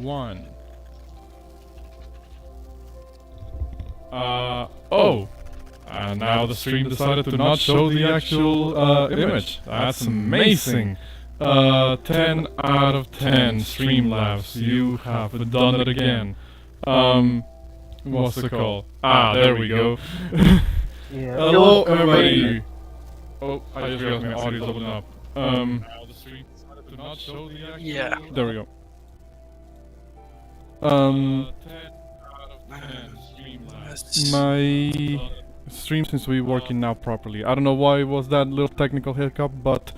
1. And now the stream decided to not show the actual image. That's amazing. 10 out of 10 Streamlabs. You have done it again. What's it called? There we go. Yeah. Hello, everybody. Oh, I just realized my audio's open up. Now the stream decided to not show the actual... Yeah. There we go. 10 out of 10 Streamlabs. My stream seems to be working now properly. I don't know why it was that little technical hiccup, but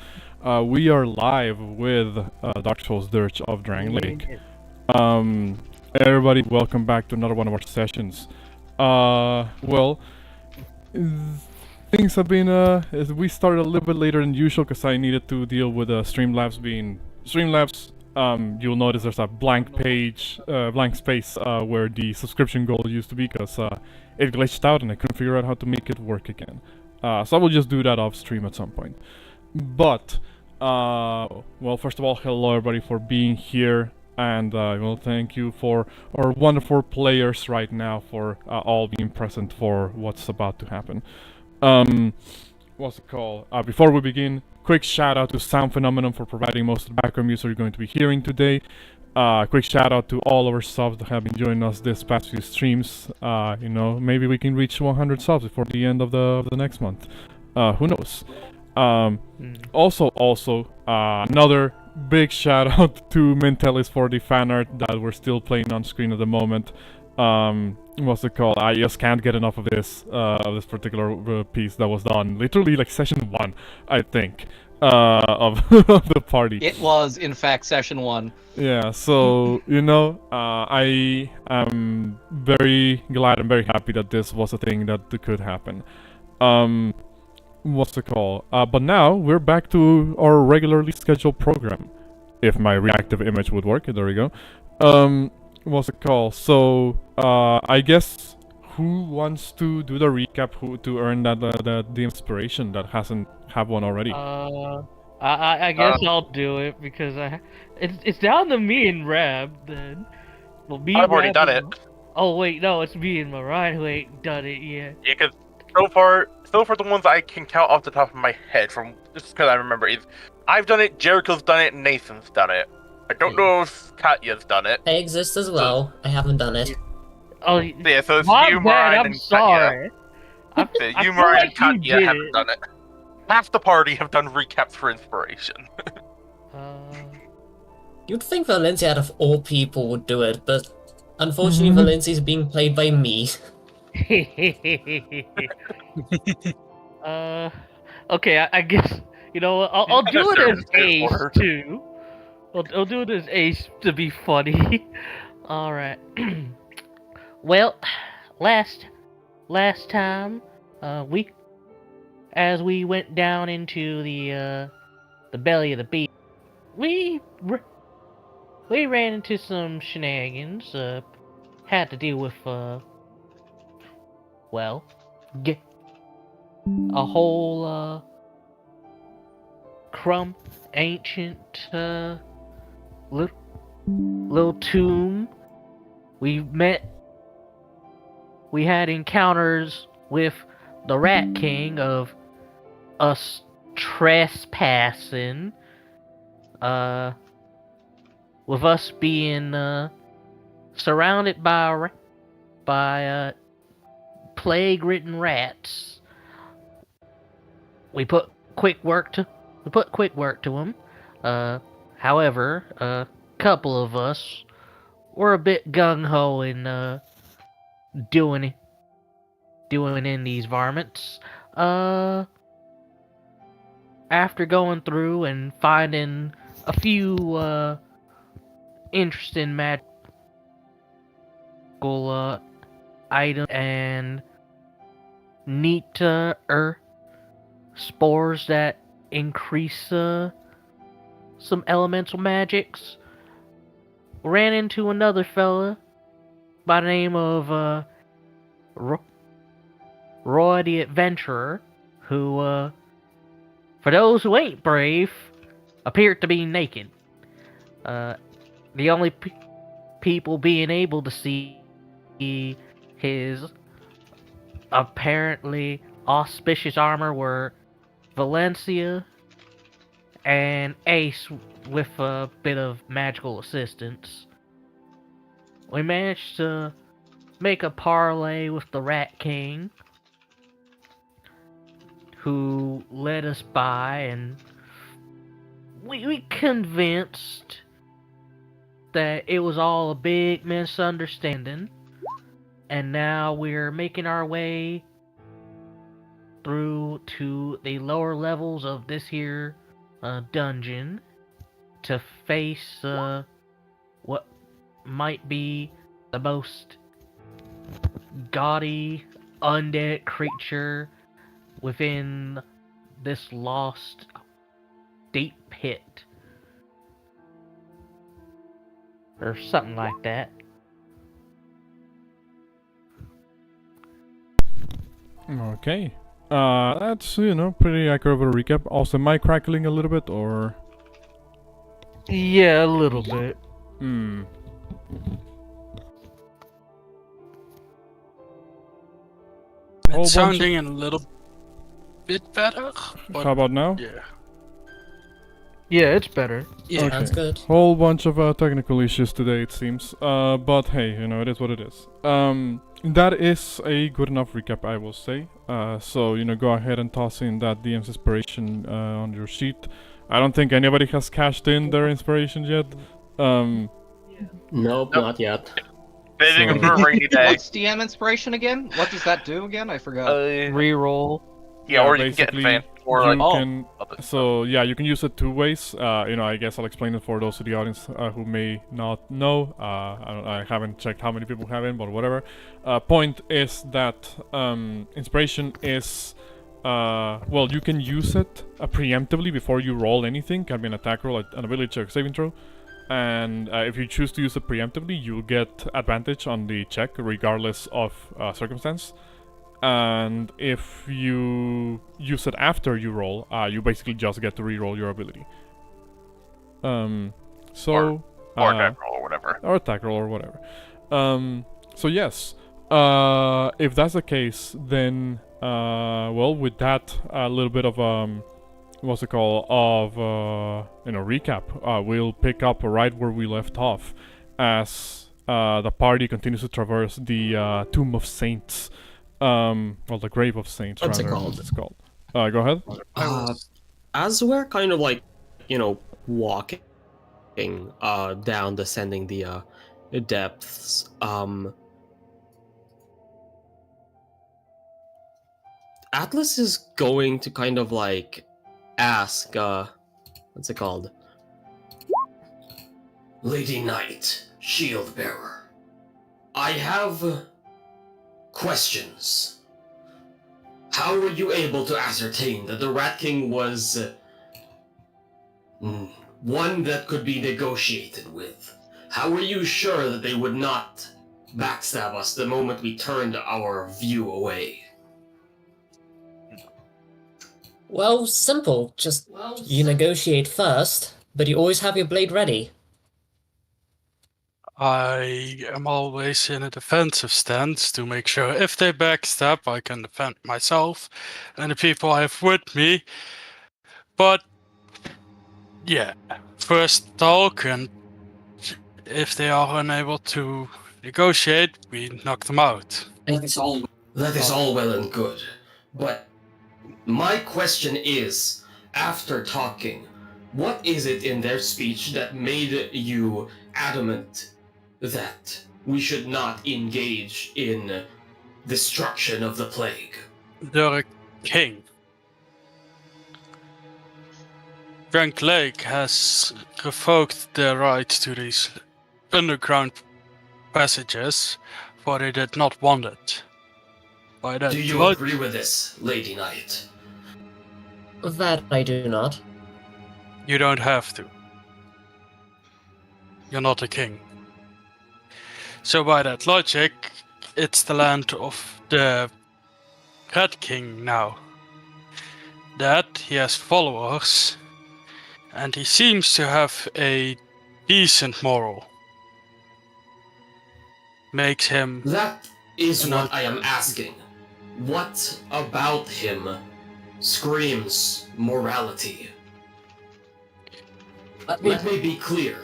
we are live with Dark Souls Dirge of Drangleic. Everybody, welcome back to another one of our sessions. Well, things have been, we started a little bit later than usual because I needed to deal with Streamlabs being... Streamlabs, you'll notice there's a blank page, blank space where the subscription goal used to be because it glitched out and I couldn't figure out how to make it work again. So I will just do that off stream at some point. But, well, first of all, hello everybody for being here. And well, thank you for our wonderful players right now for all being present for what's about to happen. What's it called? Before we begin, quick shout out to Sound Phenomenon for providing most of the background music you're going to be hearing today. Quick shout out to all our subs that have been joining us this past few streams. You know, maybe we can reach 100 subs before the end of the next month. Who knows? Also, another big shout out to Mentelis for the fan art that we're still playing on screen at the moment. What's it called? I just can't get enough of this particular piece that was done. Literally like session 1, I think, of the party. It was, in fact, session 1. Yeah, so, you know, I am very glad and very happy that this was a thing that could happen. What's it called? But now we're back to our regularly scheduled program. If my reactive image would work, there we go. What's it called? So, I guess who wants to do the recap? Who to earn the inspiration that hasn't have one already? I guess I'll do it because it's down to me and Rab then. Well, me I've and already Rab done and- it. Oh wait, no, it's me and Mariah who ain't done it yet. Yeah, because so far the ones I can count off the top of my head from just because I remember is I've done it, Jericho's done it, and Nathan's done it. I don't know if Katya's done it. I exist as well. I haven't done it. Oh, Yeah, so it's my you, bad. Mariah, I'm and sorry. I Katya. You, feel Mariah, like and Katya you haven't did. done it. Half the party have done recaps for inspiration. You'd think Valencia, out of all people, would do it, but unfortunately, Valencia's being played by me. Okay, I guess you know what, I'll do it as Ace too. I'll do it as Ace to be funny. All right. Well, last time, as we went down into the belly of the beast, we ran into some shenanigans. Had to deal with well, a whole ancient little tomb. We had encounters with the Rat King of us trespassing, with us being surrounded by plague-ridden rats. We put quick work to him. However, a couple of us were a bit gung-ho in doing in these varmints. After going through and finding a few interesting magical items and neat spores that increase some elemental magics, ran into another fella by the name of Roy the Adventurer, who, for those who ain't brave, appeared to be naked. The people being able to see his apparently auspicious armor were Valencia and Ace with a bit of magical assistance. We managed to make a parlay with the Rat King, who led us by, and we convinced that it was all a big misunderstanding, and now we're making our way through to the lower levels of this here dungeon to face what might be the most gaudy undead creature within this lost deep pit. Or something like that. Okay. That's, pretty accurate of a recap. Also, am I crackling a little bit, or? Yeah, a little bit. Hmm. Whole bunch It's sounding a little bit better. But How about now? yeah. Yeah, it's better. Yeah. Okay. Sounds good. Whole bunch of technical issues today, it seems. But hey, it is what it is. That is a good enough recap, I will say. So, go ahead and toss in that DM's inspiration on your sheet. I don't think anybody has cashed in their inspiration yet. Nope, not yet. Saving So- them for a rainy day. What's DM inspiration again? What does that do again? I forgot. Reroll. Yeah, or you can get basically, advanced, or you like, can, so yeah, you can use it two ways. I guess I'll explain it for those of the audience who may not know. I haven't checked how many people have it, but whatever. Point is that inspiration is, well, you can use it preemptively before you roll anything. Can be an attack roll, an ability check, saving throw. And if you choose to use it preemptively, you'll get advantage on the check regardless of circumstance. And if you use it after you roll, you basically just get to re-roll your ability. or attack roll or whatever. Or attack roll or whatever. So yes, if that's the case, then well, with that a little bit of what's it called of recap, we'll pick up right where we left off, as the party continues to traverse the Tomb of Saints. Well, the Grave of Saints. What's it rather, called? It's called. Go ahead. As we're kind of like, walking down, descending the depths, Atlas is going to kind of like ask, what's it called? Lady Knight, Shield Bearer, I have questions. How were you able to ascertain that the Rat King was one that could be negotiated with? How were you sure that they would not backstab us the moment we turned our view away? Well, simple. Just you negotiate first, but you always have your blade ready. I am always in a defensive stance to make sure if they backstab, I can defend myself and the people I have with me. But yeah, first talk, and if they are unable to negotiate, we knock them out. That is all well and good, but my question is, after talking, what is it in their speech that made you adamant that we should not engage in destruction of the plague? The king. Drangleic has revoked their right to these underground passages, for they did not want it. By that Do you logic, agree with this, Lady Knight? That I do not. you don't have to. You're not a king. So by that logic, it's the land of the Red King now. That he has followers, and he seems to have a decent moral. makes him... That is No. what I am asking. What about him screams morality? Let me be clear.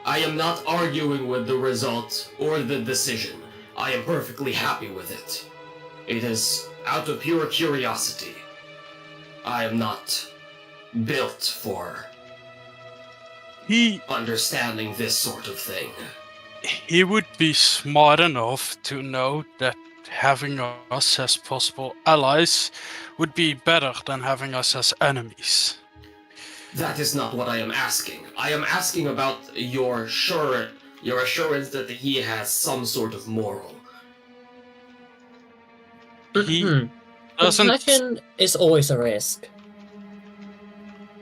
I am not arguing with the result or the decision. I am perfectly happy with it. It is out of pure curiosity. I am not built for He understanding this sort of thing. would be smart enough to know that having us as possible allies would be better than having us as enemies. That is not what I am asking. I am asking about your assurance that he has some sort of moral. He doesn't... Compassion is always a risk.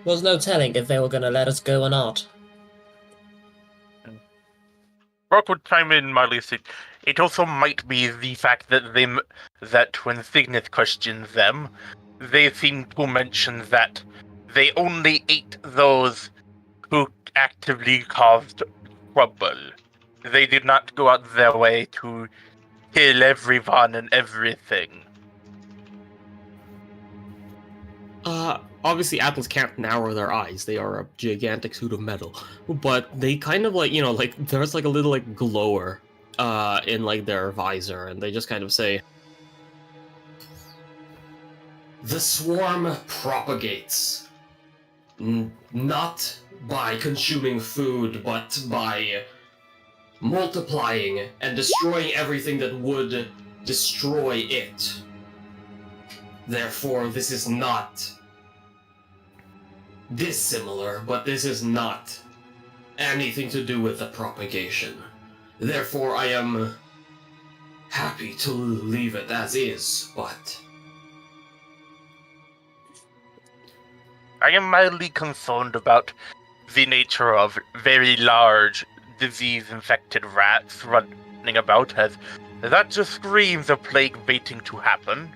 Was no telling if they were gonna let us go or not. Brock would chime in mildly. It also might be the fact that that when Signis questions them, they seem to mention that they only ate those who actively caused trouble. They did not go out their way to kill everyone and everything. Obviously Atlas can't narrow their eyes. They are a gigantic suit of metal. But they kind of like, there's like a little like glower in like their visor, and they just kind of say, The swarm propagates. Not by consuming food, but by multiplying and destroying everything that would destroy it. Therefore, this is not dissimilar, but this is not anything to do with the propagation. Therefore, I am happy to leave it as is, but I am mildly concerned about the nature of very large, disease-infected rats running about, as that just screams a plague waiting to happen.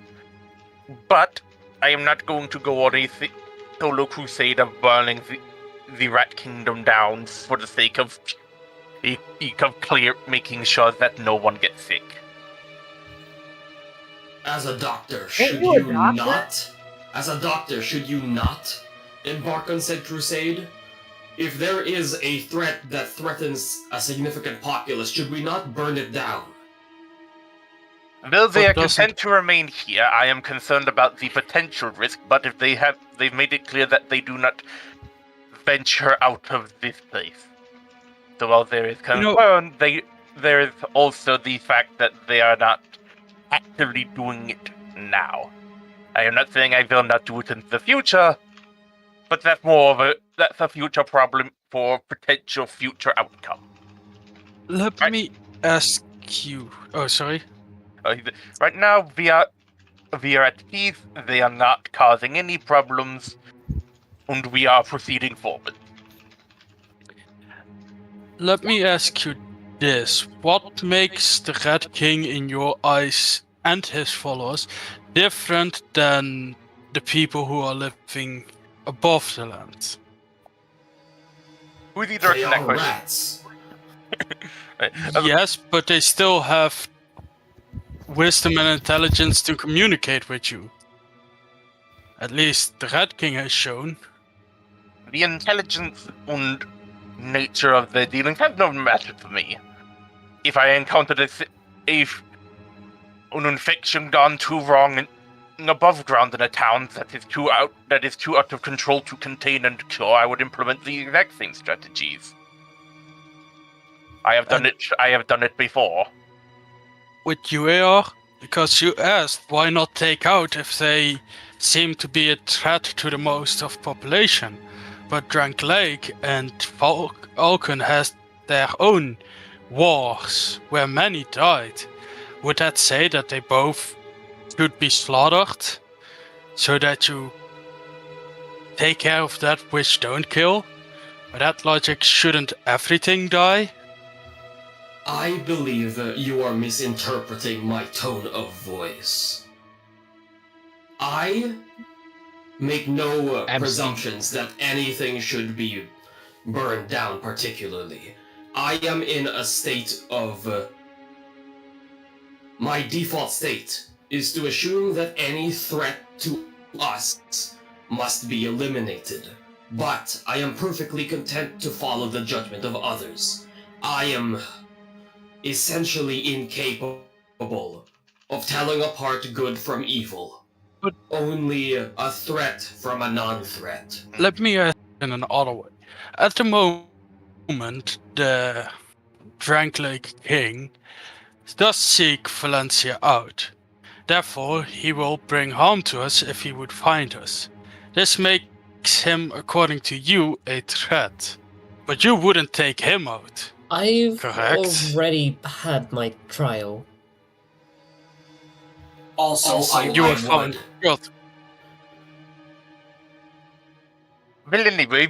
But I am not going to go on a solo crusade of burning the Rat Kingdom down for the sake of making sure that no one gets sick. as a doctor, Ain't should you a you doctor? not? As a doctor, should you not embark on said crusade? If there is a threat that threatens a significant populace, should we not burn it down? Though they are But doesn't- content to remain here, I am concerned about the potential risk, but if they've made it clear that they do not venture out of this place. So while there is concern, there is also the fact that they are not actively doing it now. I am not saying I will not do it in the future, but that's a future problem for potential future outcome. Let Right. me ask you... Oh, sorry. Right now, we are at peace, they are not causing any problems, and we are proceeding forward. Let me ask you this. What makes the Red King in your eyes and his followers different than the people who are living above the land? Who's They directing that are question? rats. Right. Yes, but they still have wisdom and intelligence to communicate with you. At least the Red King has shown. The intelligence and nature of their dealings has no matter to me. If I encountered an infection gone too wrong and above ground in a town that is too out of control to contain and cure, I would implement the exact same strategies. I have done it before. With UAR, because you asked why not take out if they seem to be a threat to the most of population. But Drangleic and Falcon has their own wars where many died. Would that say that they both should be slaughtered so that you take care of that which don't kill? By that logic, shouldn't everything die? I believe you are misinterpreting my tone of voice. I make no presumptions that anything should be burned down particularly. I am in a state of My default state is to assume that any threat to us must be eliminated. But I am perfectly content to follow the judgment of others. I am essentially incapable of telling apart good from evil. But- only a threat from a non-threat. Let me ask in another way. At the moment, the Drangleic King does seek Valencia out. Therefore, he will bring harm to us if he would find us. This makes him, according to you, a threat. But you wouldn't take him out. I've Correct. already had my trial. Also, I you would. were found guilty. Well, anyway,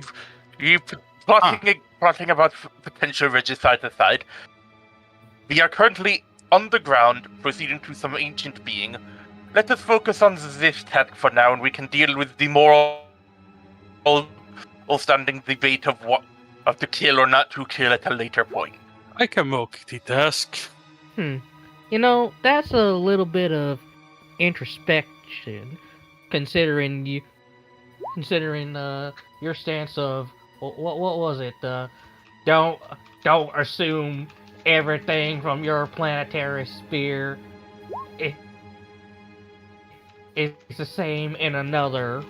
you plotting about potential regicide aside, we are currently on the ground, proceeding to some ancient being. Let us focus on this task for now, and we can deal with the moral standing debate of to kill or not to kill at a later point. I can multitask. You know, that's a little bit of introspection, considering your stance of what was it? Don't assume everything from your planetary sphere. It's the same in another.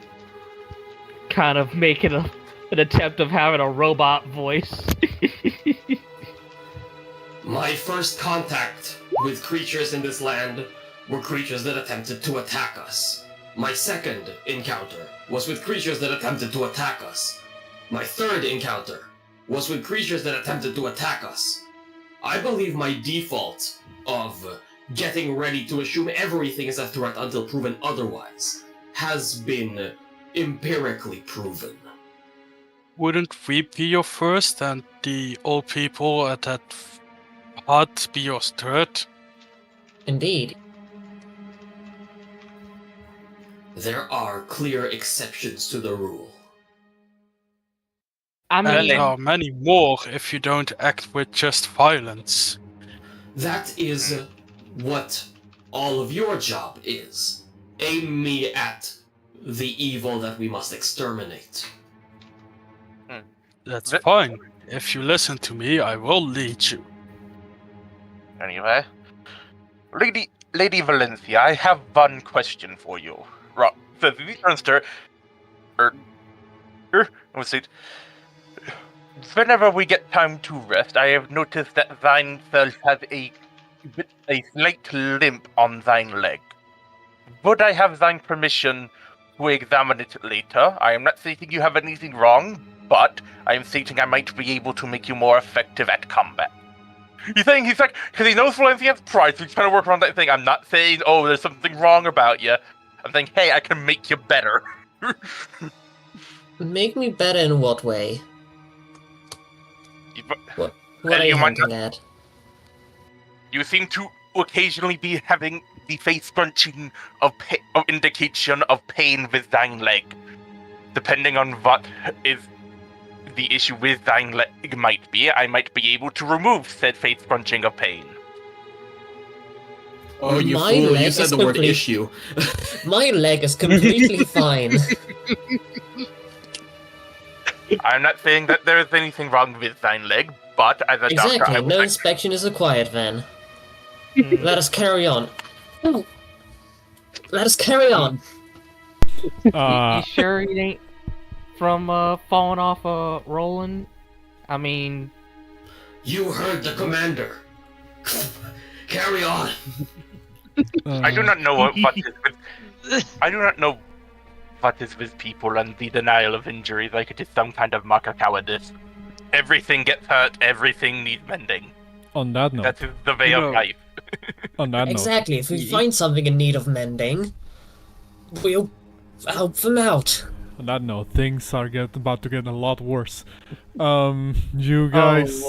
Kind of making an attempt of having a robot voice. My first contact with creatures in this land were creatures that attempted to attack us. My second encounter was with creatures that attempted to attack us. My third encounter was with creatures that attempted to attack us. I believe my default of getting ready to assume everything is a threat until proven otherwise has been empirically proven. Wouldn't we be your first and the old people at that hut be your third? Indeed. There are clear exceptions to the rule. I And mean, there are many more if you don't act with just violence. That is what all of your job is. Aim me at the evil that we must exterminate. That's fine. If you listen to me, I will lead you. Anyway, Lady Valencia, I have one question for you. Says the Turnster. Whenever we get time to rest, I have noticed that thine self has a slight limp on thine leg. Would I have thine permission to examine it later? I am not stating you have anything wrong, but I am stating I might be able to make you more effective at combat. He's like, because he knows Valencia has pride, so he's trying to work around that thing. I'm not saying, oh, there's something wrong about you. I'm saying, hey, I can make you better. Make me better in what way? What are you hinting at? You seem to occasionally be having the face crunching of indication of pain with thine leg. Depending on what is the issue with thine leg might be, I might be able to remove said face crunching of pain. Oh, you My fool, leg you said is the word complete- issue. My leg is completely fine. I'm not saying that there is anything wrong with thine leg, but as a doctor, I Exactly, would no like inspection is required then. Let us carry on. Let us carry on. you sure it ain't from falling off rolling? I mean, You heard the commander. Carry on. I do not know what is with. I do not know what is with people and the denial of injuries like it is some kind of mark of cowardice. Everything gets hurt. Everything needs mending. On that note, That is the way of life. on that note, Exactly, if we find something in need of mending, we'll help them out. on that note, things are about to get a lot worse. You guys,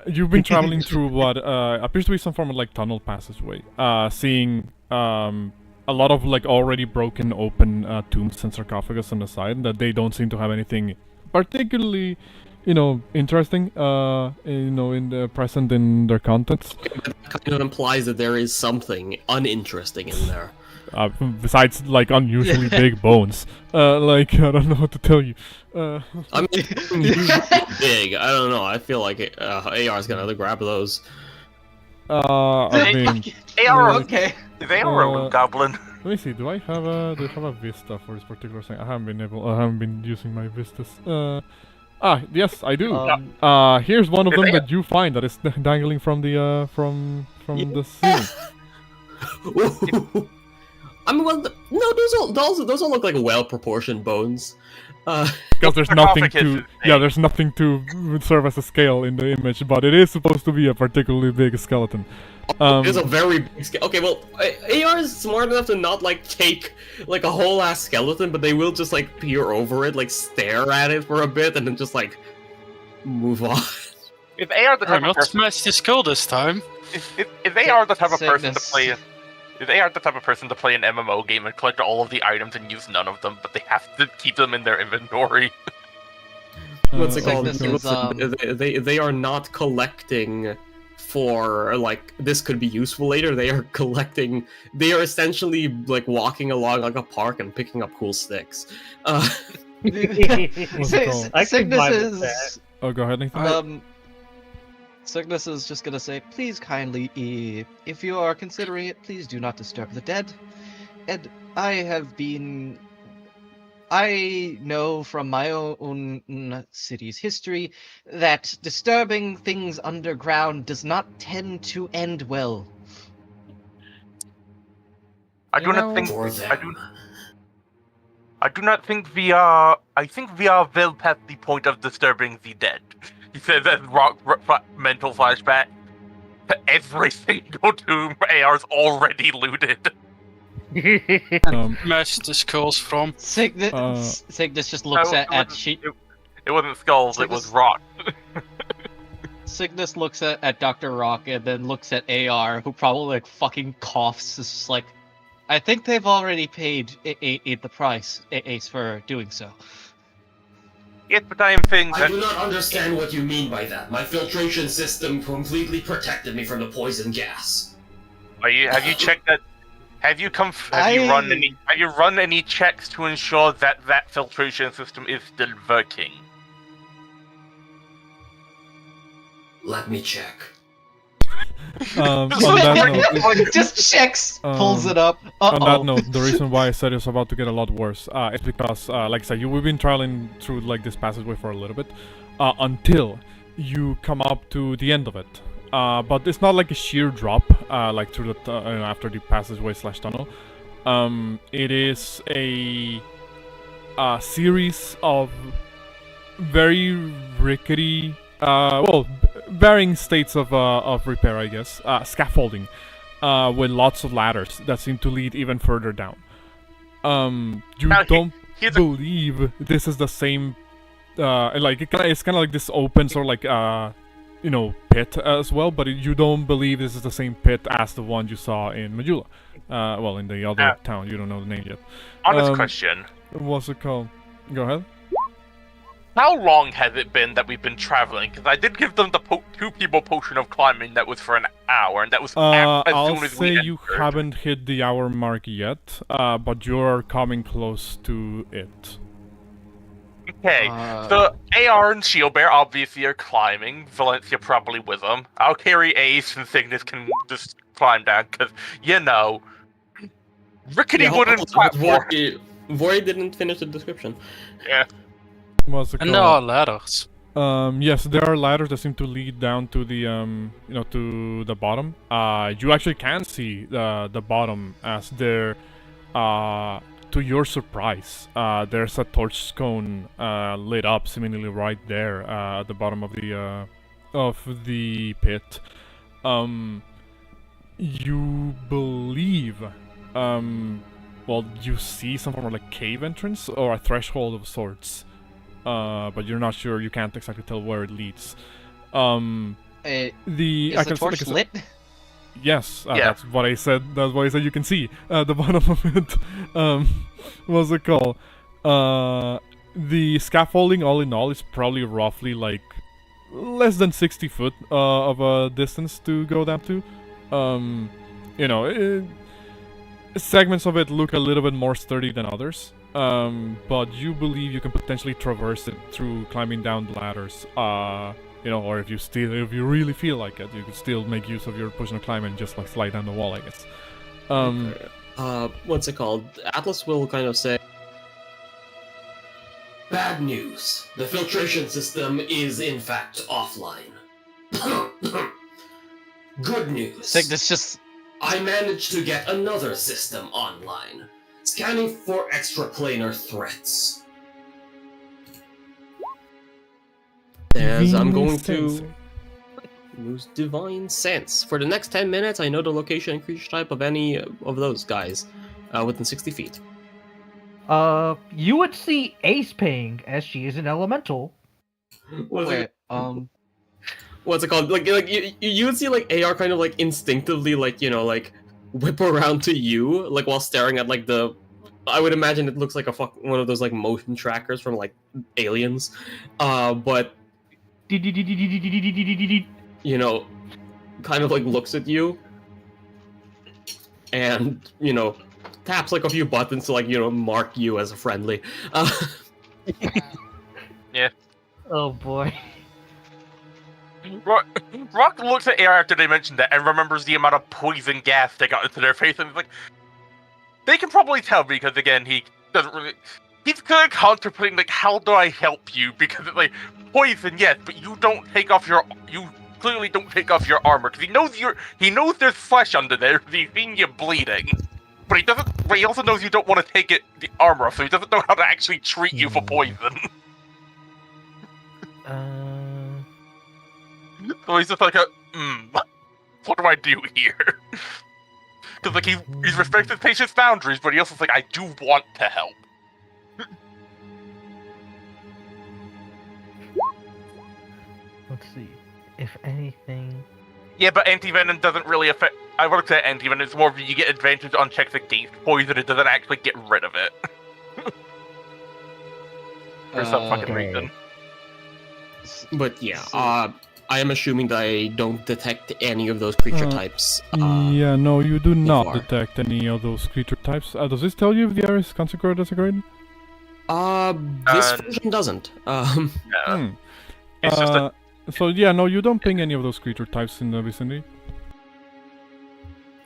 you've been traveling through what appears to be some form of like tunnel passageway. Seeing a lot of like already broken open tombs and sarcophagus on the side that they don't seem to have anything particularly interesting. In the present in their contents. That kind of implies that there is something uninteresting in there. Besides, like, unusually big bones. I don't know what to tell you. I mean, usually big. I don't know. I feel like AR's gonna grab those. I mean, AR, Okay. is AR a goblin? let me see. Do I have a Vista for this particular thing? I haven't been using my Vistas. Yes, I do. Here's one of them that you find that is dangling from the the ceiling. I mean, well, no, those all look like well-proportioned bones. Because there's nothing to there's nothing to serve as a scale in the image, but it is supposed to be a particularly big skeleton. It is a very big scale. Okay, well, AR is smart enough to not like take like a whole ass skeleton, but they will just like peer over it, like stare at it for a bit, and then just like move on. If AR the type of Not person, smash the skull this time. if AR the type of person to Signis. play, if AR the type of person to play an MMO game and collect all of the items and use none of them, but they have to keep them in their inventory. What's it called? Signis is, They are not collecting for like this could be useful later. They are collecting. They are essentially like walking along like a park and picking up cool sticks. Signis is. Oh, go ahead, Nathan. Signis is just gonna say, please kindly, if you are considering it, please do not disturb the dead. And I know from my own city's history that disturbing things underground does not tend to end well. I do not think. For them. I do not think we are. I think we are well past the point of disturbing the dead. He said that mental flashback. Every single tomb AR's already looted. Smash the skulls from. Signis just looks at she. It wasn't skulls. It was rock. Signis looks at Dr. Rock and then looks at AR, who probably like fucking coughs. It's just like, I think they've already paid the price, Ace, for doing so. Yes, but I am saying I that. do not understand what you mean by that. My filtration system completely protected me from the poison gas. Have you checked that? Have you run any checks to ensure that that filtration system is still working? Let me check. On that note, Just checks, pulls it up. on that note, the reason why I said it's about to get a lot worse is because, like I said, we've been traveling through like this passageway for a little bit until you come up to the end of it. But it's not like a sheer drop, like through the after the passageway / tunnel. It is a series of very rickety, varying states of repair, I guess. Scaffolding, with lots of ladders that seem to lead even further down. You Now, don't here's a- believe this is the same. It's kind of like this open sort of like pit as well, but you don't believe this is the same pit as the one you saw in Majula. In the other town, you don't know the name yet. Honest question. What's it called? Go ahead. How long has it been that we've been traveling? Because I did give them the 2 people potion of climbing that was for an hour, and that was as I'll soon as say we you entered. haven't hit the hour mark yet, but you're coming close to it. Okay, so AR and Shieldbear obviously are climbing. Valencia probably with them. I'll carry Ace and Signis can just climb down, because, rickety wooden platform. Vory didn't finish the description. Yeah. What's it And there called? are ladders. Yes, there are ladders that seem to lead down to the to the bottom. You actually can see the bottom as there. To your surprise, there's a torch cone lit up, seemingly right there at the bottom of the pit. You believe, you see some form of like cave entrance or a threshold of sorts. But you're not sure. You can't exactly tell where it leads. Is the torch lit? Yes, Yeah. that's what I said. That's what I said. You can see the bottom of it. What's it called? the scaffolding, all in all, is probably roughly like less than 60 foot of a distance to go down to. You know, segments of it look a little bit more sturdy than others. But you believe you can potentially traverse it through climbing down the ladders. You know, or if you really feel like it, you could still make use of your push and climb and just like slide down the wall, I guess. What's it called? Atlas will kind of say, Bad news. The filtration system is in fact offline. Good news. Signis just I managed to get another system online, scanning for extraplanar threats. as I'm going Sense. to use Divine Sense. For the next 10 minutes, I know the location and creature type of any of those guys within 60 feet. You would see Ace ping, as she is an elemental. What's wait, it called? Like you would see like AR kind of like instinctively like, you know, like whip around to you like while staring at like the, I would imagine it looks like one of those like motion trackers from like Aliens, but you know, kind of like looks at you and, you know, taps like a few buttons to like, you know, mark you as a friendly. Yeah. Oh boy. Rock looks at AR after they mentioned that and remembers the amount of poison gas they got into their face, and he's like, they can probably tell because again he doesn't really. He's kind of contemplating like, how do I help you? Because it's like poison, yes, but you clearly don't take off your armor because he knows there's flesh under there. He's seen you bleeding, but he also knows you don't want to take the armor off, so he doesn't know how to actually treat you for poison. So he's just like, what do I do here? Because like he's respects his patient's boundaries, but he also like, I do want to help. Let's see. If anything. Yeah, but anti-venom doesn't really affect. I would say anti-venom. It's more of you get advantage on checks against poison. It doesn't actually get rid of it. For some fucking reason. But yeah, I am assuming that I don't detect any of those creature types. Yeah, no, you do not far. detect any of those creature types. Does this tell you if the area is consecrated as a grade? This version doesn't. It's just a. So yeah, no, you don't ping any of those creature types in the vicinity.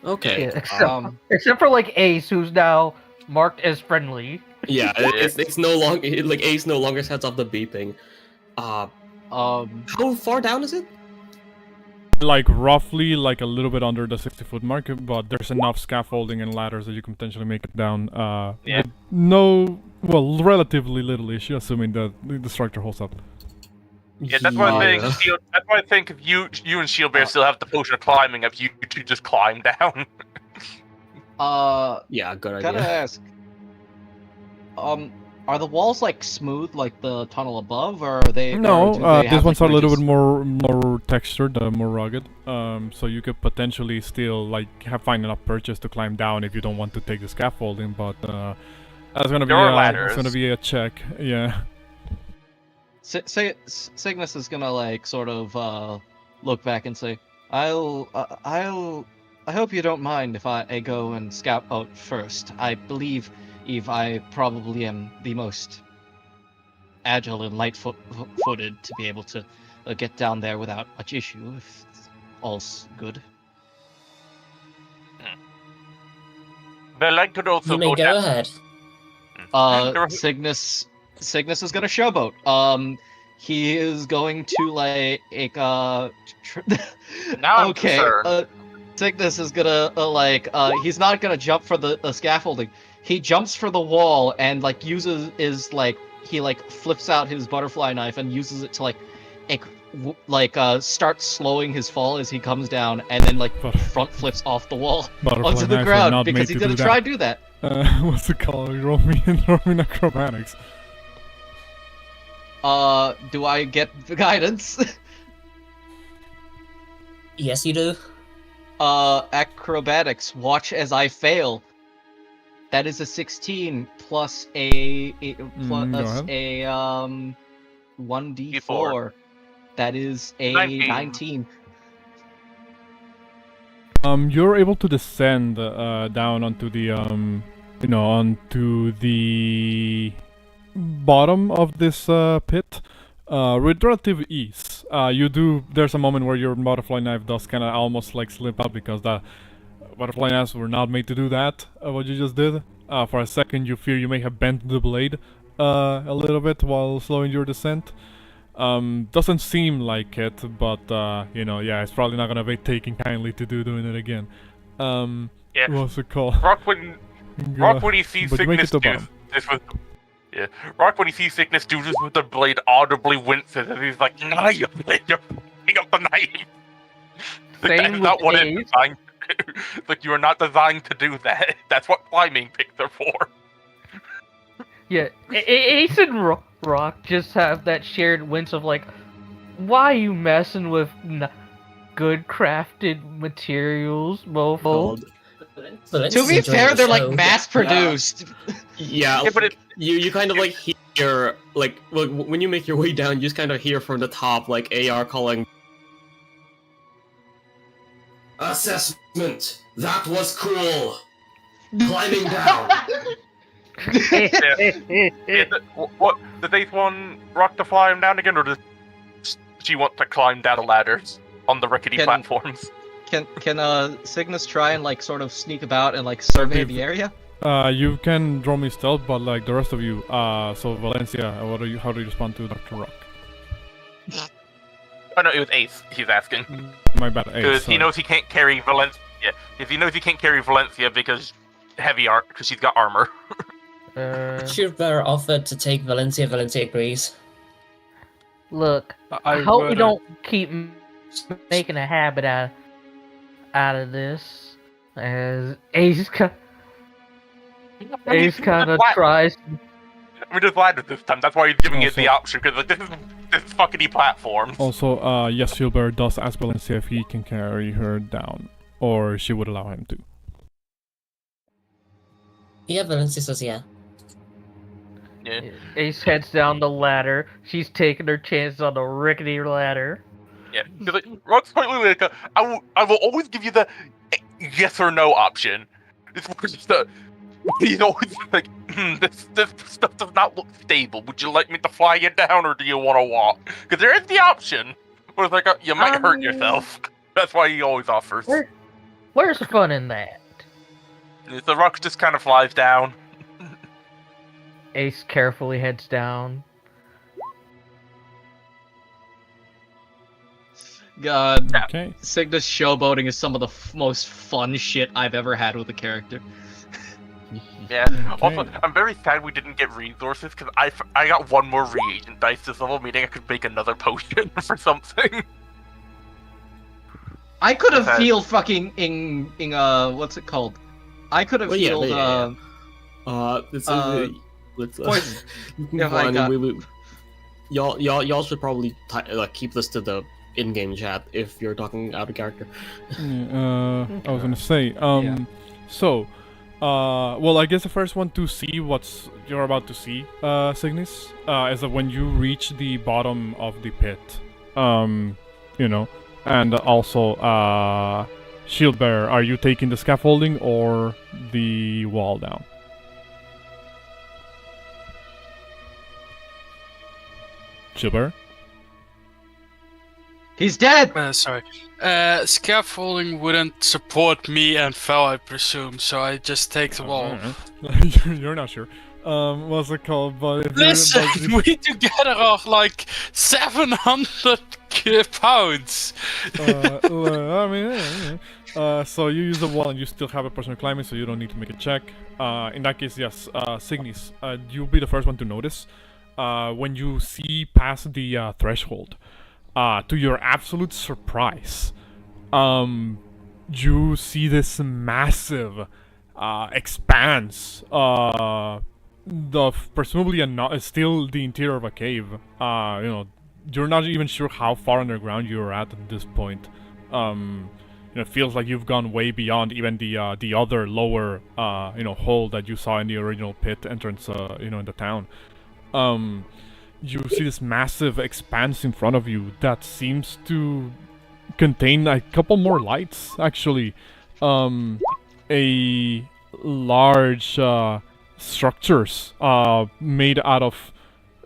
Okay. Yeah, except for like Ace, who's now marked as friendly. Yeah, it's no longer like Ace no longer sets off the beeping. How far down is it? Like roughly, like a little bit under the 60-foot mark, but there's enough scaffolding and ladders that you can potentially make it down. Yeah. With relatively little issue, assuming that the structure holds up. Yeah, that's why I think. That's why I think if you and Shieldbear still have the potion of climbing, if you two just climb down. Yeah, good idea. Gotta ask. Are the walls like smooth like the tunnel above, or are they? No, or do they these have, ones like, are a little ridges? bit more textured, more rugged. So you could potentially still like find enough purchase to climb down if you don't want to take the scaffolding. But that's gonna be ladders. it's gonna be a check. Yeah. Signis is gonna like sort of look back and say, I hope you don't mind if I go and scout out first. I believe, Eve, I probably am the most agile and light-footed to be able to get down there without much issue, if all's good. But I could also You may go down. ahead. Signis is gonna showboat. He is going to like Now I'm okay. concerned. Signis is gonna he's not gonna jump for the scaffolding. He jumps for the wall and like uses he flips out his butterfly knife and uses it to start slowing his fall as he comes down, and then front flips off the wall Butterfly onto the knives are ground not because made he's to gonna do try that. to do that. What's it called? Roll me in acrobatics. Do I get the guidance? Yes, you do. Acrobatics. Watch as I fail. That is a 16 plus a go plus ahead. a 1d4. That is a 19. You're able to descend down onto the onto the bottom of this pit with relative ease. There's a moment where your butterfly knife does kind of almost like slip out because the butterfly knives were not made to do that. What you just did. For a second, you fear you may have bent the blade a little bit while slowing your descent. Doesn't seem like it, but it's probably not gonna be taken kindly to doing it again. Yeah. What's it called? Rock when he sees But you make it Signis to the do bottom. this with Rock when he sees Signis do this with the blade audibly winces and he's like, "No, you blade, you're picking up the knife." Like, Same that's not with what Ace. it's designed to do. Like, you are not designed to do that. That's what climbing picks are for. Yeah, Ace and Rock just have that shared wince of like, why you messing with good crafted materials, mofo? To be fair, they're like mass produced. Yeah, Yeah, but it, you kind of like hear like when you make your way down, you just kind of hear from the top like AR calling. Assessment. That was cool. Climbing down. what did they want Rock to fly him down again, or does she want to climb down the ladders on the rickety platforms? Can Signis try and like sort of sneak about and like survey the area? You can draw me stealth, but like the rest of you, so Valencia, how do you respond to Dr. Rock? Oh no, it was Ace. He's asking My bad, Ace. because he knows he can't carry Valencia. Yeah, because he knows he can't carry Valencia because because she's got armor. Shieldbearer offered to take Valencia. Valencia agrees. Look, I hope we don't keep making a habit out of this, as Ace kind of tries. We just landed this time. That's why he's giving it the option, because like, this is fuckity platform. Also, yes, Shieldbearer does ask Valencia if he can carry her down, or she would allow him to. Yeah, Valencia says yeah. Yeah. Ace heads down the ladder. She's taking her chances on the rickety ladder. Yeah, because like, Rock's quite literally like, I will always give you the yes or no option. It's just the he's always like, this stuff does not look stable. Would you like me to fly you down, or do you want to walk? Because there is the option where it's like you might hurt yourself. That's why he always offers. Where's the fun in that? The Rock just kind of flies down. Ace carefully heads down. God, Okay. Signis showboating is some of the most fun shit I've ever had with a character. Yeah. Okay. Also, I'm very sad we didn't get resources because I got one more reagent dice this level, meaning I could make another potion for something. I could have healed fucking in what's it called? I could have healed let's poison. move on. Y'all should probably keep this to the in-game chat if you're talking out of character. I was gonna say, so, well, I guess the first one to see what you're about to see, Signis, is that when you reach the bottom of the pit, and also, Shieldbearer, are you taking the scaffolding or the wall down? Shieldbearer? He's dead! Sorry. Scaffolding wouldn't support me and fell, I presume, so I just take the wall. You're not sure. What's it called? But if Listen, we together are like 700 pounds. I mean, so you use the wall and you still have a person climbing, so you don't need to make a check. In that case, yes, Signis, you'll be the first one to notice. When you see past the threshold, to your absolute surprise, you see this massive expanse, presumably still the interior of a cave. You're not even sure how far underground you're at this point. it feels like you've gone way beyond even the other lower hole that you saw in the original pit entrance in the town. You see this massive expanse in front of you that seems to contain a couple more lights, actually. A large structures made out of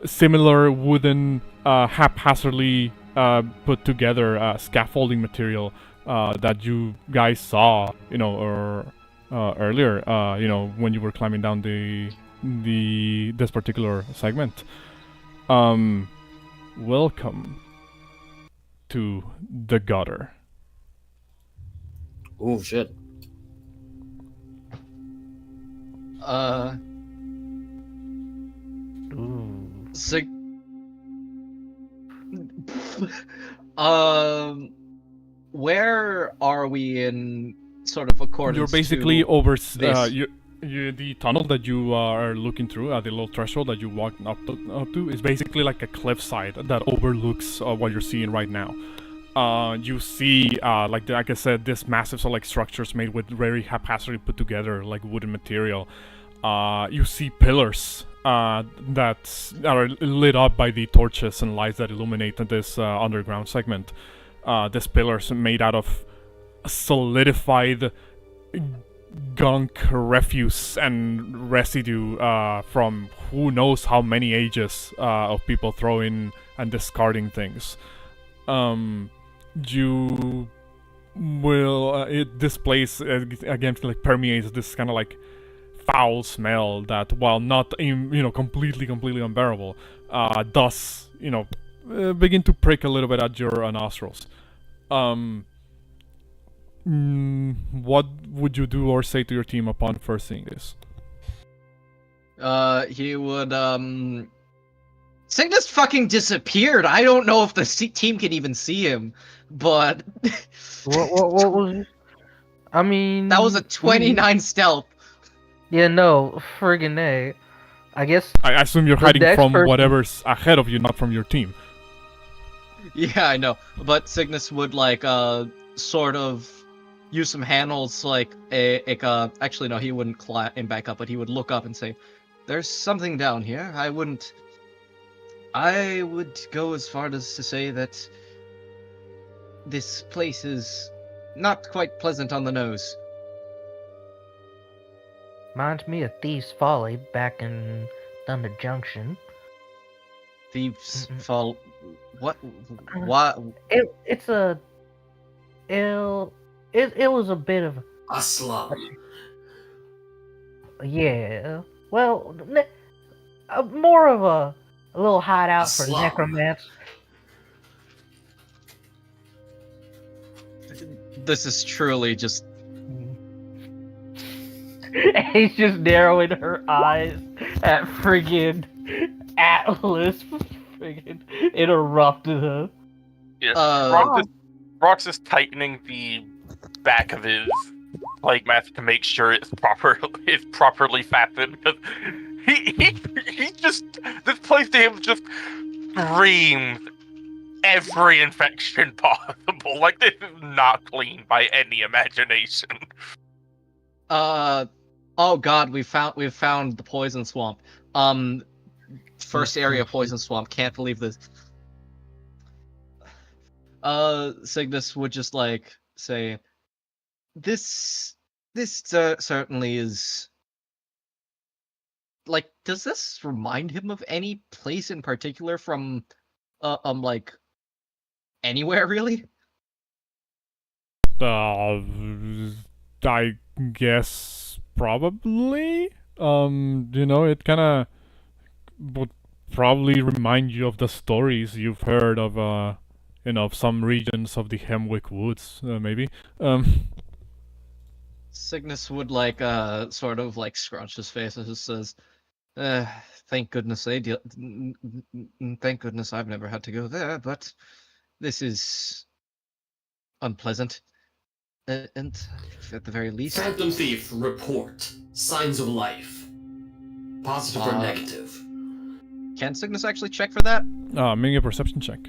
similar wooden, haphazardly put together scaffolding material that you guys saw, earlier, when you were climbing down this particular segment. Welcome to the gutter. Oh shit. Sig. Where are we in sort of accordance? You're basically to over this? the tunnel that you are looking through, the little threshold that you walked up to, is basically like a cliffside that overlooks what you're seeing right now. You see, like I said, this massive sort of like structures made with very haphazardly put together, like wooden material. You see pillars that are lit up by the torches and lights that illuminate this underground segment. These pillars made out of solidified gunk, refuse, and residue from who knows how many ages of people throwing and discarding things. You will this place again like permeates this kind of like foul smell that, while not completely unbearable, does begin to prick a little bit at your nostrils. What would you do or say to your team upon first seeing this? He would Signis fucking disappeared. I don't know if the team can even see him, but What was it? I mean, that was a 29 stealth. Yeah, no, friggin' A. I guess. I assume you're the hiding next from person- whatever's ahead of you, not from your team. Yeah, I know. But Signis would sort of use some handholds, actually no, he wouldn't climb back up, but he would look up and say, "There's something down here. I would go as far as to say that this place is not quite pleasant on the nose." Reminds me of Thieves' Folly back in Thunder Junction. Thieves Fall. What? What? It was a bit of A slum. yeah. Well, more of a little hideout A for slum. necromancy. This is truly just. He's just narrowing her eyes at friggin' Atlas friggin' interrupted her. Yeah. Rox is tightening the back of his plague mask to make sure it's properly fastened, because he just, this place to him just screams every infection possible. Like, this is not clean by any imagination. Oh god, we found the poison swamp. First area poison swamp. Can't believe this. Signis would just say, this certainly is. Does this remind him of any place in particular from, anywhere really? I guess probably. It kind of would probably remind you of the stories you've heard of, some regions of the Hemwick Woods, maybe. Signis would sort of scrunch his face and just says, thank goodness thank goodness I've never had to go there, but this is unpleasant. And at the very least, Phantom Thief report. Signs of life. Positive or negative? Can Signis actually check for that? Make a perception check.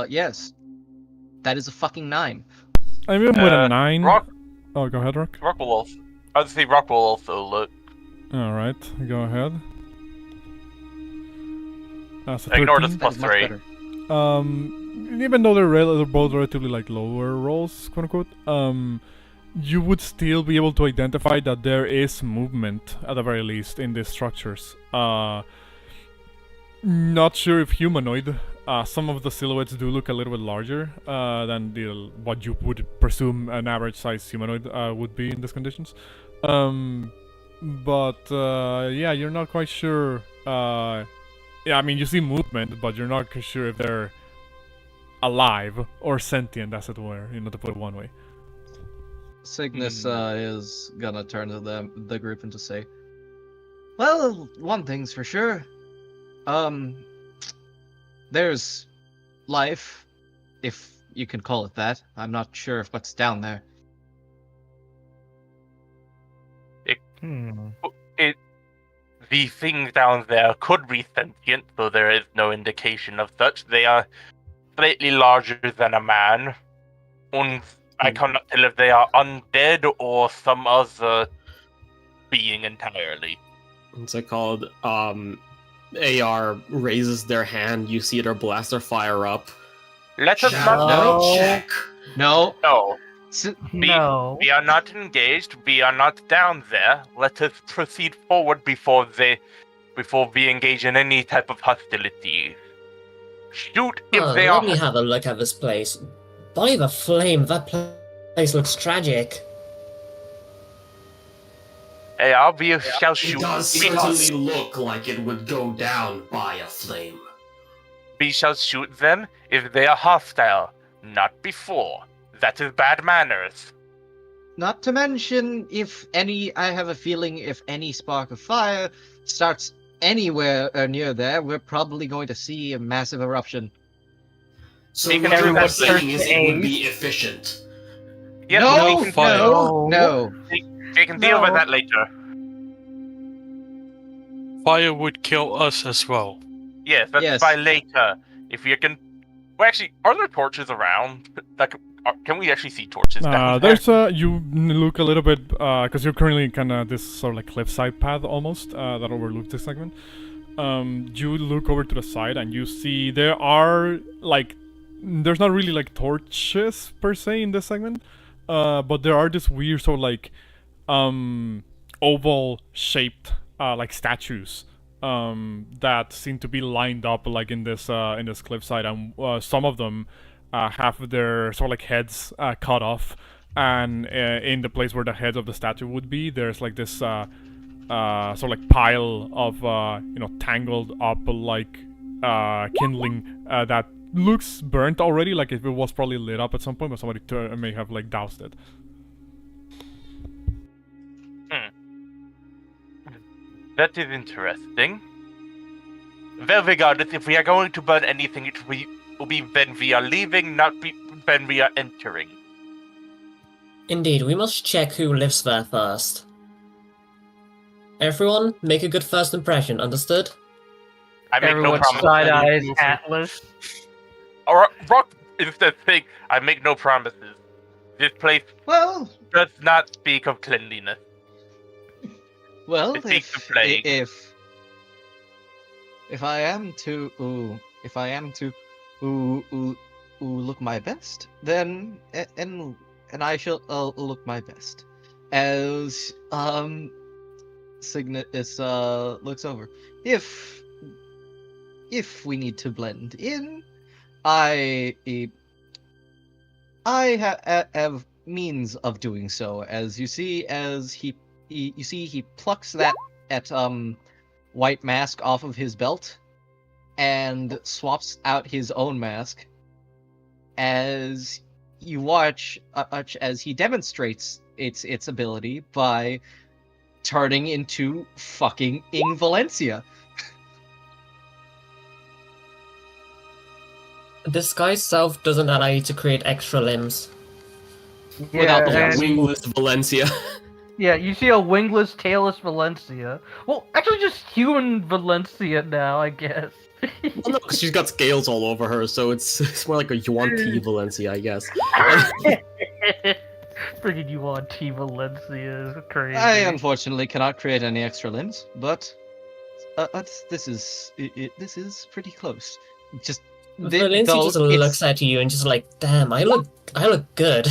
Yes. That is a fucking 9. I mean, with a 9. Rock, Oh, go ahead, Rock. Rock will also. I'd say Rock will also look. Alright, go ahead. So Ignore 13. this That is much +3. better. Even though they're both relatively like lower rolls, quote unquote, you would still be able to identify that there is movement at the very least in these structures. Not sure if humanoid. Some of the silhouettes do look a little bit larger than what you would presume an average size humanoid would be in these conditions. But yeah, you're not quite sure. Yeah, I mean, you see movement, but you're not sure if they're alive or sentient, as it were, to put it one way. Signis is gonna turn to the group and just say, well, one thing's for sure. There's life, if you can call it that. I'm not sure of what's down there. The things down there could be sentient, though there is no indication of such. They are slightly larger than a man. And I cannot tell if they are undead or some other being entirely. What's it called? AR raises their hand, you see their blaster fire up. Let us Shadow not check. No. know. No. We are not engaged. We are not down there. Let us proceed forward before we engage in any type of hostility. Shoot if they let are. me have a look at this place. By the flame, that place looks tragic. Yeah, we shall It shoot. does We shall, certainly look like it would go down by a flame. we shall shoot them if they are hostile, not before. That is bad manners. Not to mention, I have a feeling if any spark of fire starts anywhere near there, we're probably going to see a massive eruption. So We can what do you're that saying is it would first. be efficient. Yes, No, we can, fire. no. we can deal with No. that later. Fire would kill us as well. Yes, that's Yes. by later. If you can. Well, actually, are there torches around? Can we actually see torches down there? There's you look a little bit because you're currently kind of this sort of like cliffside path almost that overlooks this segment. You look over to the side and you see there are there's not really like torches per se in this segment, but there are this weird sort of like oval shaped like statues that seem to be lined up like in this cliffside, and some of them have their sort of like heads cut off, and in the place where the heads of the statue would be, there's like this sort of like pile of tangled up like kindling that looks burnt already, like if it was probably lit up at some point, but somebody may have like doused it. That is interesting. Well, regardless, if we are going to burn anything, it will be when we are leaving, not when we are entering. Indeed, we must check who lives there first. Everyone, make a good first impression, understood? I make no Everyone promises. side eyes Atlas. Rock is the thing. I make no promises. This place Well, does not speak of cleanliness. well, It speaks of plague. if I am to look my best, then and I shall look my best as Signis looks over. If we need to blend in, I have means of doing so. As you see, he plucks that white mask off of his belt and swaps out his own mask. As you watch as he demonstrates its ability by turning into fucking Ing Valencia. Disguise self doesn't allow you to create extra limbs. Without the Yeah, mask. Wingless Valencia. Yeah, you see a wingless, tailless Valencia. Well, actually, just human Valencia now, I guess. Well, no, because she's got scales all over her, so it's more like a Yuan T Valencia, I guess. Friggin' you on T Valencia is crazy. I unfortunately cannot create any extra limbs, but this is pretty close. Just Valencia though just it's- looks at you and just like, damn, I look good.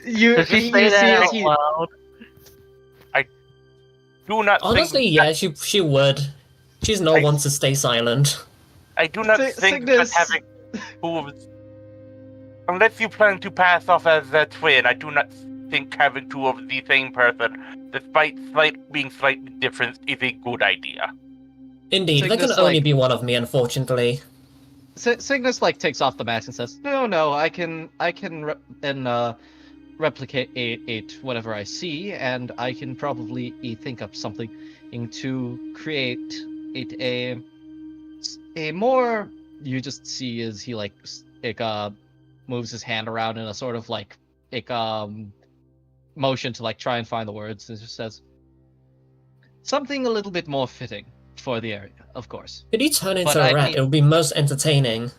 you Does she you say that out see, loud? Do not Honestly, think yeah, she would. She's not one to stay silent. I do not think that Signis- having hooves, unless you plan to pass off as a twin, I do not think having two of the same person, despite being slightly different, is a good idea. Indeed, there can Cygnus, only like- be one of me, unfortunately. Cygnus like takes off the mask and says, "No, I can replicate whatever I see, and I can probably think up something to create it a more." You just see as he moves his hand around in a sort of motion to try and find the words, and just says something a little bit more fitting for the area, of course. Could you turn into But a I rat? mean- It would be most entertaining.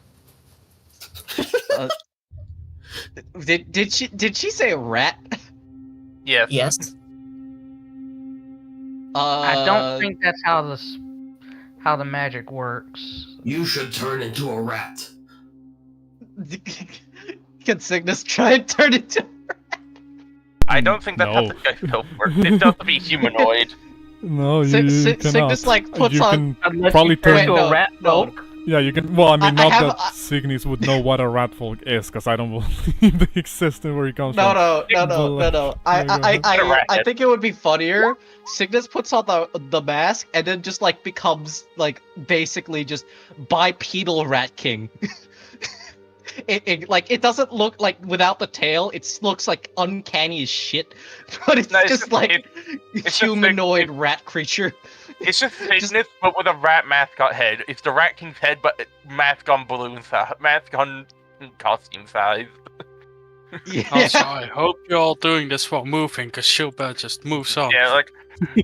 Did she say rat? Yes. Yes. I don't think that's how the magic works. You should turn into a rat. Can Cygnus try and turn into? I don't think that's how the guy works. It does to be humanoid. No, you Cygnus cannot. puts you on. can probably turn. Wait, no, rat no. folk. Yeah, you can. Well, I mean, I not have- that Signis would know what a rat folk is, because I don't believe they exist and where he comes from. No. There I think it would be funnier. Cygnus puts on the mask and then just becomes basically just bipedal Rat King. It doesn't look without the tail. It looks uncanny as shit, but it's No, it's just just- it's just humanoid rat creature. It's just Signis, but with a rat mascot head. It's the Rat King's head, but mask on balloon size, mask on costume size. Also, I hope you're all doing this while moving, because Shilbert just moves on. Yeah,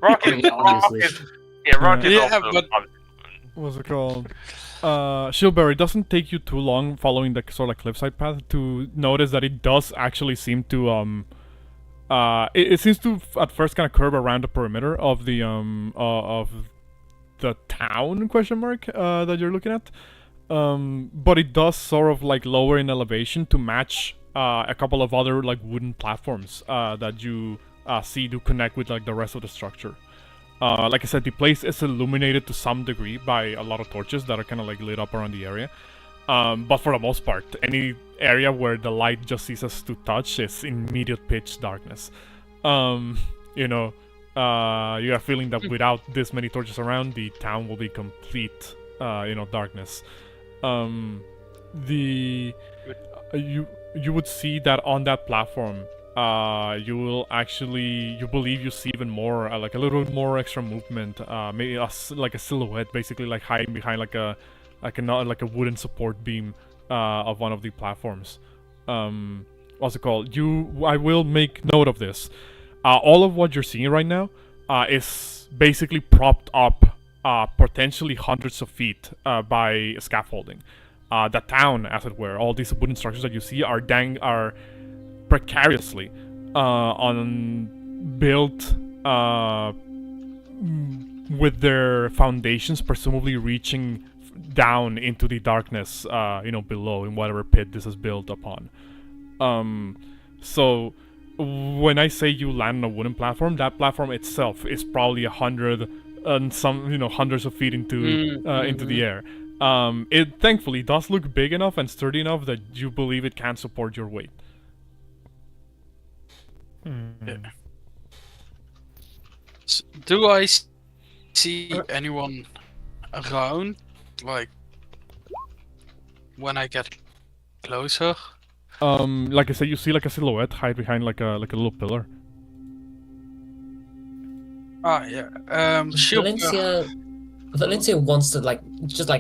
Rock is Obviously. Rock is Yeah, also. but- What's it called? Shilberry, it doesn't take you too long following the sort of cliffside path to notice that it does actually seem to it seems to at first kind of curve around the perimeter of the town that you're looking at, but it does sort of lower in elevation to match a couple of other wooden platforms that you see to connect with the rest of the structure. Like I said, the place is illuminated to some degree by a lot of torches that are kind of lit up around the area. But for the most part, any area where the light just ceases to touch is immediate pitch darkness. You get a feeling that without this many torches around, the town will be complete, darkness. You would see that on that platform, you believe you see even more, a little more extra movement, maybe a silhouette, basically hiding behind a wooden support beam of one of the platforms. What's it called? I will make note of this. All of what you're seeing right now is basically propped up, potentially hundreds of feet by scaffolding. The town, as it were, all these wooden structures that you see are precariously built with their foundations presumably reaching down into the darkness, below in whatever pit this is built upon. So when I say you land on a wooden platform, that platform itself is probably 100 and some, hundreds of feet into the air. It thankfully does look big enough and sturdy enough that you believe it can support your weight. Do I see anyone around, when I get closer? Like I said, you see a silhouette hide behind a little pillar. Ah, yeah. Valencia wants to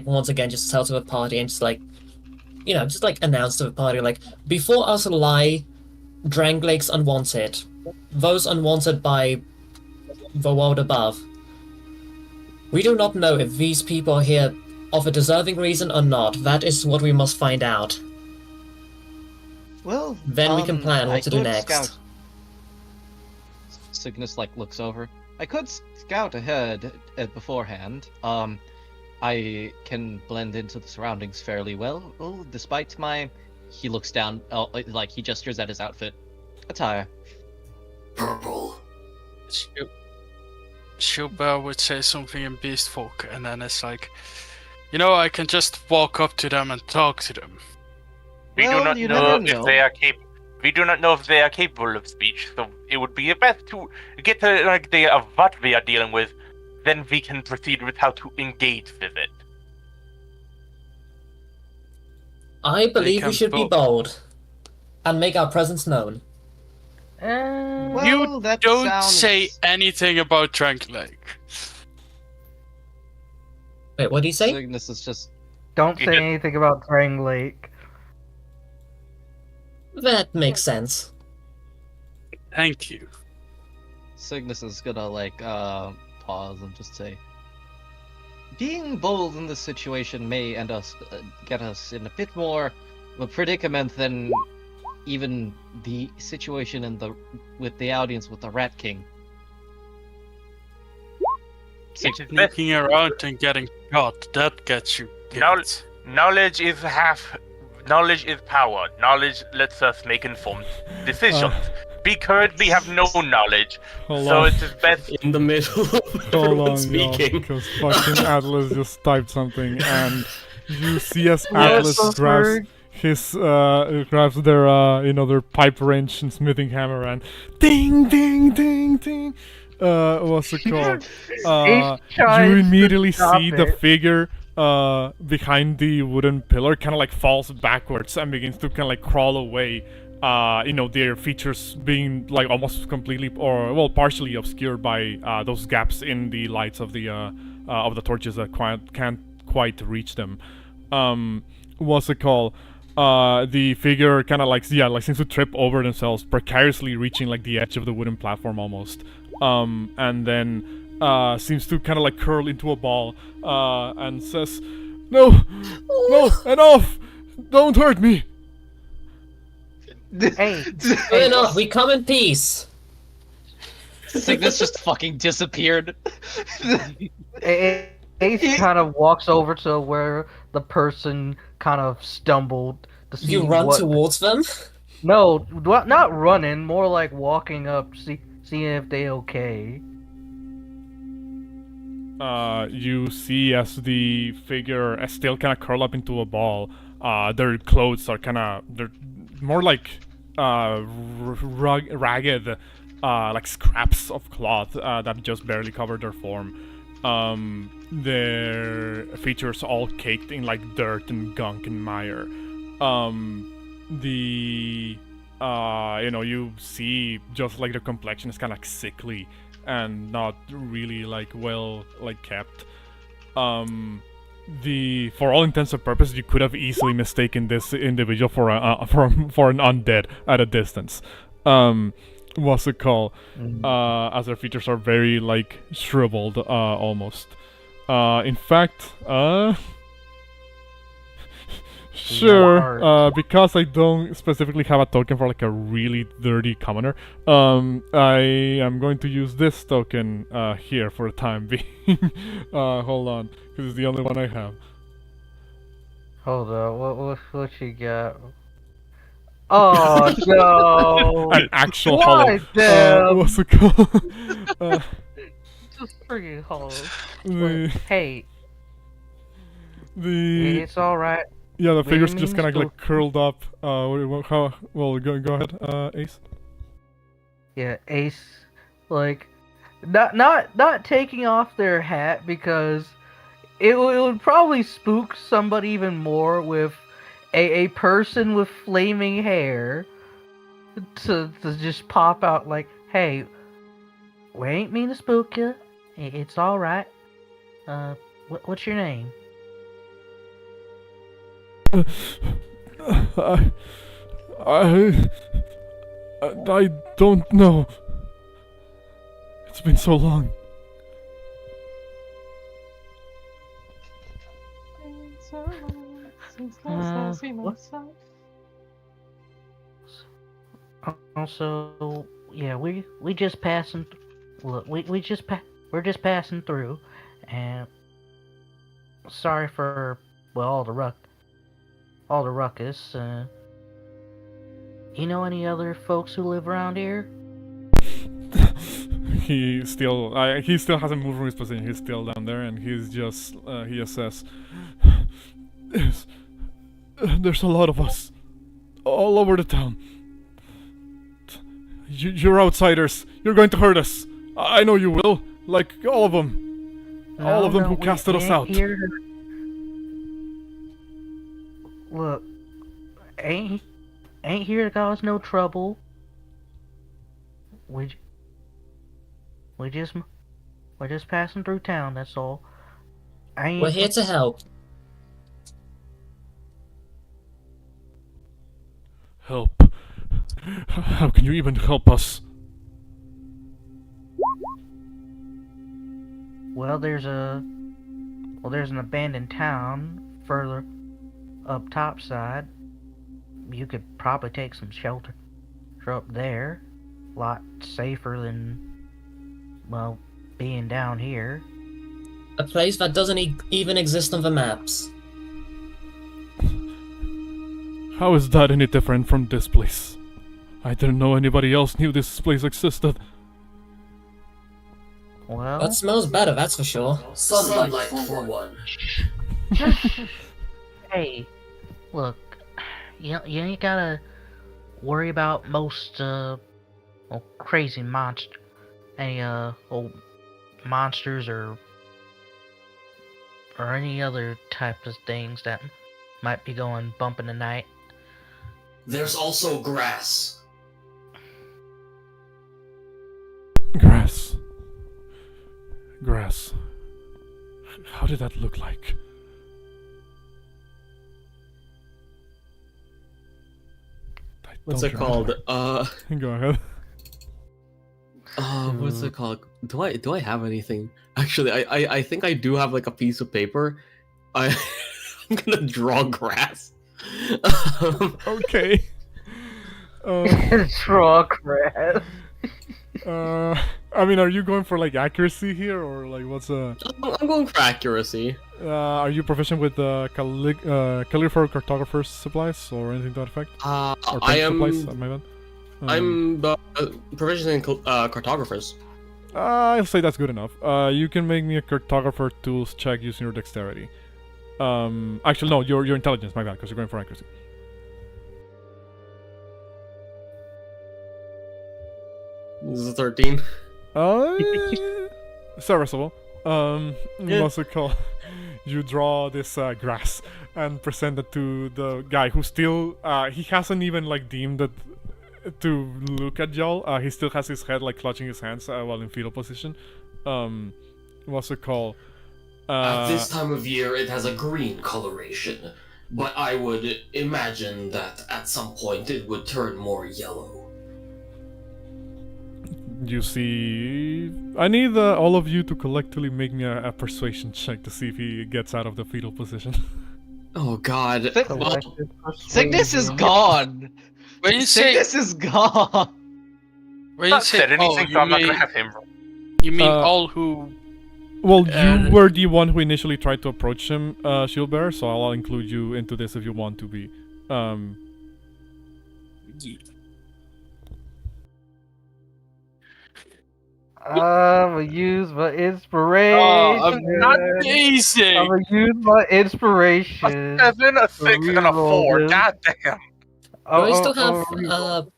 once again just tell to the party and just announce to the party before us lie Drangleic's unwanted. Those unwanted by the world above. We do not know if these people are here of a deserving reason or not. That is what we must find out. Well, Then we can plan I what to do could next. Scout. Signis like looks over. I could scout ahead beforehand. I can blend into the surroundings fairly well. Oh, despite my, he looks down. Oh, like he gestures at his outfit, attire. Purple. Shuba would say something in Beast Folk, and then it's like, you know, I can just walk up to them and talk to them. We do Well, not you know never if know. they are capable. We do not know if they are capable of speech, so it would be best to get to an idea of what we are dealing with. Then we can proceed with how to engage with it. I believe we can should be both. bold and make our presence known. Well, You that don't sounds... say anything about Drangleic. Wait, what did he say? Signis is just... Don't say Yeah. anything about Drangleic. That makes sense. Thank you. Cygnus is gonna pause and just say, being bold in this situation may get us in a bit more of a predicament than even the situation with the audience with the Rat King. Sneaking around and getting caught, that gets you killed. Knowledge is power. Knowledge lets us make informed decisions. We currently have no knowledge, Hold so on. it is best. In the middle of Hold everyone on, speaking. because fucking Atlas just typed something, and you see as Atlas grabs their pipe wrench and smithing hammer and ding ding ding ding. What's it called? You immediately see the figure behind the wooden pillar kind of like falls backwards and begins to kind of like crawl away. Their features being like almost completely partially obscured by those gaps in the lights of the torches that can't quite reach them. What's it called? The figure kind of seems to trip over themselves, precariously reaching like the edge of the wooden platform almost. And then seems to kind of like curl into a ball and says, "No, enough! Don't hurt me." Hey, Fair enough, we come in peace. Cygnus just fucking disappeared. Ace kind of walks over to where the person kind of stumbled to see You run what... towards them? No, not running, more like walking up, seeing if they okay. You see as the figure is still kind of curled up into a ball. Their clothes are they're more like ragged, like scraps of cloth that just barely cover their form. Their features all caked in like dirt and gunk and mire. You see just like the complexion is kind of like sickly and not really like well like kept. For all intents and purposes, you could have easily mistaken this individual for an undead at a distance. What's it called? As their features are very like shriveled, almost. In fact, sure. Because I don't specifically have a token for like a really dirty commoner, I am going to use this token here for the time being. Hold on, because it's the only one I have. Hold on, what you got? Oh no! An actual Why, hollow. damn? What's it called? Just freaking hollow. the Hey, the it's all right. yeah, the What do figure's you just mean kind of like still- curled up. Go ahead, Ace. Yeah, Ace, like, not taking off their hat because it would probably spook somebody even more with a person with flaming hair to just pop out like, hey, we ain't mean to spook you. It's all right. What's your name? I don't know. It's been so long. Also, yeah, we just passing. Look, we're just passing through, and sorry for all the ruckus. You know any other folks who live around here? He still hasn't moved from his position. He's still down there, and he just says, "There's a lot of us, all over the town. You're outsiders. You're going to hurt us. I know you will. Like all of them. All of them who casted us out." Look, ain't here to cause no trouble. We're just passing through town. That's all. We're here to help. Help? How can you even help us? Well, there's an abandoned town further up topside. You could probably take some shelter up there. A lot safer than, well, being down here. A place that doesn't even exist on the maps. How is that any different from this place? I didn't know anybody else knew this place existed. Well, That smells better, that's for sure. Sunlight for one. hey, look, you ain't gotta worry about most crazy old monsters or any other type of things that might be going bump in the night. There's also grass. Grass. How did that look like? What's it called? Go ahead. What's it called? Do I have anything? Actually, I think I do have like a piece of paper. I'm gonna draw grass. Okay. Draw grass. I mean, are you going for like accuracy here, or like what's I'm going for accuracy. Are you proficient with calligrapher cartographer's supplies or anything to that effect? Or I am. supplies, my bad. I'm proficient in cartographers. I'll say that's good enough. You can make me a cartographer tools check using your dexterity. Actually, no, your intelligence, my bad, because you're going for accuracy. This is a 13. Serviceable. What's it called? You draw this grass and present it to the guy who still he hasn't even like deemed it to look at y'all. He still has his head like clutching his hands while in fetal position. What's it called? At this time of year, it has a green coloration, but I would imagine that at some point it would turn more yellow. You see, I need all of you to collectively make me a persuasion check to see if he gets out of the fetal position. Oh God. Signis is gone. When you say Signis is gone. when you Not say said anything, so I'm not mean, gonna have him. you mean Uh, all who? Well, you were the one who initially tried to approach him, Shieldbearer, so I'll include you into this if you want to be. I'm gonna use my inspiration. Oh, amazing! I'm gonna use my inspiration. A 7, a 6, and a Reroll 4. this. God damn. Do we still reroll. have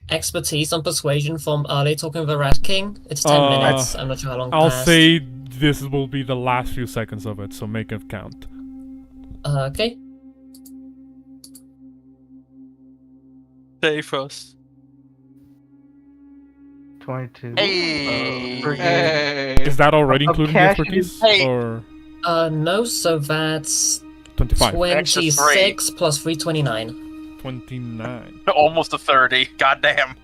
expertise on persuasion from early talking with the Rat King? It's 10 minutes. I'm not sure how long I'll passed. say this will be the last few seconds of it, so make it count. Okay. Say first. 22. Hey. Hey. Is that already I'm including the cashing expertise? Hey. Or No, so that's 25? 26 plus 329. 29. Almost a 30. Goddamn.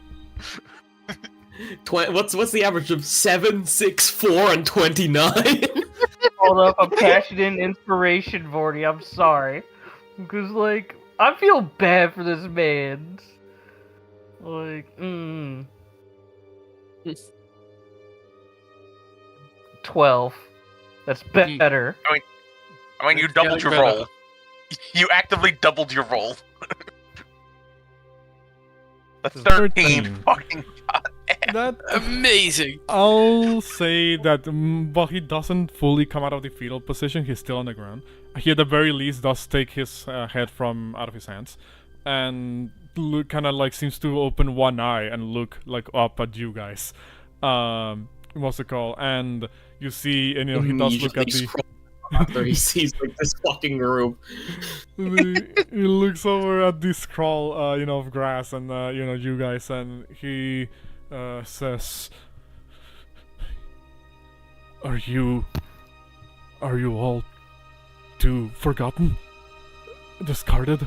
What's the average of 7, 6, 4, and 29? Hold up, I'm cashing in inspiration, Vorty. I'm sorry. Because, like, I feel bad for this man. Like, 12. That's better. I mean, you It's doubled your getting roll. better. You actively doubled your roll. That's 13. 13. Fucking That Amazing. I'll say that while he doesn't fully come out of the fetal position, he's still on the ground. He at the very least does take his head from out of his hands, and kind of like seems to open one eye and look like up at you guys. What's it called? And you see, and he does look at the. After he sees like this fucking room. He looks over at the scroll, of grass, and you guys, and he says, "Are you all too forgotten, discarded?"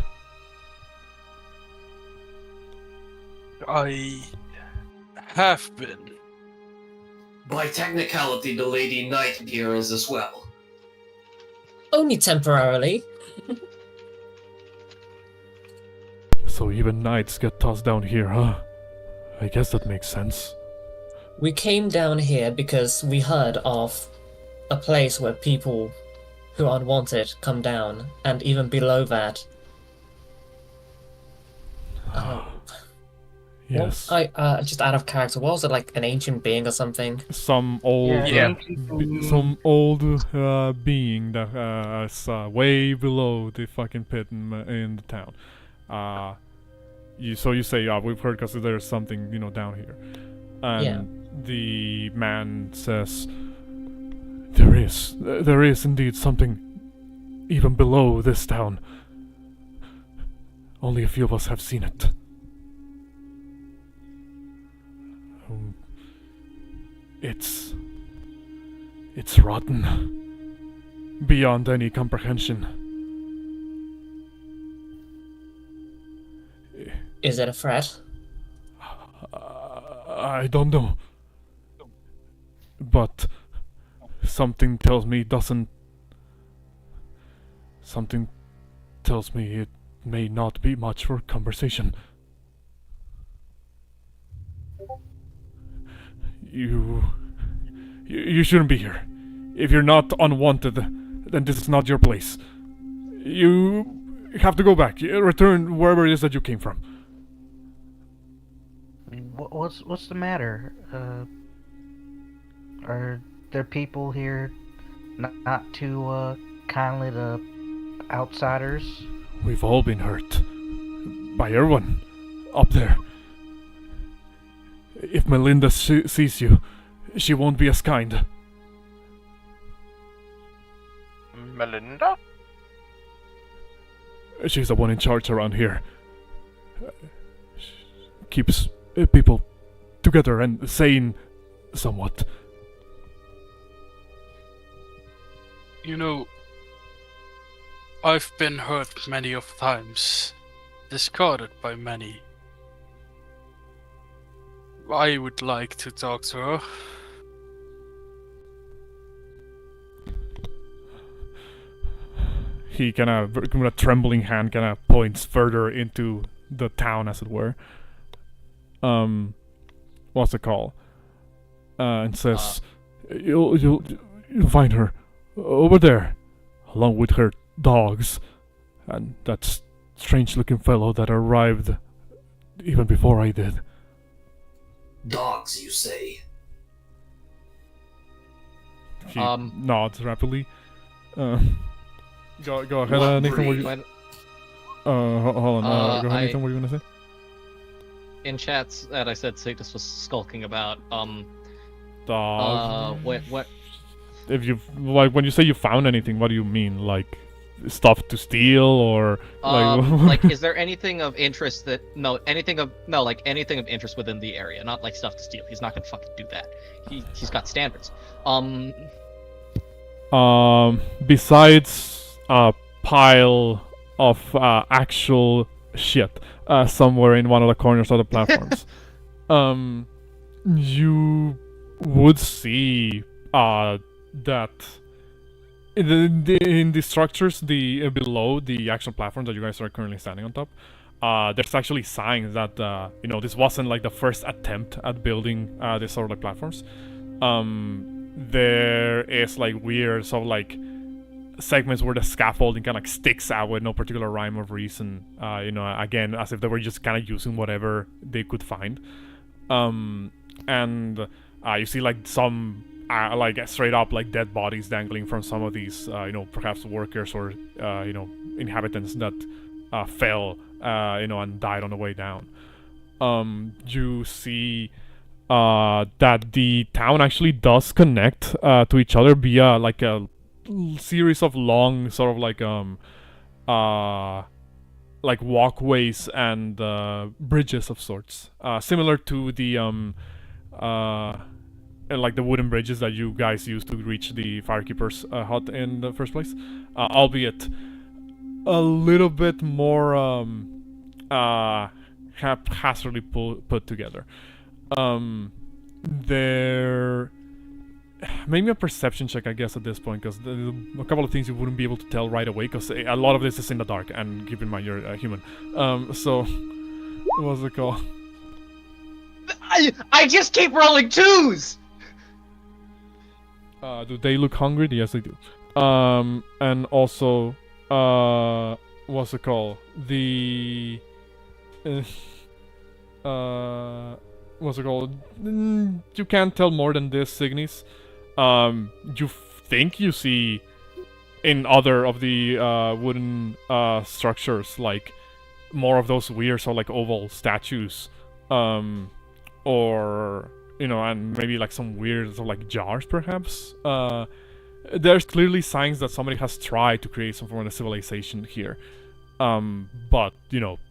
I have been. By technicality, the Lady Knight here is as well. Only temporarily. So even knights get tossed down here, huh? I guess that makes sense. We came down here because we heard of a place where people who are unwanted come down, and even below that. Yes. Just out of character, what was it, like an ancient being or something? Some old, Yeah. some old being that is way below the fucking pit in the town. You say, yeah, we've heard because there's something down here, and the man says, there is indeed something even below this town. Only a few of us have seen it. It's rotten beyond any comprehension. Is it a threat? I don't know, but something tells me it doesn't. Something tells me it may not be much for conversation. You shouldn't be here. If you're not unwanted, then this is not your place. You have to go back. Return wherever it is that you came from. What's the matter? Are there people here not too kindly to outsiders? We've all been hurt. By everyone. Up there. If Melinda sees you, she won't be as kind. Melinda? She's the one in charge around here. Keeps people together and sane, somewhat. I've been hurt many of times, discarded by many. I would like to talk to her. He with a trembling hand points further into the town, as it were. What's it called? And says, you'll find her over there, along with her dogs, and that strange-looking fellow that arrived even before I did. Dogs, you say? He nods rapidly. Go ahead, What Nathan. breed? Hold on. Go ahead, I- Nathan. What are you gonna say? In chats that I said Signis was skulking about, Dog. what? If you when you say you found anything, what do you mean? Like stuff to steal, or Like, is there anything of interest anything of interest within the area? Not like stuff to steal. He's not gonna fucking do that. He's got standards. Besides a pile of actual shit somewhere in one of the corners of the platforms. You would see that in the structures below the actual platform that you guys are currently standing on top, there's actually signs that this wasn't like the first attempt at building these sort of like platforms. There is like weird sort of like segments where the scaffolding kind of like sticks out with no particular rhyme or reason. Again, as if they were just kind of using whatever they could find. And you see like some like straight up like dead bodies dangling from some of these perhaps workers or inhabitants that fell and died on the way down. You see that the town actually does connect to each other via like a series of long sort of like walkways and bridges of sorts, similar to the like the wooden bridges that you guys used to reach the firekeeper's hut in the first place, albeit a little bit more haphazardly put together. There maybe a perception check, I guess, at this point, because a couple of things you wouldn't be able to tell right away, because a lot of this is in the dark, and keep in mind you're a human. So what's it called? I just keep rolling 2s. Do they look hungry? Yes, they do. And also, what's it called? The what's it called? You can't tell more than this, Signis. You think you see in other of the wooden structures like more of those weird sort of like oval statues, or and maybe like some weird sort of like jars perhaps. There's clearly signs that somebody has tried to create some form of civilization here, but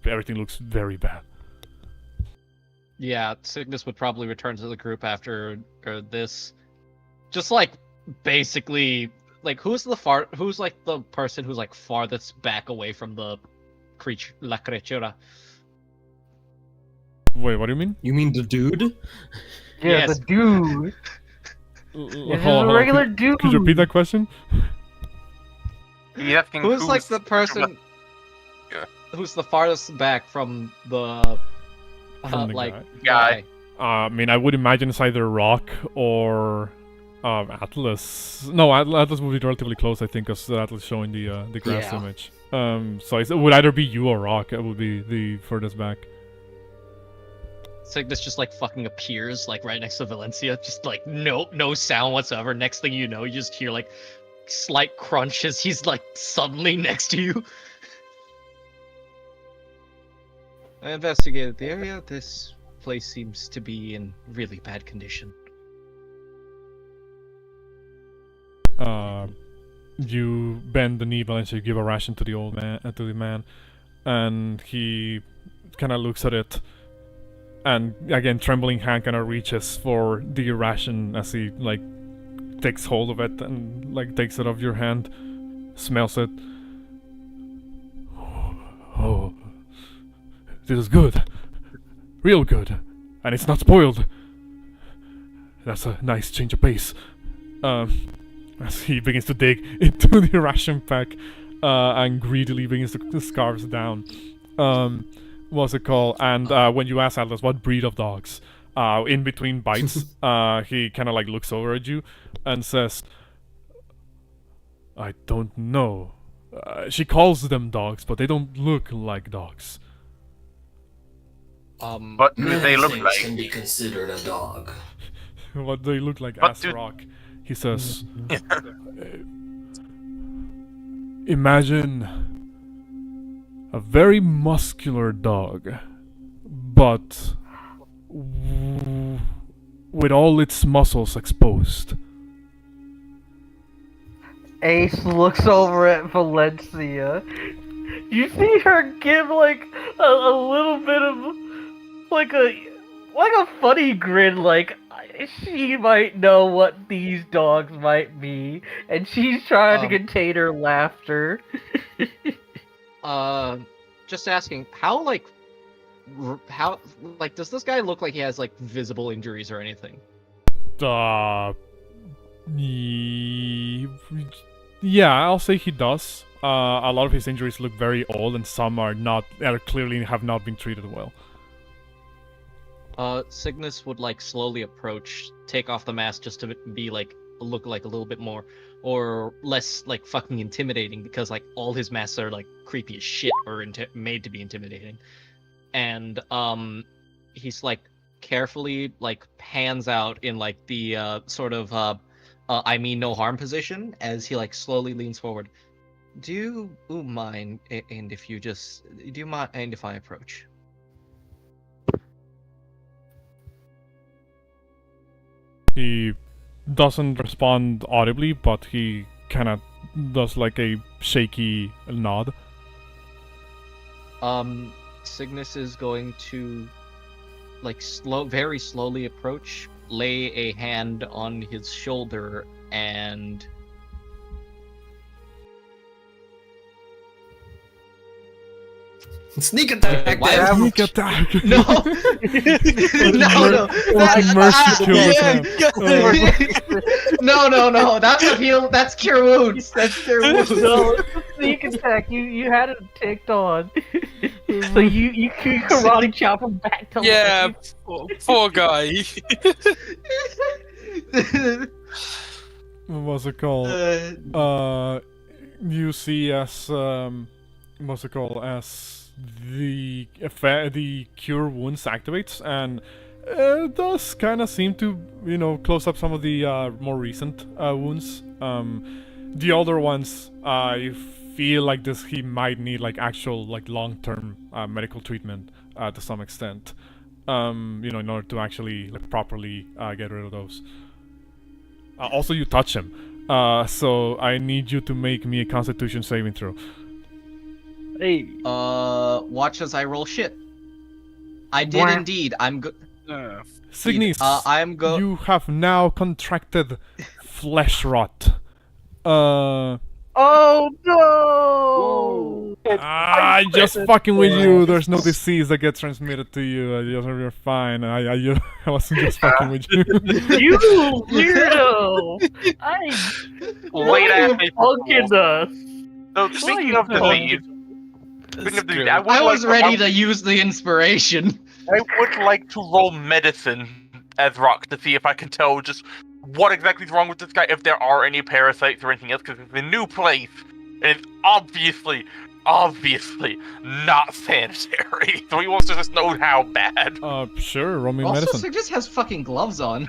everything looks very bad. Yeah, Signis would probably return to the group after this. Just like basically, like who's like the person who's like farthest back away from the creature, la criatura? Wait, what do you mean? You mean the dude? Yeah, Yes. the dude. Hold It's on, just a regular dude. Could you repeat that question? He's asking Who's like the person? Yeah. Who's the farthest back from the From the like guy. I mean, I would imagine it's either Rock or Atlas. No, Atlas would be relatively close, I think, because Atlas showing the grass Yeah. image. So it would either be you or Rock. It would be the furthest back. Signis just like fucking appears like right next to Valencia, just like no sound whatsoever. Next thing you know, you just hear like slight crunch as he's like suddenly next to you. I investigated the area. This place seems to be in really bad condition. You bend the knee, Valencia. You give a ration to the old man, to the man, and he kind of looks at it. And again, trembling hand kind of reaches for the ration as he like takes hold of it and like takes it off your hand, smells it. Oh, this is good, real good, and it's not spoiled. That's a nice change of pace. As he begins to dig into the ration pack, and greedily begins to scarves down. What's it called? And when you ask Atlas what breed of dogs, in between bites, he kind of like looks over at you and says, "I don't know. She calls them dogs, but they don't look like dogs." What do they look Things like? can be considered a dog. What they look like? What Ask do- Rock. He says, "Imagine a very muscular dog, but with all its muscles exposed." Ace looks over at Valencia. You see her give like a little bit of like a funny grin, like she might know what these dogs might be, and she's trying to contain her laughter. just asking, how does this guy look like he has like visible injuries or anything? Yeah, I'll say he does. A lot of his injuries look very old, and some are clearly have not been treated well. Signis would like slowly approach, take off the mask just to be like look like a little bit more or less like fucking intimidating, because like all his masks are like creepy as shit or made to be intimidating. And he's like carefully like pans out in like the sort of I mean no harm position as he like slowly leans forward. Do you mind and if you just do you mind and if I approach? He doesn't respond audibly, but he kind of does like a shaky nod. Signis is going to like very slowly approach, lay a hand on his shoulder, and Sneak attack! Why- Sneak attack! no, no. Mercy kill this man. No. That's a heal. That's cure wounds. That's cure wounds. No, sneak attack. You had it ticked on, so you karate chop him back to Yeah, life. poor guy. What's it called? You see as what's it called? As the cure wounds activates, and it does kind of seem to, close up some of the more recent wounds. The older ones, I feel like he might need like actual like long-term medical treatment to some extent. In order to actually like properly get rid of those. Also, you touch him, so I need you to make me a Constitution saving throw. Hey, Watch as I roll shit. I did indeed. I'm good. Signis, I am go. you have now contracted flesh rot. oh no! Just fucking with you. There's no disease that gets transmitted to you. You're fine. I wasn't just fucking with you. You weirdo! Wait at me. Fucking us. So speaking of disease, I was ready to use the inspiration. I would like to roll medicine as Rock to see if I can tell just what exactly is wrong with this guy, if there are any parasites or anything else, because it's a new place, and it's obviously not sanitary. So he wants to just know how bad. Sure, roll me Also, medicine. Signis has fucking gloves on.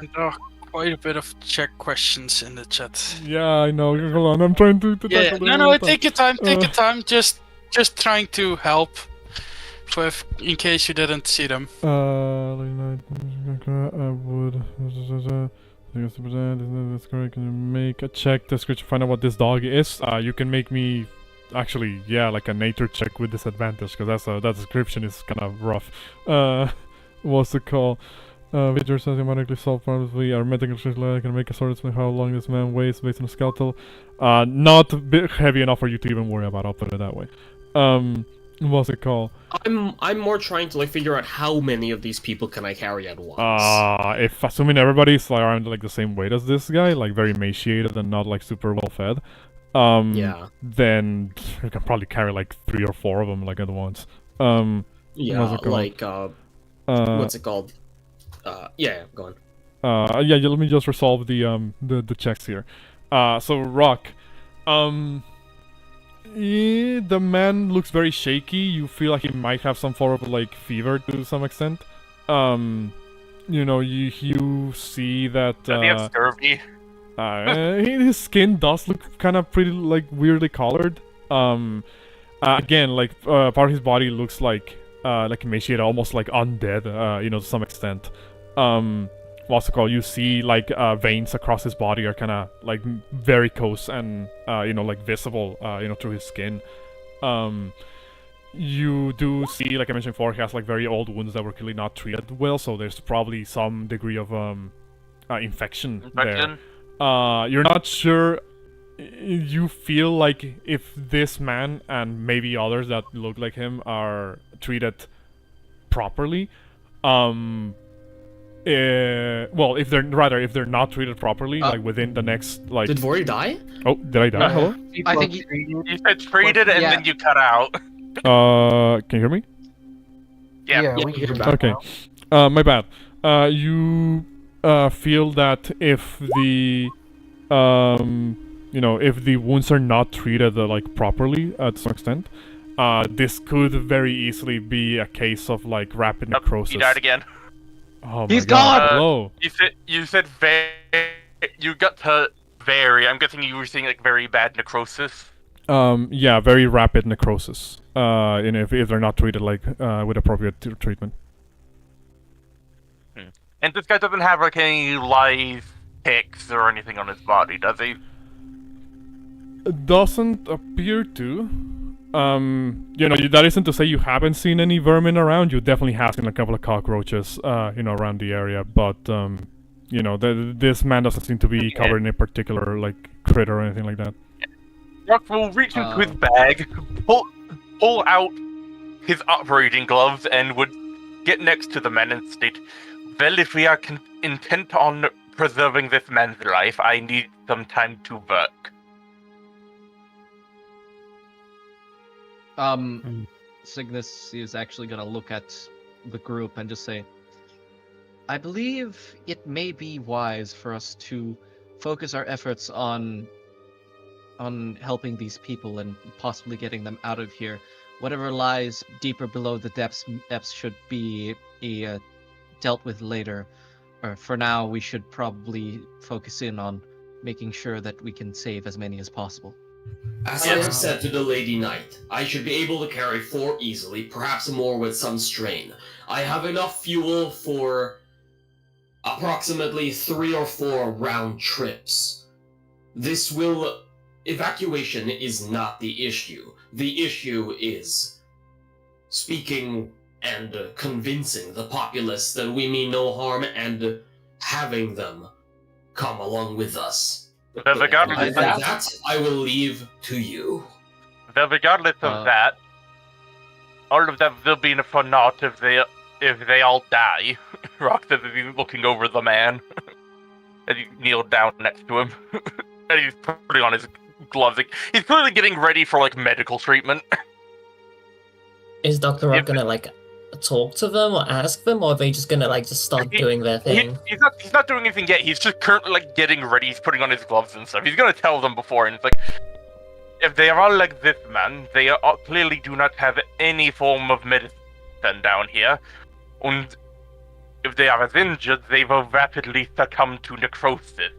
Quite a bit of check questions in the chat. Yeah, I know. Hold on, I'm trying to Yeah, tackle no, them. take your time, take your time. Just trying to help, in case you didn't see them. I would. That's correct. Can you make a check description to find out what this dog is? You can make me, actually, like a nature check with disadvantage, because that description is kind of rough. What's it called? Visuals automatically solve problems. We are medical I can make a sort of how long this man weighs based on the skeletal. Not heavy enough for you to even worry about. I'll put it that way. What's it called? I'm more trying to like figure out how many of these people can I carry at once. If assuming everybody's like around like the same weight as this guy, like very emaciated and not like super well fed, then you can probably carry like 3 or 4 of them like at once. Yeah, what's it called? what's it called? Go on. Let me just resolve the checks here. So Rock, the man looks very shaky. You feel like he might have some form of like fever to some extent. You see that Does he have scurvy? his skin does look kind of pretty like weirdly colored. Again, like part of his body looks like emaciated, almost like undead. To some extent. What's it called? You see like veins across his body are kind of like varicose and like visible through his skin. You do see, like I mentioned before, he has like very old wounds that were clearly not treated well, so there's probably some degree of infection there. You're not sure you feel like if this man and maybe others that look like him are treated properly, if they're not treated properly, like within the next like. Did Vorti die? Oh, did I die? Hello. I think You said treated and then you cut out. Can you hear me? Yeah. we can hear you Okay. now. My bad. You feel that if the if the wounds are not treated like properly to some extent, this could very easily be a case of like rapid necrosis. He died again. Oh my He's God. gone! Hello. You said you got to very. I'm guessing you were seeing like very bad necrosis. Yeah, very rapid necrosis. And if they're not treated like with appropriate treatment. And this guy doesn't have like any live ticks or anything on his body, does he? It doesn't appear to. That isn't to say you haven't seen any vermin around. You definitely have seen a couple of cockroaches, around the area. But, this man doesn't seem to be covered in a particular, like, critter or anything like that. Rock will reach into his bag, pull out his operating gloves, and would get next to the man and state, "Well, if we are intent on preserving this man's life, I need some time to work." Signis is actually going to look at the group and just say, I believe it may be wise for us to focus our efforts on helping these people and possibly getting them out of here. Whatever lies deeper below the depths should be dealt with later. Or for now, we should probably focus in on making sure that we can save as many as possible. As I have said to the Lady Knight, I should be able to carry 4 easily, perhaps more with some strain. I have enough fuel for approximately 3 or 4 round trips. Evacuation is not the issue. The issue is speaking and convincing the populace that we mean no harm and having them come along with us. Regardless And that I will leave to you. Regardless of that, all of them will be for naught if they all die. Rock says as he's looking over the man. As he kneeled down next to him. And he's putting on his gloves. He's clearly getting ready for like medical treatment. Is Dr. Rock gonna like talk to them or ask them, or are they just gonna like just start doing their thing? He's not doing anything yet. He's just currently like getting ready. He's putting on his gloves and stuff. He's gonna tell them before, and it's like, if they are all like this man, they clearly do not have any form of medicine down here, and if they are as injured, they will rapidly succumb to necrosis.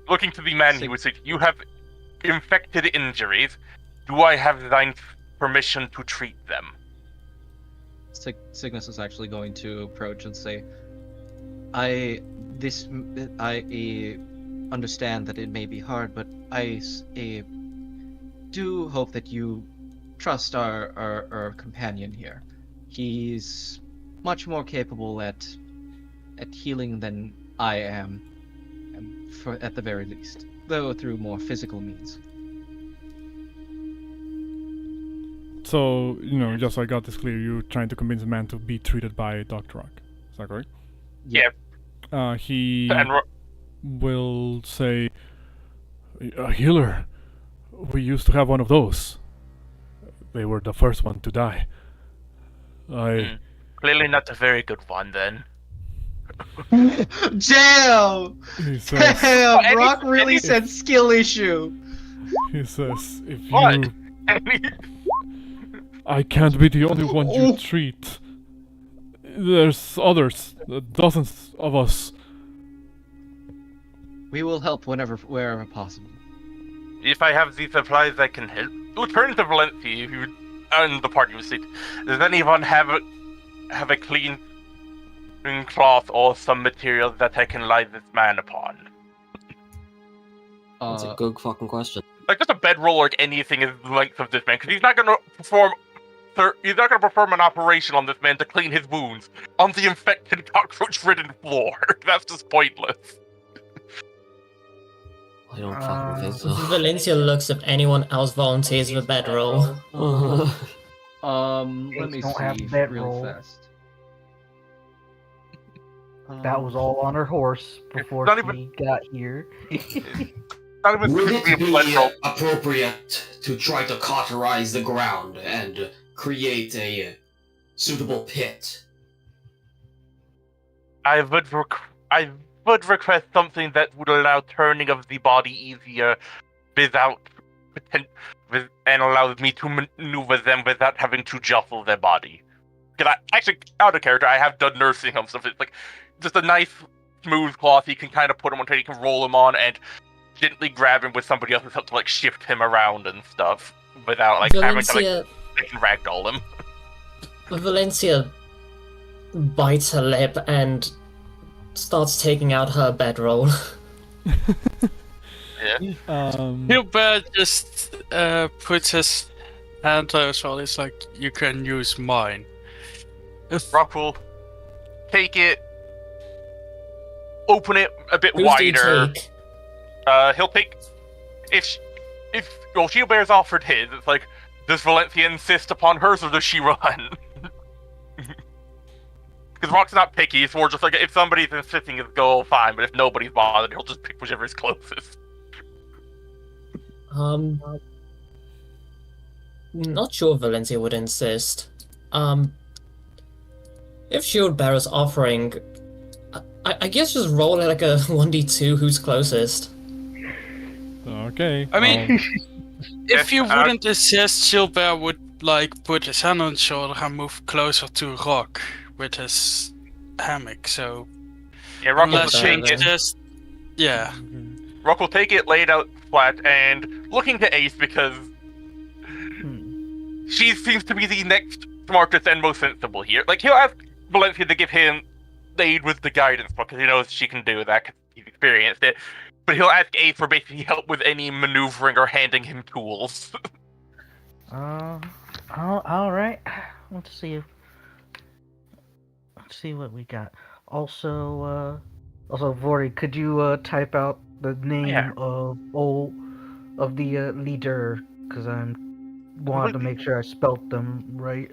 Looking to the man, he would say, "You have infected injuries. Do I have thine permission to treat them?" Signis is actually going to approach and say, I understand that it may be hard, but I do hope that you trust our companion here. He's much more capable at healing than I am, at the very least, though through more physical means. So, just so I got this clear, you're trying to convince a man to be treated by Dr. Rock. Is that correct? Yeah. He will say, "A healer. We used to have one of those. They were the first one to die. Clearly not a very good one, then." Damn! He says, Damn! Brock really said skill issue. He says, if What? you... I can't be the only one you treat. There's others, dozens of us. We will help wherever possible. If I have the supplies, I can help. Return to Valencia, if you and the party will sit. Does anyone have a clean cloth or some material that I can lie this man upon? That's a good fucking question. Like just a bedroll or anything is the length of this man, because he's not gonna perform an operation on this man to clean his wounds on the infected, cockroach-ridden floor. That's just pointless. I don't fucking think so. Valencia looks if anyone else volunteers the bedroll. Let me Don't have see bedroll. real fast. That was all on her horse before not she even- got here. Not even Would supposed to it be a blood be roll. appropriate to try to cauterize the ground and create a suitable pit? I would request something that would allow turning of the body easier without and allows me to maneuver them without having to jostle their body. Because actually, out of character, I have done nursing home stuff. It's like just a nice smooth cloth you can kind of put him on, you can roll him on, and gently grab him with somebody else's help to like shift him around and stuff without like having to like ragdoll him. Valencia bites her lip and starts taking out her bedroll. Yeah. Gilbert just puts his hand on his shoulder. It's like, you can use mine. Rock will take it, open it a bit Who's wider. do you take? He'll take if Shielbear's offered his. It's like, does Valencia insist upon hers or does she run? Because Rock's not picky. It's more just like if somebody's insisting, it's go fine. But if nobody's bothered, he'll just pick whichever is closest. Not sure Valencia would insist. If Shield Bearer's offering, I guess just roll like a 1d2 who's closest. Okay. I mean, if you Yes, wouldn't insist, Gilbert would like put his hand on his shoulder and move closer to Rock with his hammock. So Yeah, Rock will unless take you it. just Rock will take it, lay it out flat, and looking to Ace because she seems to be the next smartest and most sensible here. Like, he'll ask Valencia to give him aid with the guidance because he knows she can do that because he's experienced it. But he'll ask Ace for basically help with any maneuvering or handing him tools. All right. Let's see. Let's see what we got. Also, Vorti, could you type out the name of the leader? Because I wanted to make sure I spelt them right.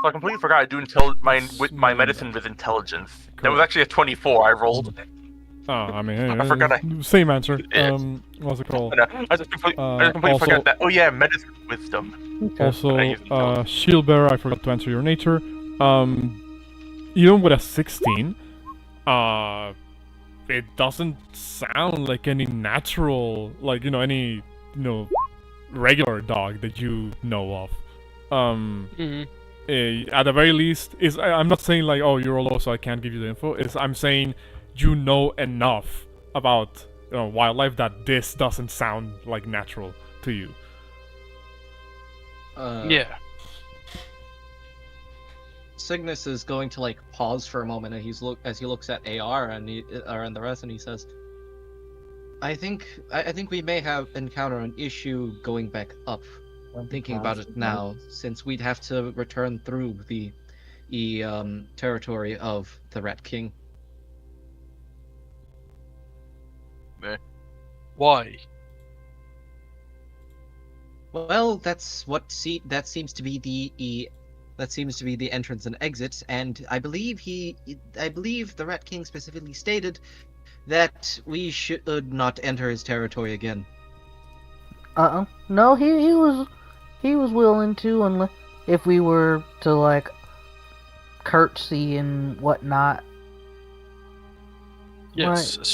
I completely forgot I do my medicine with intelligence. That was actually a 24 I rolled. Oh, I mean, I forgot same answer. Yeah. What's it called? I just completely also- forgot that. Oh yeah, medicine wisdom. Also, I use intelligence. Shield Bearer, I forgot to answer your nature. Even with a 16, it doesn't sound like any natural, like, any, regular dog that you know of. At the very least, I'm not saying like, oh, you're low, so I can't give you the info. I'm saying you know enough about wildlife that this doesn't sound like natural to you. yeah. Signis is going to like pause for a moment, and as he looks at AR and the rest, and he says, "I think we may have encountered an issue going back up. I'm thinking about it now, since we'd have to return through the territory of the Rat King." Why? Well, that seems to be the entrance and exit, and I believe the Rat King specifically stated that we should not enter his territory again. No, he was willing to, unless if we were to like curtsy and whatnot. Yes, Right.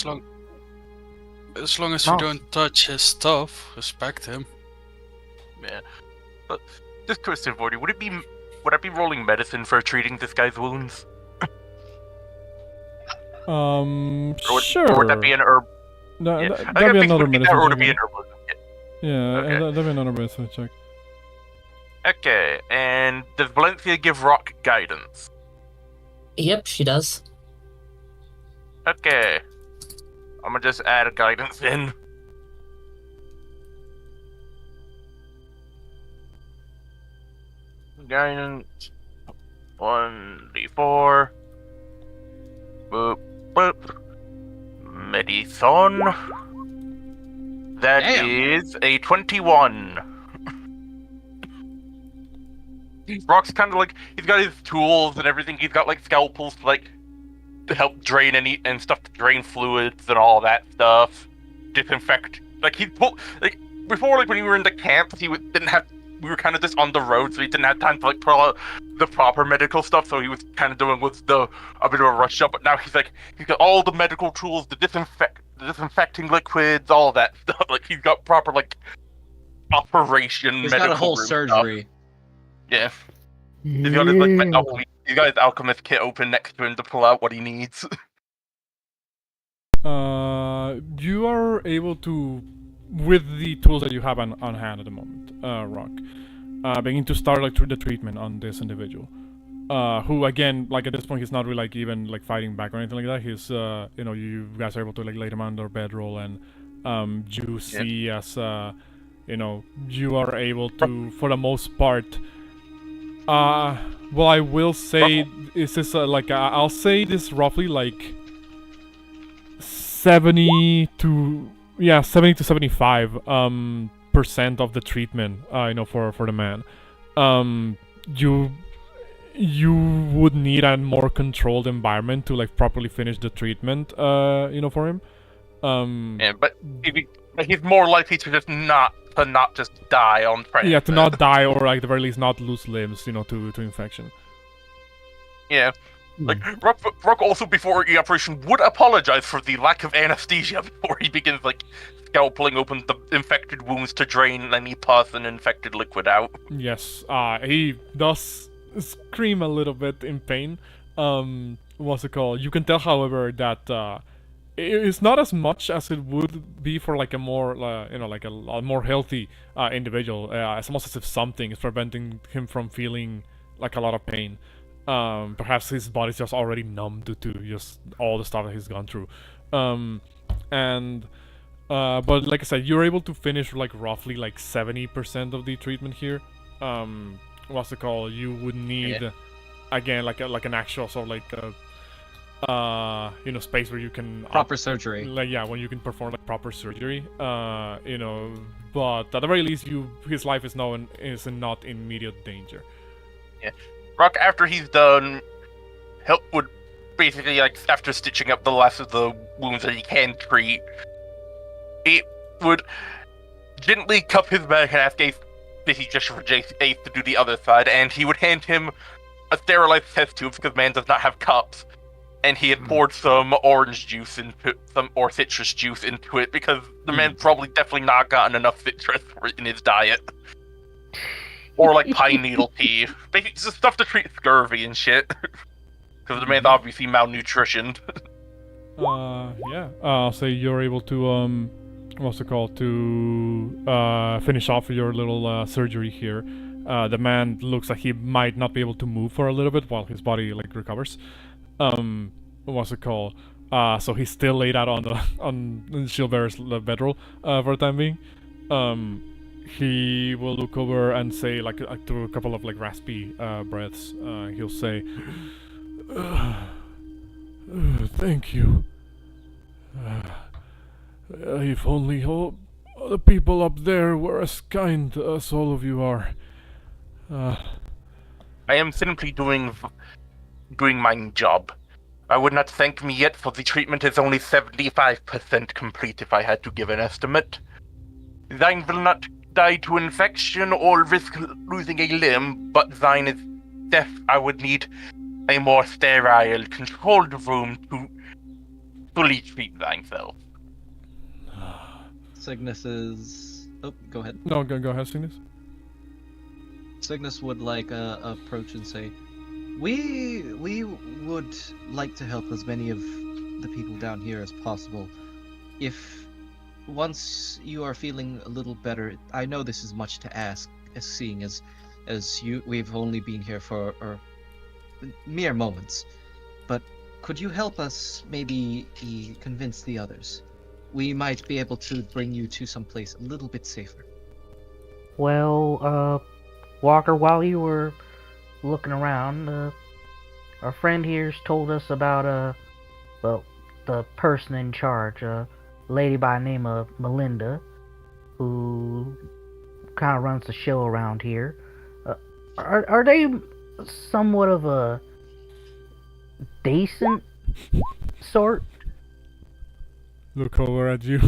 as long as No. you don't touch his stuff, respect him. Yeah. But this question, Vorti, would I be rolling medicine for treating this guy's wounds? Or would, Sure. Or would that be an herb? No, Yeah. that'd I think be it another would be that, medicine or would check. it be an herbalism? Yeah, Okay. that'd be another medicine check. Okay, and does Valencia give Rock guidance? Yep, she does. Okay. I'm gonna just add a guidance in. Guidance. 1d4. Boop, boop. Medicine. That Damn. is a 21. Rock's kind of like, he's got his tools and everything. He's got like scalpels to like to help drain and stuff to drain fluids and all that stuff. Disinfect. Like like before, like when we were in the camp, didn't have. We were kind of just on the road, so he didn't have time to like pull out the proper medical stuff. So he was kind of doing a bit of a rush up. But now he's got all the medical tools, the disinfecting liquids, all that stuff. Like he's got proper like operation. He's medical got a whole room surgery. Stuff. Yeah. He's got his he's got his alchemist kit open next to him to pull out what he needs. You are able to, with the tools that you have on hand at the moment, Rock, begin to start like the treatment on this individual. Who again, like at this point, he's not really like even like fighting back or anything like that. He's, you know, you guys are able to like lay him on their bedroll, and you see as, you know, you are able to, for the most part. Well, I will say, is this like I'll say this roughly like 70 to 75 percent of the treatment, you know, for the man. You would need a more controlled environment to like properly finish the treatment, you know, for him. Yeah, but he's more likely to just not just die on prey. Yeah, to not die, or like at the very least not lose limbs, you know, to infection. Yeah. Like, Rock also, before the operation, would apologize for the lack of anesthesia before he begins, like, scalpeling open the infected wounds to drain any pus and infected liquid out. Yes, he does scream a little bit in pain. What's it called? You can tell, however, that it's not as much as it would be for like a more, you know, like a more healthy individual. It's almost as if something is preventing him from feeling like a lot of pain. Perhaps his body's just already numb due to just all the stuff that he's gone through. But like I said, you're able to finish like roughly like 70% of the treatment here. What's it called? You would need again like an actual sort of like you know, space where you can Proper surgery. Like, yeah, when you can perform like proper surgery. You know, but at the very least, his life is not in immediate danger. Yeah. Rock, after he's done, would basically, like, after stitching up the last of the wounds that he can treat, he would gently cup his back and ask Ace, basically just for Ace to do the other side, and he would hand him a sterilized test tube because man does not have cups, and he had poured some orange juice or citrus juice into it because the man probably definitely not gotten enough citrus in his diet. Or like pine needle tea. Basically, just stuff to treat scurvy and shit. Because the man's obviously malnutritioned. Yeah. So you're able to, what's it called, to finish off your little surgery here. The man looks like he might not be able to move for a little bit while his body like recovers. What's it called? So he's still laid out on Shieldbearer's bedroll for the time being. He will look over and say, like through a couple of like raspy breaths, he'll say, "Thank you. If only all the people up there were as kind as all of you are." I am simply doing my job. I would not thank me yet, for the treatment is only 75% complete if I had to give an estimate. Thine will not die to infection or risk losing a limb, but thine is death. I would need a more sterile, controlled room to fully treat thyself. Signis is... Oh, go ahead. No, go ahead, Signis. Signis would like approach and say, We would like to help as many of the people down here as possible. If once you are feeling a little better, I know this is much to ask, seeing as we've only been here for mere moments, but could you help us maybe convince the others? We might be able to bring you to some place a little bit safer. Well, Walker, while you were looking around, our friend here's told us about, well, the person in charge, a lady by the name of Melinda. who kind of runs the show around here. Are they somewhat of a decent sort? Look over at you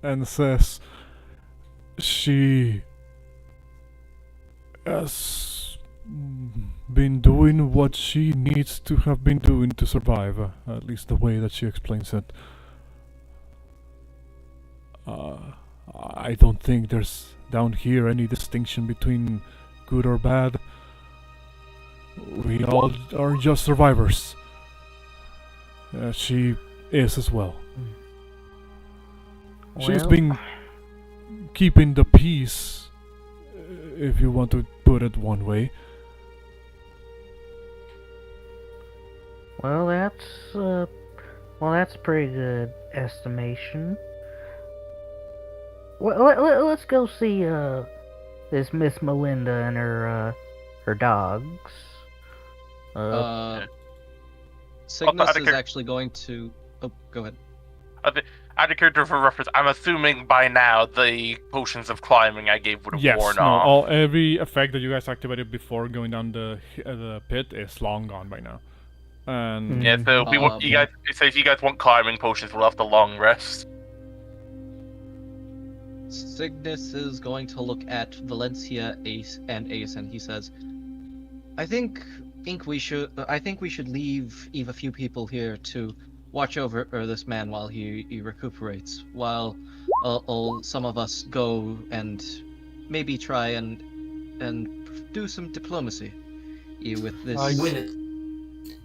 and says, she has been doing what she needs to have been doing to survive, at least the way that she explains it. I don't think there's down here any distinction between good or bad. We all are just survivors. She is as well. She's Well, been keeping the peace, if you want to put it one way. Well, that's a pretty good estimation. Well, let's go see this Miss Melinda and her dogs. Signis is actually going to. Oh, go ahead. Out of character for reference, I'm assuming by now the potions of climbing I gave would have Yes, worn no, off. every effect that you guys activated before going down the pit is long gone by now. And Yeah, so if you guys want climbing potions, we'll have to long rest. Signis is going to look at Valencia, Ace, and he says, I think we should leave a few people here to watch over this man while he recuperates, while some of us go and maybe try and do some diplomacy with this.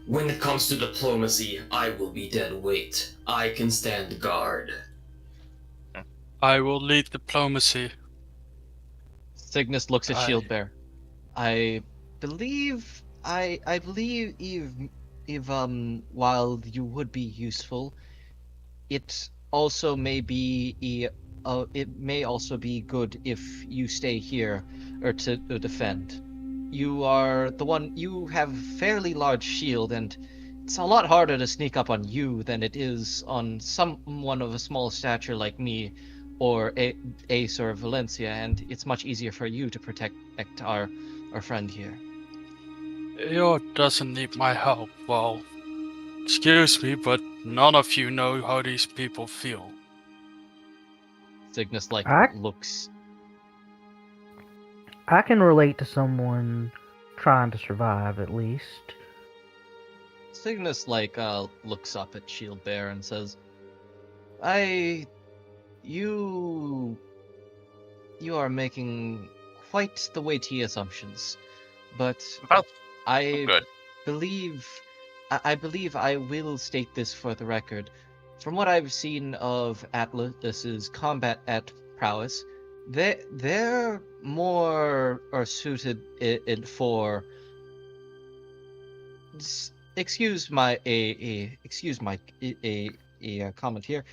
When it comes to diplomacy, I will be dead weight. I can stand guard. I will lead diplomacy. Signis looks at Shieldbearer. I believe if while you would be useful, it also may be it may also be good if you stay here or to defend. You are the one. You have fairly large shield, and it's a lot harder to sneak up on you than it is on someone of a small stature like me, or Ace or Valencia, and it's much easier for you to protect our friend here. Eeyore doesn't need my help. Well, excuse me, but none of you know how these people feel. Signis looks. I can relate to someone trying to survive, at least. Signis looks up at Shieldbearer and says, You are making quite the weighty assumptions, but I believe I will state this for the record. From what I've seen of Atlas's combat prowess, they're more suited for. Excuse my comment here.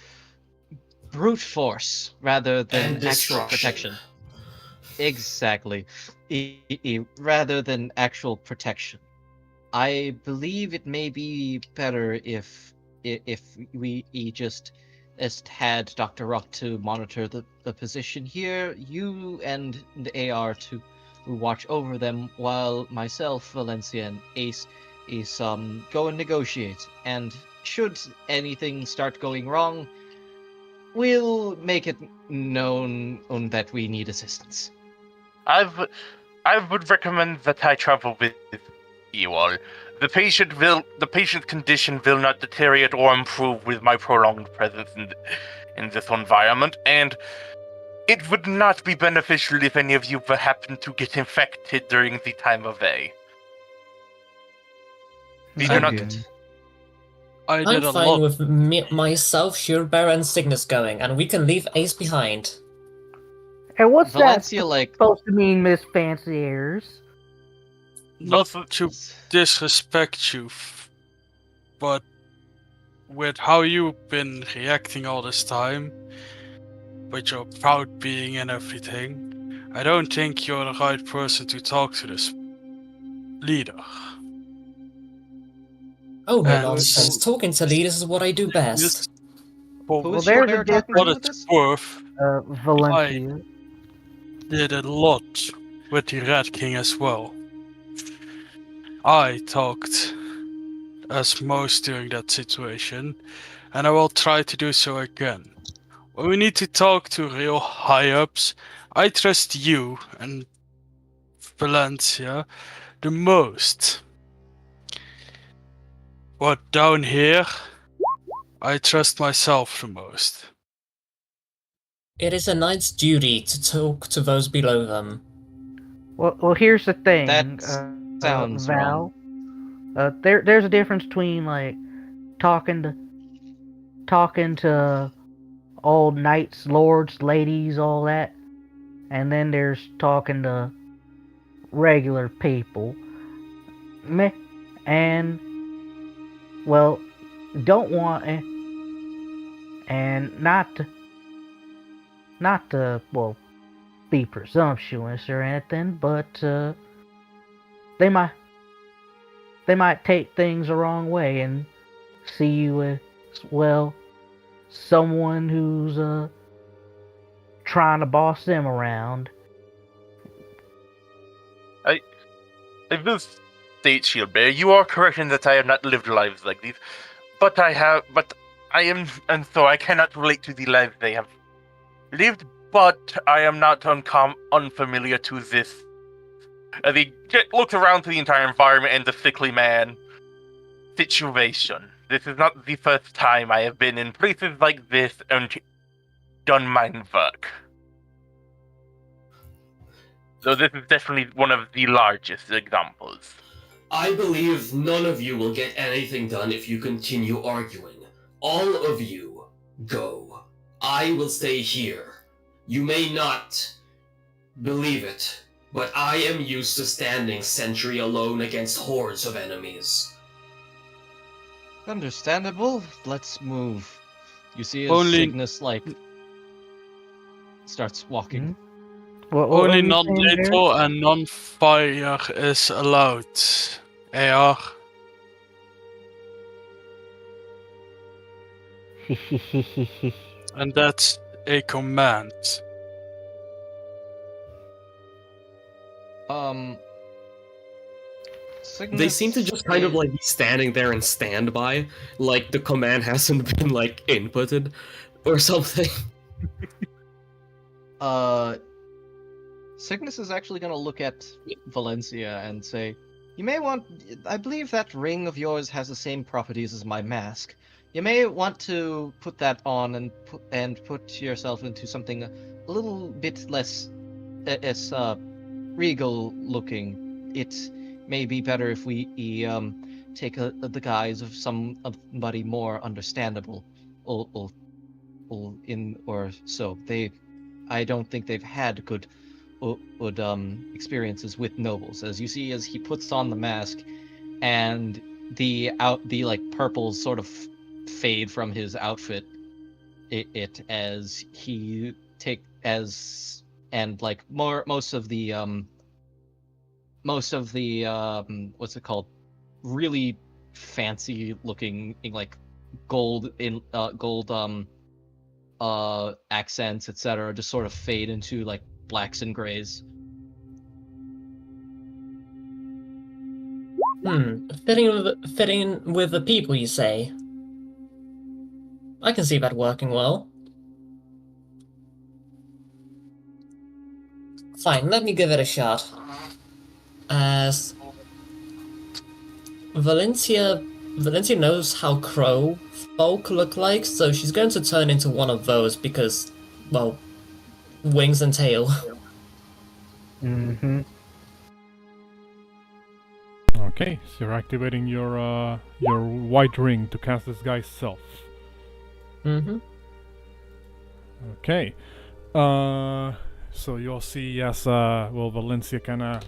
Brute force rather than actual protection. Exactly. Rather than actual protection. I believe it may be better if we just had Dr. Rock to monitor the position here, you and the AR to watch over them, while myself, Valencia, and Ace is go and negotiate. And should anything start going wrong, we'll make it known that we need assistance. I would recommend that I travel with you all. The patient's condition will not deteriorate or improve with my prolonged presence in this environment, and it would not be beneficial if any of you would happen to get infected during the time of day. I'm fine with myself, Shieldbearer, and Signis going, and we can leave Ace behind. And what's Valencia, that supposed to mean, Miss Fancy Airs? Not to disrespect you, but with how you've been reacting all this time, with your proud being and everything, I don't think you're the right person to talk to this leader. Oh, no nonsense. Talking to leaders is what I do best. For Who Well, is there's they a are talking what to with it's this? worth, Valencia. did a lot with the Red King as well. I talked as most during that situation, and I will try to do so again. When we need to talk to real high-ups, I trust you and Valencia the most. But down here, I trust myself the most. It is a knight's duty to talk to those below them. Well, here's the thing, That sounds Val. wrong. There's a difference between like talking to old knights, lords, ladies, all that, and then there's talking to regular people. Meh, and well, don't want and not to well be presumptuous or anything, but they might take things the wrong way and see you as well someone who's trying to boss them around. I will state, Shieldbearer, you are correct in that I have not lived lives like these, but I am, and so I cannot relate to the lives they have lived, but I am not unfamiliar to this. They looked around to the entire environment and the sickly man situation. This is not the first time I have been in places like this and done mine work. So this is definitely one of the largest examples. I believe none of you will get anything done if you continue arguing. All of you, go. I will stay here. You may not believe it, but I am used to standing sentry alone against hordes of enemies. Understandable. Let's move. You see as Only- Signis, starts walking. What Only were you saying there? non-lethal and non-fire is allowed. AR. And that's a command. Signis They seem to just kind of like be standing there and stand by, like the command hasn't been like inputted or something. Signis is actually going to look at Valencia and say, "You may want. I believe that ring of yours has the same properties as my mask. You may want to put that on and put yourself into something a little bit less regal looking. It may be better if we take the guise of somebody more understandable, or so. I don't think they've had good experiences with nobles. As you see, as he puts on the mask, and the like purples sort of fade from his outfit. As he and like most of the what's it called? Really fancy looking like gold accents, etc., just sort of fade into like blacks and grays. Fitting with the people, you say? I can see that working well. Fine, let me give it a shot. As Valencia knows how crow folk look like, so she's going to turn into one of those because, well, wings and tail. Mm-hmm. Okay, so you're activating your white ring to cast this guy's self. Mm-hmm. Okay. So you'll see as Valencia kinda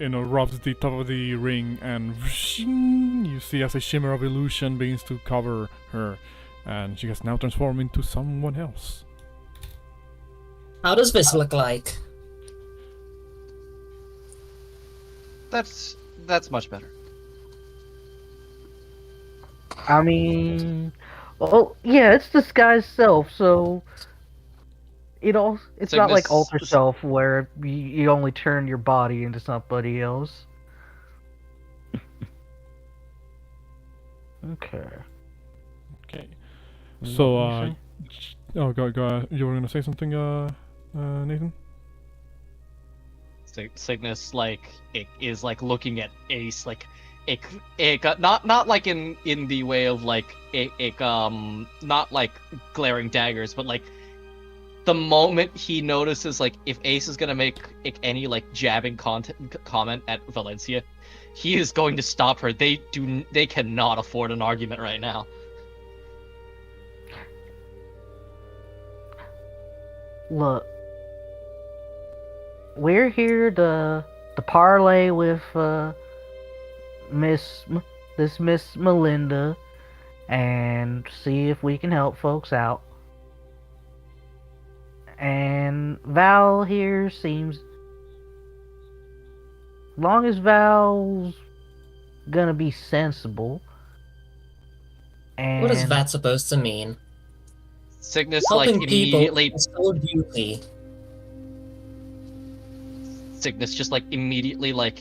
rubs the top of the ring, and you see as a shimmer of illusion begins to cover her, and she has now transformed into someone else. How does this look like? That's much better. I mean, Well, yeah, it's disguised self, so it's not like Signis- alter self where you only turn your body into somebody else. Okay. Okay. What So, were you saying? oh, go. You were gonna say something, Nathan? Cygnus is like looking at Ace like not like in the way of like not like glaring daggers, but like the moment he notices like if Ace is gonna make any like jabbing comment at Valencia, he is going to stop her. They cannot afford an argument right now. Look, we're here to parlay with Miss Melinda and see if we can help folks out. And Val here seems, long as Val's gonna be sensible. And What is that supposed to mean? Cygnus Helping like people immediately is so duty. Cygnus just like immediately like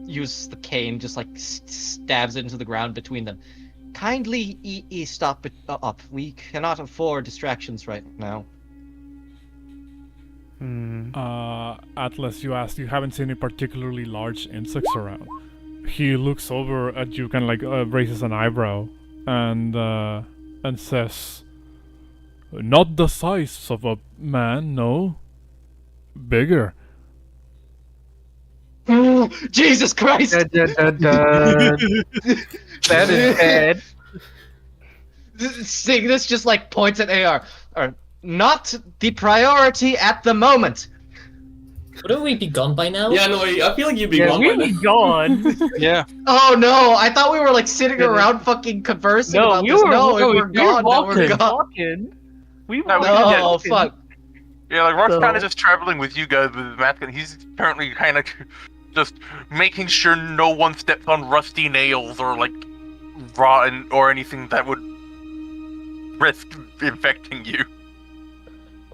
use the cane, just like stabs it into the ground between them. Kindly stop it up. We cannot afford distractions right now. Atlas, you asked, you haven't seen any particularly large insects around. He looks over at you, kind of like raises an eyebrow, and says, "Not the size of a man, no. Bigger." Jesus Christ! Dun, dun, dun, dun. That is bad. Cygnus just like points at AR. Not the priority at the moment. Wouldn't we be gone by now? Yeah, no, I feel like you'd be Yeah, gone we by now. be gone. Yeah. Oh no! I thought we were like sitting around fucking conversing about this. We're gone. No, we're gone. Walking. We were No, we did. Oh fuck! Yeah, like Rock's So- kind of just traveling with you guys with Matt, and he's currently kind of just making sure no one steps on rusty nails or like rotten or anything that would risk infecting you.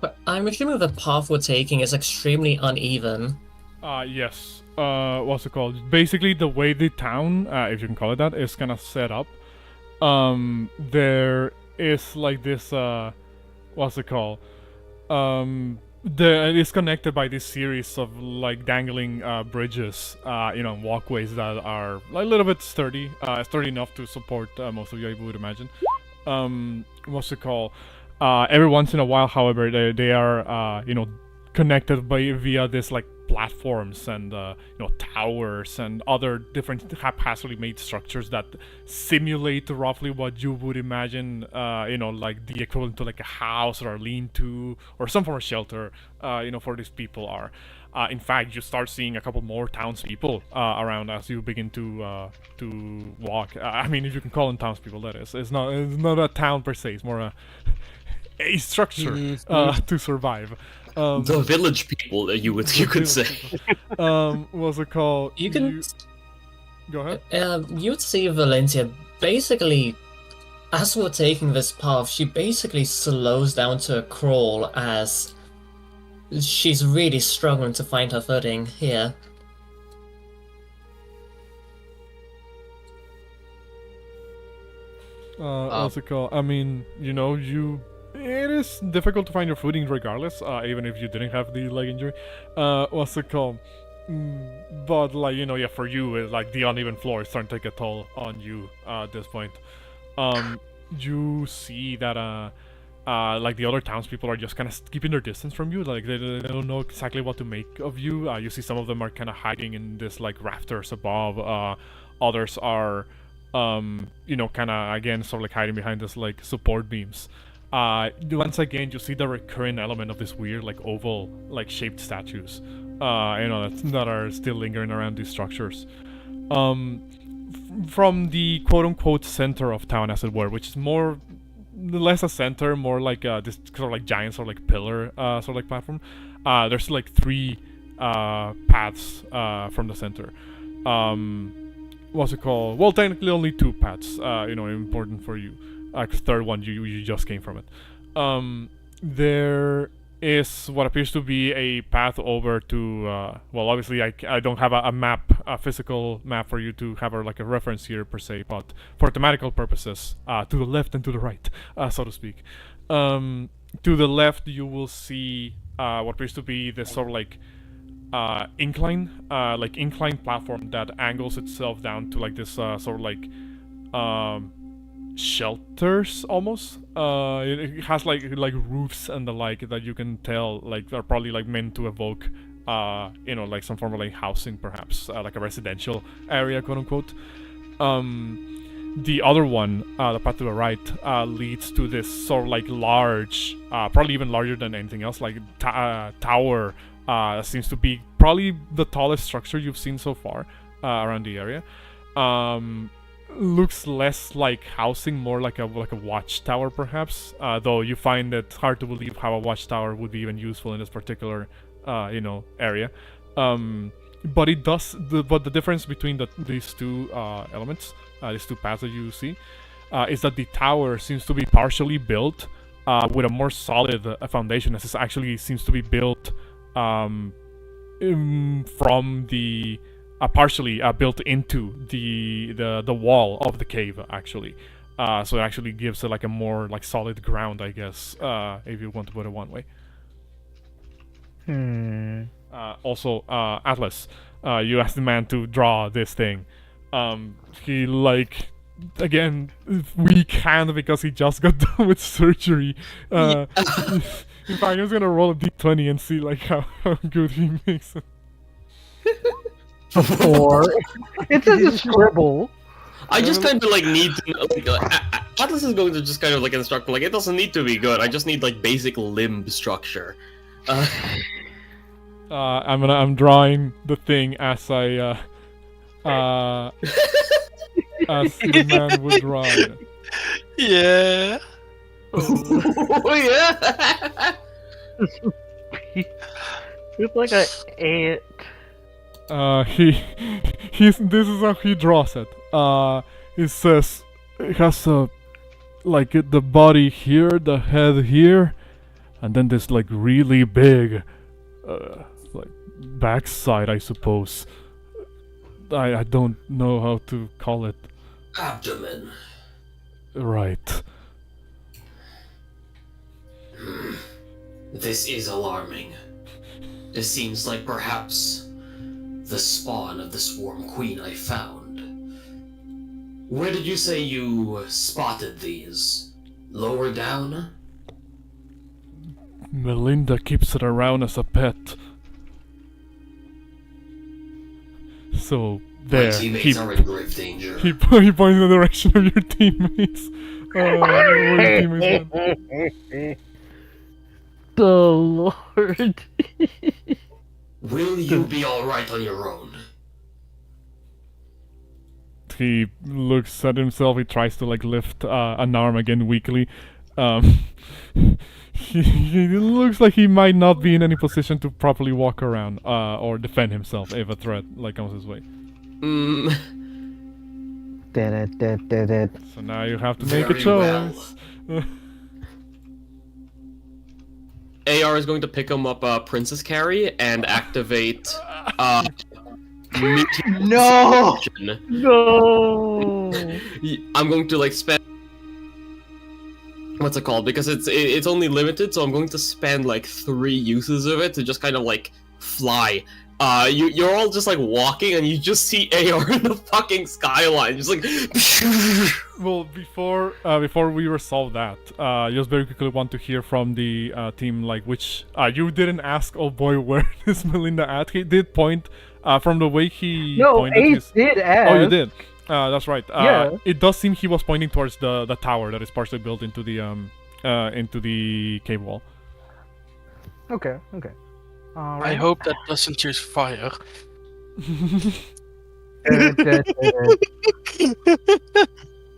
But I'm assuming the path we're taking is extremely uneven. Yes. What's it called? Basically, the way the town, if you can call it that, is kind of set up. There is like this, what's it called? It is connected by this series of like dangling bridges, walkways that are a little bit sturdy, sturdy enough to support most of you, I would imagine. What's it called? Every once in a while, however, they are, connected via this like platforms and towers and other different haphazardly made structures that simulate roughly what you would imagine, like the equivalent to like a house or a lean-to or some form of shelter, for these people are. In fact, you start seeing a couple more townspeople around as you begin to walk. I mean, if you can call them townspeople, that is. It's not a town per se. It's more a structure to survive. The village people, you could say. What's it called? You can. Go ahead. You'd see Valencia basically, as we're taking this path, she basically slows down to a crawl as she's really struggling to find her footing here. What's it called? I mean, it is difficult to find your footing regardless, even if you didn't have the leg injury. What's it called? But like, for you, like the uneven floor is starting to take a toll on you at this point. You see that like the other townspeople are just kind of keeping their distance from you. Like they don't know exactly what to make of you. You see some of them are kind of hiding in this like rafters above. Others are, kind of again sort of like hiding behind this like support beams. Once again, you see the recurring element of this weird like oval like shaped statues. That are still lingering around these structures. From the quote-unquote center of town, as it were, which is more less a center, more like this sort of like giant sort of like pillar sort of like platform. There's like three paths from the center. what's it called? Well, technically only 2 paths. Important for you. 'Cause third one you just came from it. There is what appears to be a path over to. Well, obviously I don't have a map, a physical map for you to have like a reference here per se, but for thematical purposes, to the left and to the right, so to speak. To the left you will see what appears to be this sort of like incline platform that angles itself down to like this sort of like shelters almost. It has like roofs and the like that you can tell like are probably like meant to evoke like some form of like housing, perhaps like a residential area, quote unquote. The other one, the path to the right, leads to this sort of like large, probably even larger than anything else, like tower. Seems to be probably the tallest structure you've seen so far around the area. Looks less like housing, more like a watchtower, perhaps. Though you find it hard to believe how a watchtower would be even useful in this particular, area. But it does. But the difference between these two elements, these two paths that you see, is that the tower seems to be partially built with a more solid foundation. As it actually seems to be built from the. Partially built into the wall of the cave, actually. So it actually gives it like a more like solid ground, I guess, if you want to put it one way. Also, Atlas, you asked the man to draw this thing. He like, again, weak hand because he just got done with surgery. In fact, I'm just gonna roll a d20 and see like how good he makes it. 4. It's a scribble. I just kind of like need to Atlas is going to just kind of like instruct me, like it doesn't need to be good. I just need like basic limb structure. I'm drawing the thing as I as the man would draw it. Yeah. Oh yeah. It's like an ant. This is how he draws it. It says it has like the body here, the head here, and then this like really big like backside, I suppose. I don't know how to call it. Abdomen. Right. This is alarming. This seems like perhaps the spawn of the Swarm Queen I found. Where did you say you spotted these? Lower down? Melinda keeps it around as a pet. So there. My teammates are in grave danger. He points in the direction of your teammates. Where your teammates went. The Lord. Will you be alright on your own? He looks at himself. He tries to like lift an arm again weakly. He looks like he might not be in any position to properly walk around or defend himself if a threat like comes his way. So now you have to make a Very choice. well. AR is going to pick him up Princess Carry and activate No! No! I'm going to like spend what's it called, because it's only limited, so I'm going to spend like 3 uses of it to just kind of like fly. You're all just like walking and you just see AR in the fucking skyline, just like. Well, before we resolve that, just very quickly want to hear from the team, like which you didn't ask. Oh boy, where is Melinda at? He did point from the way he pointed. Ace did ask. Oh, you did. That's right. Yeah. It does seem he was pointing towards the tower that is partially built into the cave wall. Okay. I hope that doesn't use fire.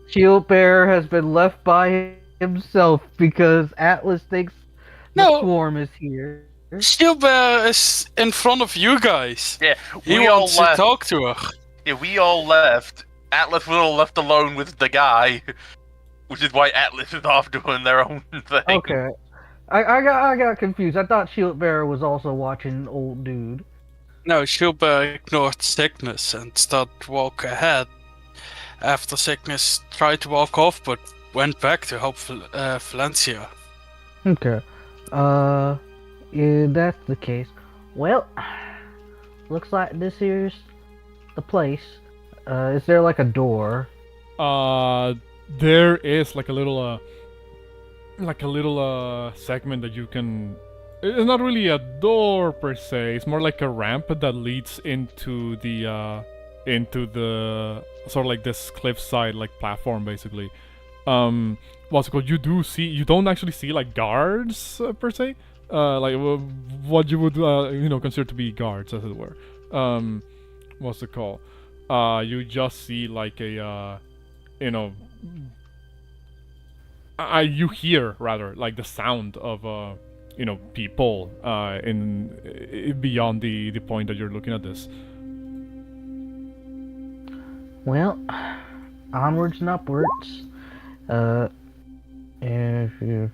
Shield Bearer has been left by himself because Atlas thinks the swarm is here. Steelbear is in front of you guys. Yeah, He we all wants to left. talk to her. Yeah, we all left, Atlas was left alone with the guy, which is why Atlas is off doing their own thing. Okay. I got confused. I thought Shield Bearer was also watching old dude. No, Shilba ignored Signis and started to walk ahead. After Signis tried to walk off, but went back to help Valencia. Okay. Yeah, that's the case. Well, looks like this here's the place. Is there like a door? There is like a little segment that you can. It's not really a door per se. It's more like a ramp that leads into the sort of like this cliffside like platform basically. What's it called? You don't actually see like guards per se. Like what you would consider to be guards, as it were. What's it called? You just see like a you hear rather like the sound of people in beyond the point that you're looking at this. Well, onwards and upwards. If you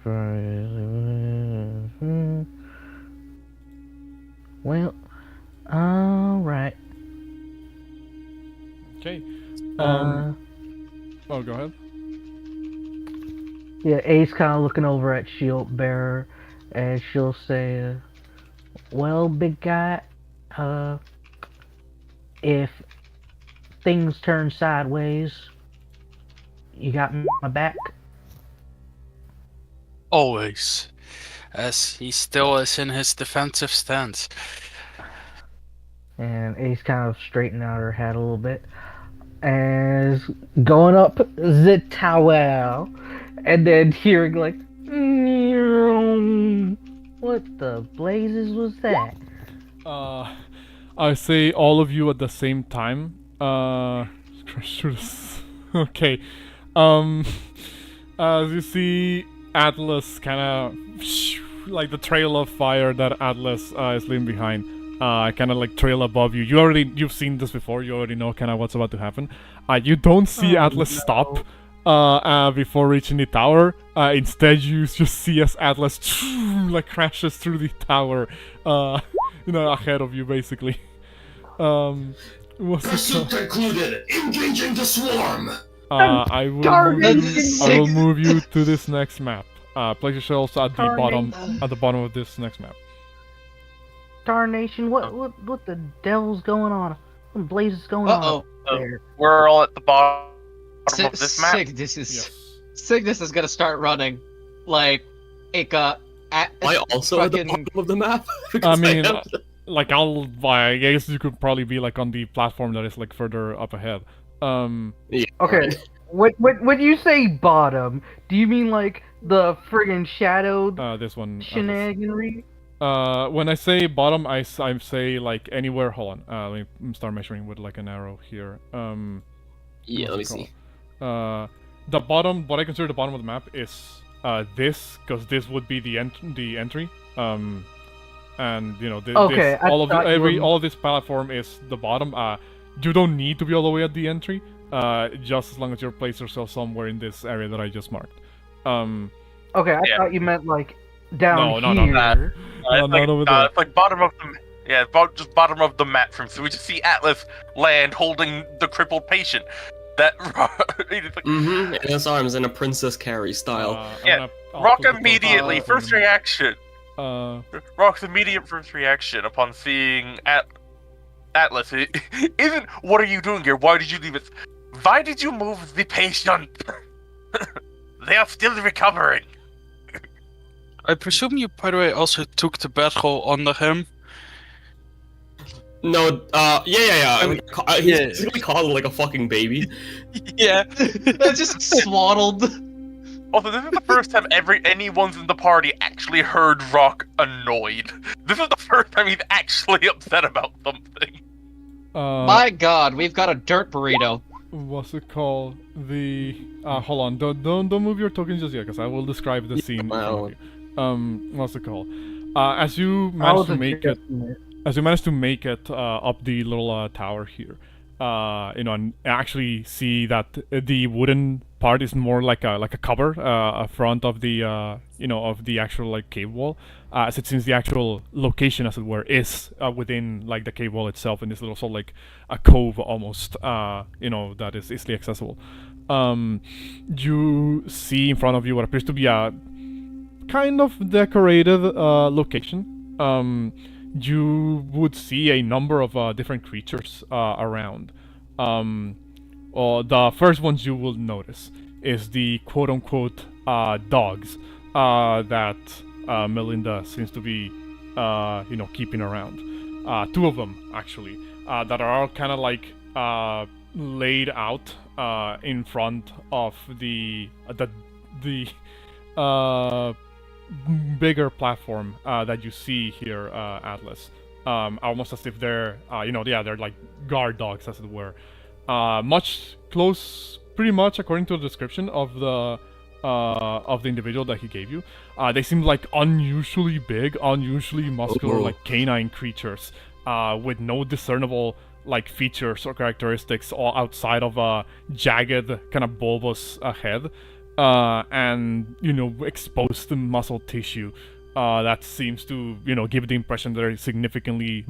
well, all right. Okay. Oh, go ahead. Yeah, Ace kind of looking over at Shield Bearer, and she'll say, "Well, big guy, if things turn sideways, you got my back." Always. As he still is in his defensive stance. And Ace kind of straightened out her head a little bit, and is going up the tower, and then hearing like, what the blazes was that? I say all of you at the same time. Okay. As you see Atlas kind of like the trail of fire that Atlas is leaving behind, kind of like trail above you. You've seen this before. You already know kind of what's about to happen. You don't see Atlas stop before reaching the tower. Instead, you just see as Atlas like crashes through the tower, ahead of you basically. Pursuit concluded. Engaging the swarm. I will move you to this next map. Place yourselves at the bottom of this next map. Darnation! What the devil's going on? What blazes going on there? We're all at the bottom of this map. Signis is gonna start running, like, Am I also at the bottom of the map? I mean, I guess you could probably be like on the platform that is like further up ahead. Yeah. Okay. When you say bottom, do you mean like the friggin' shadowed this one. shenaniganry? When I say bottom, I say like anywhere. Hold on. Let me start measuring with like an arrow here. Yeah, let me see. The bottom, what I consider the bottom of the map is this, because this would be the entry. And all of this platform is the bottom. You don't need to be all the way at the entry. Just as long as you place yourself somewhere in this area that I just marked. Okay, I thought you meant like down here. No, it's like bottom of the just bottom of the map from. So we just see Atlas land holding the crippled patient. That in his arms in a Princess Carrie style. Rock immediately first reaction. Rock's immediate first reaction upon seeing Atlas isn't, "What are you doing here? Why did you leave us? Why did you move the patient? They are still recovering." I presume you, by the way, also took the battle under him. No, yeah. He's basically called like a fucking baby. Yeah. That's just swaddled. Also, this is the first time anyone's in the party actually heard Rock annoyed. This is the first time he's actually upset about something. My god, we've got a dirt burrito. What's it called? Hold on, don't move your tokens just yet, because I will describe the scene. What's it called? As you manage to make it up the little tower here, and actually see that the wooden part is more like a cover, a front of the of the actual like cave wall, as it seems the actual location, as it were, is within like the cave wall itself, in this little sort of like a cove almost, that is easily accessible. You see in front of you what appears to be a kind of decorated location. You would see a number of different creatures around. The first ones you will notice is the quote-unquote dogs that Melinda seems to be, keeping around. Two of them, actually, that are all kind of like laid out in front of the bigger platform that you see here, Atlas. Almost as if they're, they're like guard dogs, as it were. Pretty much according to the description of the individual that he gave you. They seem like unusually big, unusually muscular, like canine creatures, with no discernible like features or characteristics all outside of a jagged, kind of bulbous head. And exposed muscle tissue that seems to give the impression they're significantly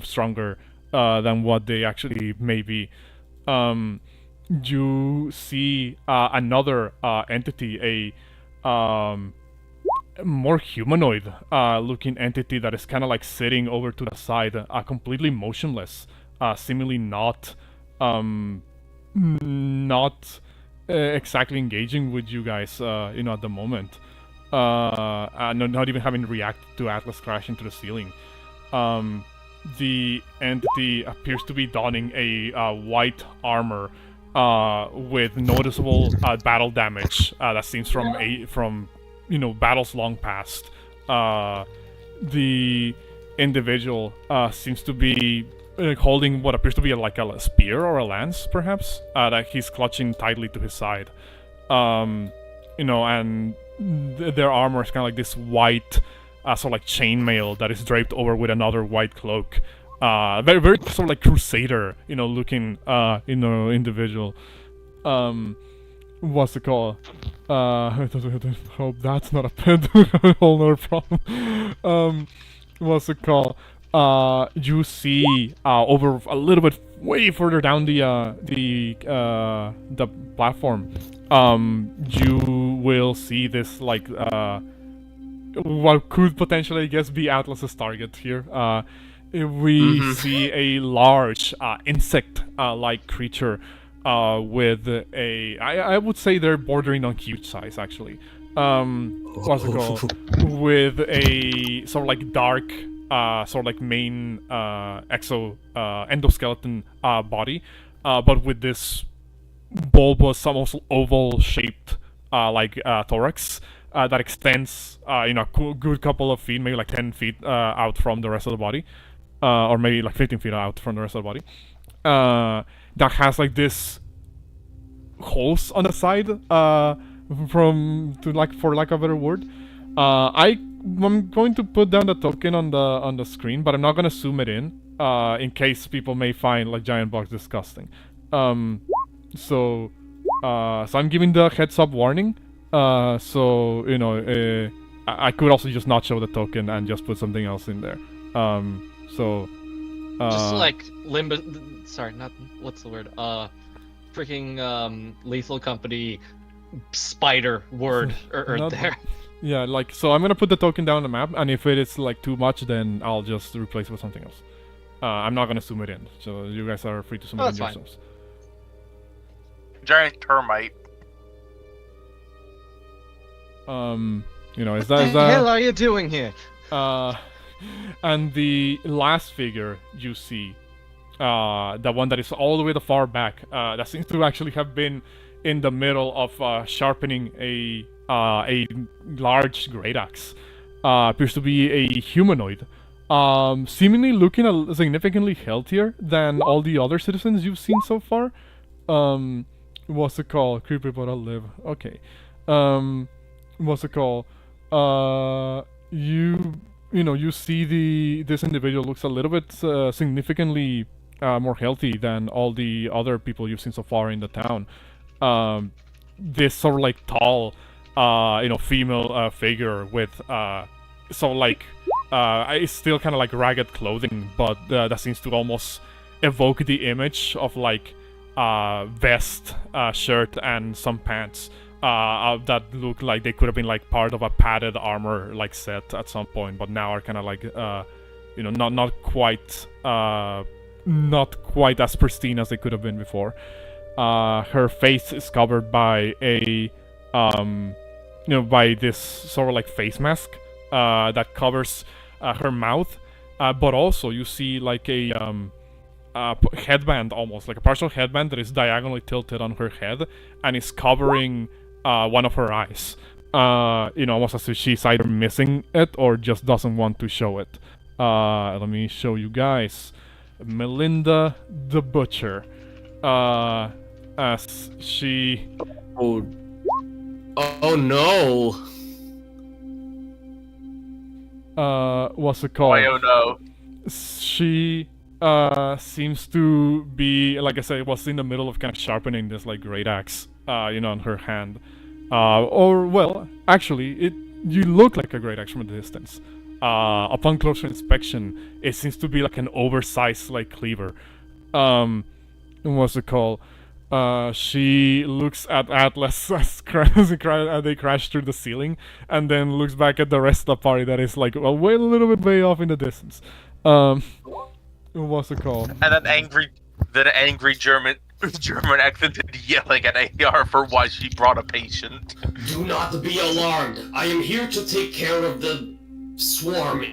stronger than what they actually may be. You see another entity, a more humanoid looking entity that is kind of like sitting over to the side, completely motionless, seemingly not exactly engaging with you guys, at the moment. Not even having reacted to Atlas crash into the ceiling. The entity appears to be donning a white armor with noticeable battle damage that seems from battles long past. The individual seems to be holding what appears to be like a spear or a lance, perhaps, that he's clutching tightly to his side. And their armor is kind of like this white, sort of like chainmail that is draped over with another white cloak. Very, very sort of like crusader, looking, individual. What's it called? I hope that's not a pet. A whole nother problem. What's it called? You see over a little bit, way further down the platform. You will see this like what could potentially, I guess, be Atlas's target here. We see a large insect like creature with I would say they're bordering on huge size, actually. What's it called? With a sort of like dark, sort of like main endoskeleton body, but with this bulbous, almost oval-shaped thorax that extends, a good couple of feet, maybe like 10 feet out from the rest of the body, or maybe like 15 feet out from the rest of the body. That has like this holes on the side, for lack of a better word. I'm going to put down the token on the screen, but I'm not gonna zoom it in case people may find like giant bugs disgusting. So I'm giving the heads up warning. I could also just not show the token and just put something else in there. Just like sorry, not what's the word? Freaking Lethal Company spider word there. Yeah, like, so I'm gonna put the token down on the map, and if it is like too much, then I'll just replace it with something else. I'm not gonna zoom it in, so you guys are free to zoom it in yourselves. Giant termite. Is that What the hell are you doing here? And the last figure you see, the one that is all the way the far back, that seems to actually have been in the middle of sharpening a large great axe, appears to be a humanoid, seemingly looking significantly healthier than all the other citizens you've seen so far. What's it called? Creepy but I'll live. Okay. What's it called? You see this individual looks a little bit significantly more healthy than all the other people you've seen so far in the town. This sort of like tall, female figure with it's still kind of like ragged clothing, but that seems to almost evoke the image of like vest, shirt, and some pants that look like they could have been like part of a padded armor like set at some point, but now are kind of like not quite as pristine as they could have been before. Her face is covered by by this sort of like face mask that covers her mouth, but also you see like a headband, almost like a partial headband that is diagonally tilted on her head and is covering one of her eyes. Almost as if she's either missing it or just doesn't want to show it. Let me show you guys. Melinda the Butcher. As she... Oh no! What's it called? Why, oh no. She seems to be, like I said, was in the middle of kind of sharpening this like great axe, on her hand. Actually, you look like a great axe from a distance. Upon closer inspection, it seems to be like an oversized like cleaver. What's it called? She looks at Atlas as they crash through the ceiling, and then looks back at the rest of the party that is like a little bit way off in the distance. What's it called? And an angry German accented yelling at AR for why she brought a patient. Do not be alarmed. I am here to take care of the swarm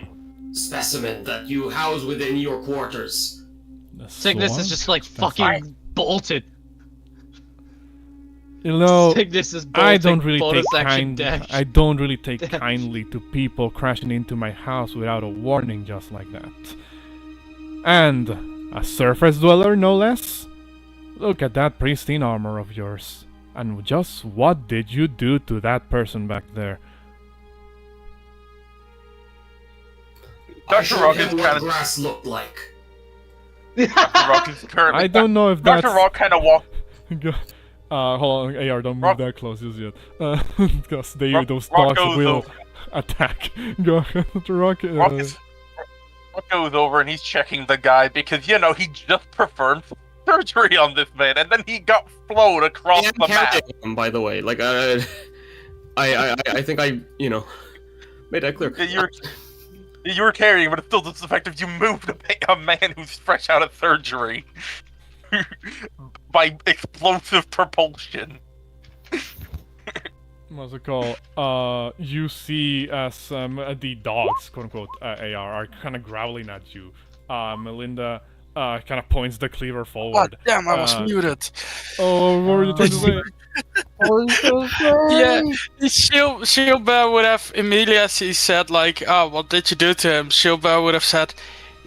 specimen that you house within your quarters. Signis is just like fucking bolted. Signis is bolting. I don't really take kindly to people crashing into my house without a warning just like that. And a surface dweller, no less? Look at that pristine armor of yours. And just what did you do to that person back there? Dr. Rock is what grass looked like. Dr. Rock is currently... I don't know if that's... Dr. Rock kind of walked... hold on, AR, don't move that close just yet. Because those dogs will attack. Go, Dr. Rock. Rock goes over and he's checking the guy because, he just performed surgery on this man and then he got flown across the map. Him, by the way, like, I think I made that clear. You were carrying, but it's still just effective. You moved a man who's fresh out of surgery by explosive propulsion. What's it called? You see as the dogs, quote unquote, AR, are kind of growling at you. Melinda kind of points the cleaver forward. Oh, damn, I was muted. Oh, what were you trying to say? Yeah, Shieldbear would have immediately, as he said, like, oh, what did you do to him? Shieldbear would have said,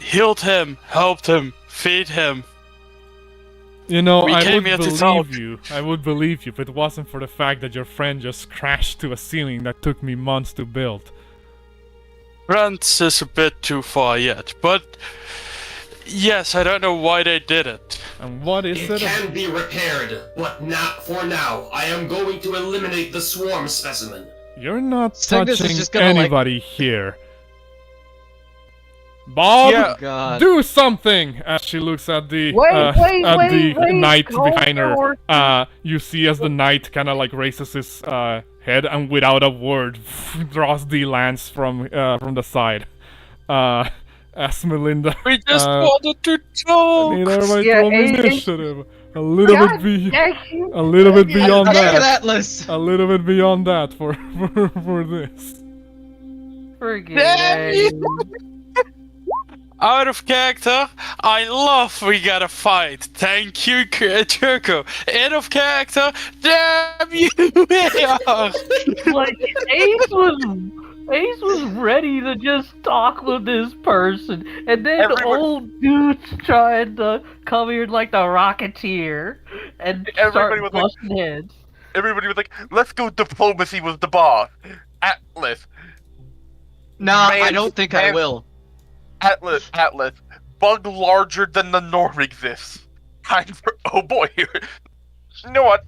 healed him, helped him, feed him. I would believe you if it wasn't for the fact that your friend just crashed to a ceiling that took me months to build. Rants is a bit too far yet, but yes, I don't know why they did it. And what is it? It can be repaired, but not for now. I am going to eliminate the swarm specimen. You're not touching anybody here. Bob, do something! As she looks at the knight behind her, you see as the knight kind of like raises his head and without a word draws the lance from the side. As Melinda, we just wanted to talk. I need everybody to roll initiative. A little bit beyond that. A little bit beyond that for this. Forget it. Out of character, I love we gotta fight. Thank you, Turko. In of character, damn you, AR. Like Ace was ready to just talk with this person, and then old dudes trying to come here like the Rocketeer and start busting heads. Everybody was like, "Let's go diplomacy with the boss." Atlas. Nah, I don't think I will. Atlas. bug larger than the norm exists. Time for oh boy here. You know what?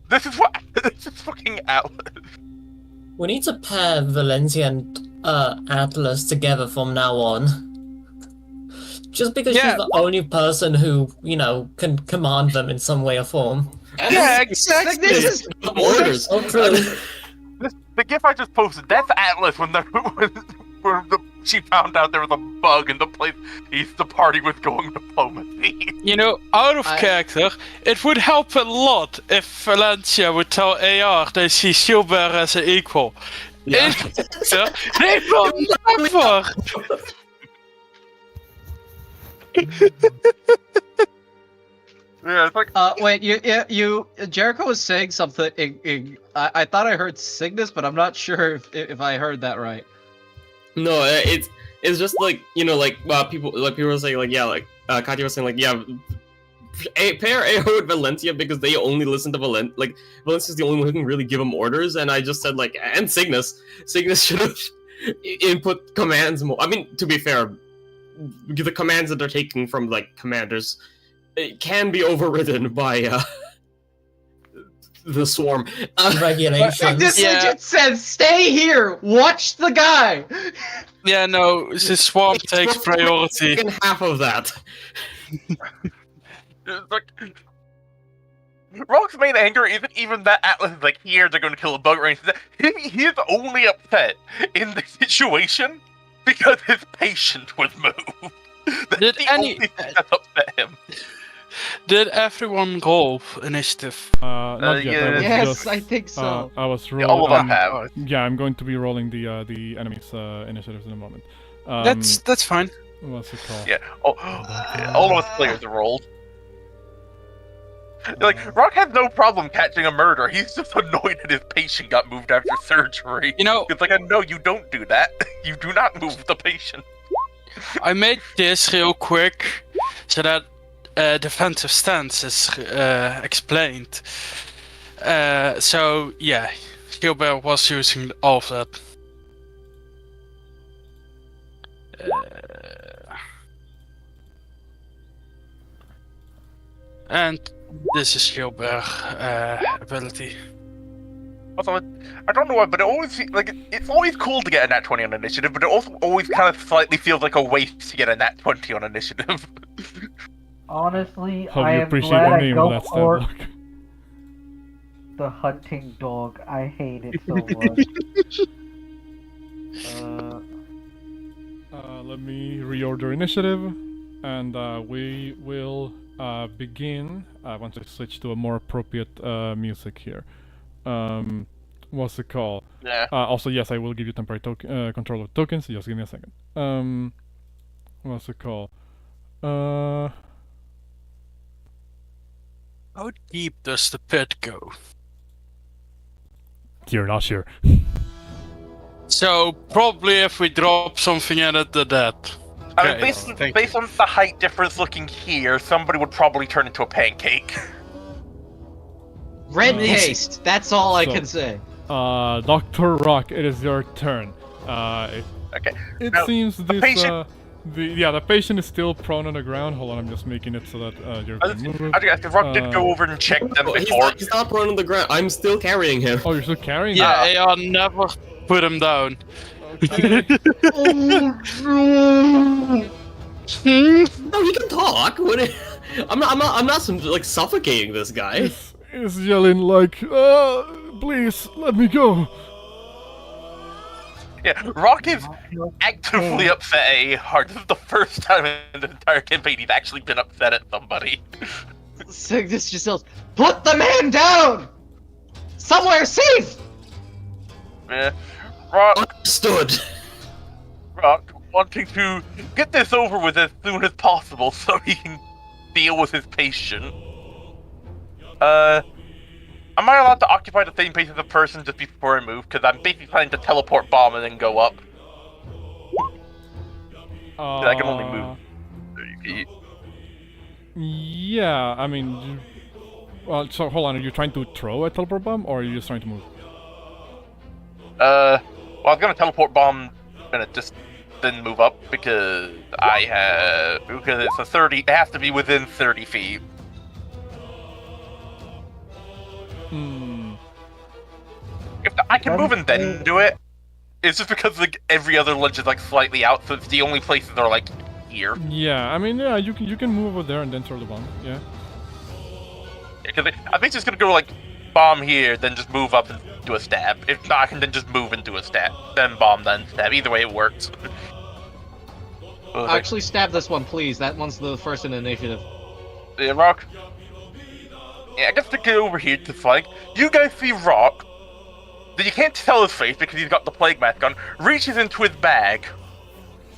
This is fucking Atlas. We need to pair Valencia and Atlas together from now on. Just because she's the only person who, can command them in some way or form. Yeah, exactly. This is Orders. Oh, true. The gif I just posted, that's Atlas when she found out there was a bug in the place the party was going diplomacy. Out of character, it would help a lot if Valencia would tell AR they see Shieldbearer as an equal. Yeah. In character, they will never! Yeah, it's like wait, you Jericho was saying something. I thought I heard Signis, but I'm not sure if I heard that right. No, it's just like people were saying Katya was saying pair AO with Valencia because they only listen to Valencia's the only one who can really give them orders, and I just said and Signis should have input commands more. I mean, to be fair, the commands that they're taking from commanders it can be overridden by the swarm. Regulations. This legit says, "Stay here, watch the guy." Yeah, no, the swamp takes priority. Second half of that. it's like Rock's main anger isn't even that Atlas is here, they're going to kill a bug range. He is only upset in the situation because his patient was moved. That's the only thing that upset him. Did everyone roll initiative? Not yet. I was Yes, just, I think so. I was rolling. Yeah, all of them have. Yeah, I'm going to be rolling the enemies initiatives in a moment. That's fine. What's it called? Yeah, all of us players are rolled. Rock has no problem catching a murder. He's just annoyed that his patient got moved after surgery. It's like, no, you don't do that. You do not move the patient. I made this real quick so that defensive stance is explained. So yeah, Gilbert was using all of that. And this is Gilbert ability. Also, I don't know why, but it always it's always cool to get a nat 20 on initiative, but it also always kind of slightly feels like a waste to get a nat 20 on initiative. Honestly, Hope I you am appreciate glad the I name go of that stat for block. the hunting dog. I hate it so much. Let me reorder initiative, and we will begin. I want to switch to a more appropriate music here. What's it called? Yeah. Also, yes, I will give you temporary control of tokens. Just give me a second. What's it called? How deep does the pit go? You're not sure. So probably if we drop something in it, the dead. I mean, based on the height difference looking here, somebody would probably turn into a pancake. Red paste. That's all I So, can say. Dr. Rock, it is your turn. Okay. It Now, seems the this patient- the patient is still prone on the ground. Hold on, I'm just making it so that you're I gonna move. think Rock did go over and check them Oh, before. he's not prone on the ground. I'm still carrying him. Oh, you're still carrying Yeah, him? AR never put him down. Okay. No, he can talk. I'm not suffocating this guy. Is yelling like, please, let me go. Yeah, Rock is actively upset at A-Hard. This is the first time in the entire campaign he's actually been upset at somebody. Signis just yells, "Put the man down! Somewhere safe!" Yeah. Rock Understood. wanting to get this over with as soon as possible so he can deal with his patient. Am I allowed to occupy the same place as a person just before I move? Because I'm basically planning to teleport bomb and then go up. I can only move 30 feet. Yeah, I mean, well, so hold on. Are you trying to throw a teleport bomb, or are you just trying to move? Well, I was gonna teleport bomb and it just then move up because it's a 30. It has to be within 30 feet. If I can move and then do it, it's just because like every other ledge is like slightly out, so it's the only places that are like here. Yeah, I mean, yeah, you can move over there and then throw the bomb. Yeah. Because I think it's just gonna go like bomb here, then just move up and do a stab. If not, I can then just move and do a stab, then bomb, then stab. Either way, it works. Actually, stab this one, please. That one's the first in initiative. Yeah, Rock. Yeah, I guess to get over here to flank. You guys see Rock. That you can't tell his face because he's got the plague mask on. Reaches into his bag.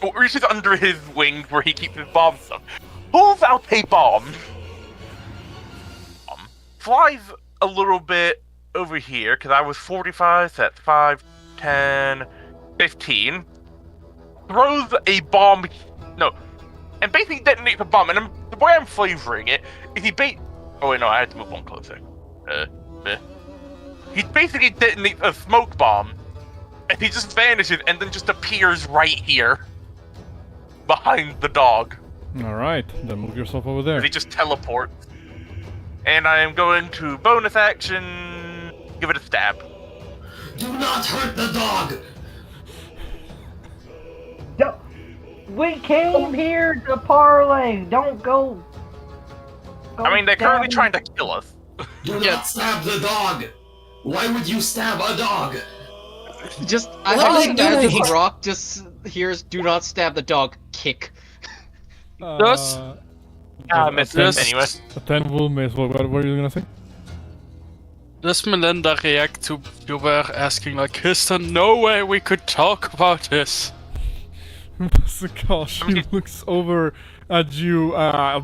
Or reaches under his wings where he keeps his bomb stuff. Pulls out a bomb. Flies a little bit over here because I was 45. So that's 5, 10, 15. Throws a bomb. No. And basically detonates a bomb. And the way I'm flavoring it is oh wait, no, I had to move one closer. He basically detonates a smoke bomb, and he just vanishes and then just appears right here. Behind the dog. Alright, then move yourself over there. He just teleports. And I am going to bonus action, give it a stab. Do not hurt the dog! We came here to parlay. Don't go. I mean, they're currently trying to kill us. Do not stab the dog! Why would you stab a dog? I think that Rock just hears "Do not stab the dog." Kick. Does Missed it anyway. A 10 will miss. What were you gonna say? Does Melinda react to you were asking like, is there no way we could talk about this? Pascal, she looks over at you,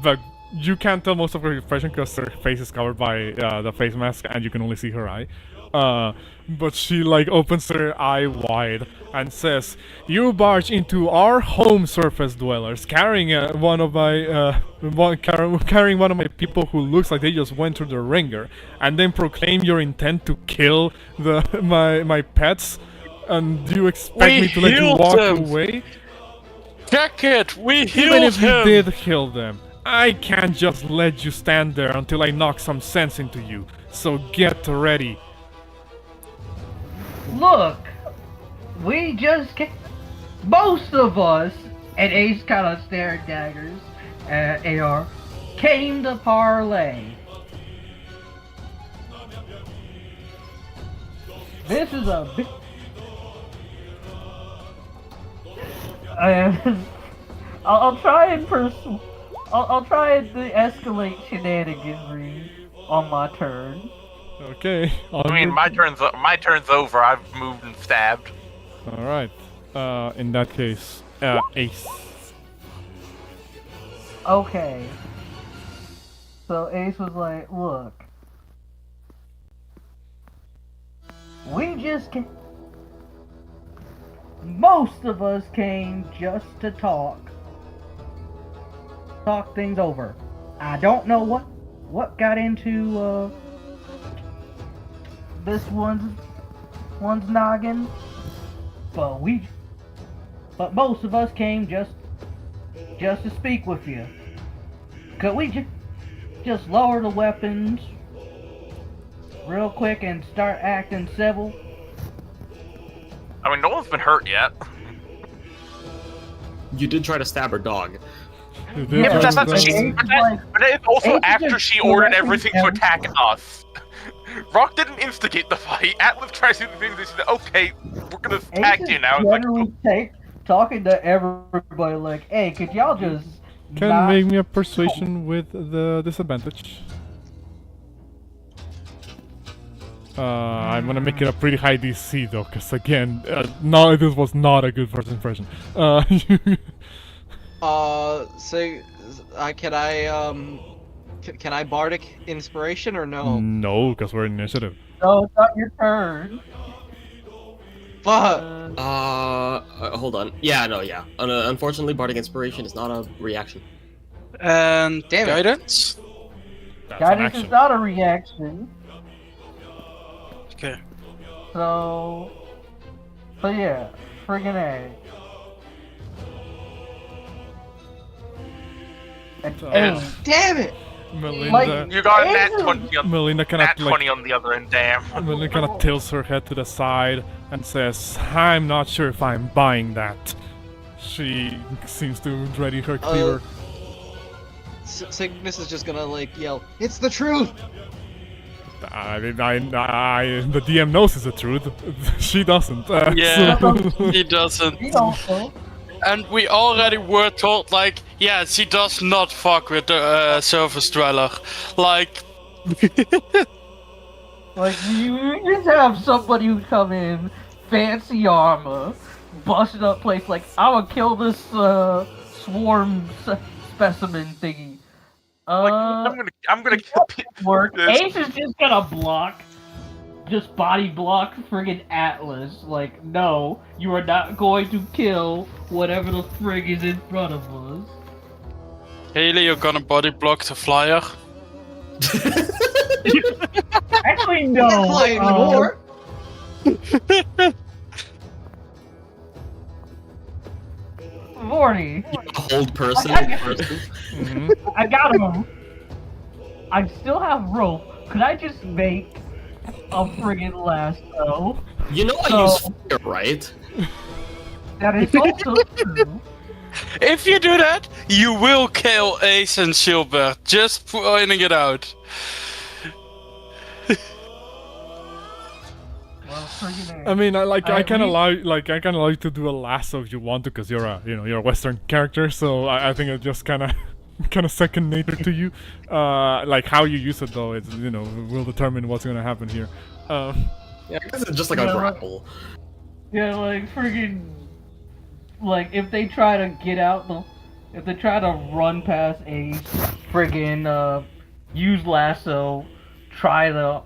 but you can't tell most of her expression because her face is covered by the face mask and you can only see her eye. But she like opens her eye wide and says, "You barge into our home, surface dwellers, carrying one of my people who looks like they just went through the ringer, and then proclaim your intent to kill my pets. And do you expect me to let you walk away? Check it, we healed Even if him. you did kill them, I can't just let you stand there until I knock some sense into you. So get ready." Look, we just most of us, and Ace kind of stared daggers at AR, came to parlay. This is a big... I'll try and I'll try and de-escalate shenaniganry on my turn. Okay. I mean, my turn's over. I've moved and stabbed. Alright. In that case, Ace. Okay. So Ace was like, look. We just came... Most of us came just to talk things over. I don't know what got into this one's noggin, but most of us came just to speak with you. Could we just lower the weapons real quick and start acting civil? I mean, no one's been hurt yet. You did try to stab her dog. Yeah, but but it's also after she ordered everything to attack us. Rock didn't instigate the fight. Atlas tries to do the things and she said, "Okay, we're gonna attack you now." It's like, talking to everybody like, "Hey, could y'all just Can make me a persuasion with the disadvantage. I'm gonna make it a pretty high DC though, because again, no, this was not a good first impression. Can I bardic inspiration or no? No, because we're initiative. No, it's not your turn. Fuck. Hold on. Yeah, no, yeah. Unfortunately, bardic inspiration is not a reaction. And Damn it. guidance? That's an Guidance action. is not a reaction. Okay. So yeah, friggin' A. Hey, Damn it! Melinda, You got a nat Ace is- 20 on, Melinda kind nat of 20 on the other end, damn. Melinda kind of tilts her head to the side and says, "I'm not sure if I'm buying that." She seems to ready her cleaver. Signis is just gonna like yell, "It's the truth!" The DM knows it's the truth. She doesn't. Yeah, so- he doesn't. He also. And we already were told, like, yeah, she does not fuck with the surface dweller. Like, Like, you just have somebody who come in, fancy armor, busted up place, like, I would kill this, swarm specimen thingy. Like, I'm gonna kill Work. this. Ace is just gonna block, just body block friggin' Atlas. Like, no, you are not going to kill whatever the frig is in front of us. Haley, you're gonna body block the flyer. Actually, We're not no. flying anymore! Vorty, Hold person. I got him. I still have rope. Could I just make a friggin' lasso? You know I So- use fire, right? That is also true. If you do that, you will kill Ace and Shieldbear. Just pointing it out. Well, friggin' I mean, I At can least- allow you to do a lasso if you want to, because you're a Western character. So I think it's just kind of second nature to you. Like how you use it though, it's will determine what's gonna happen here. Yeah, I guess it's just like a Yeah. grapple. Yeah, like friggin', like if they try to get out if they try to run past a friggin' use lasso, try to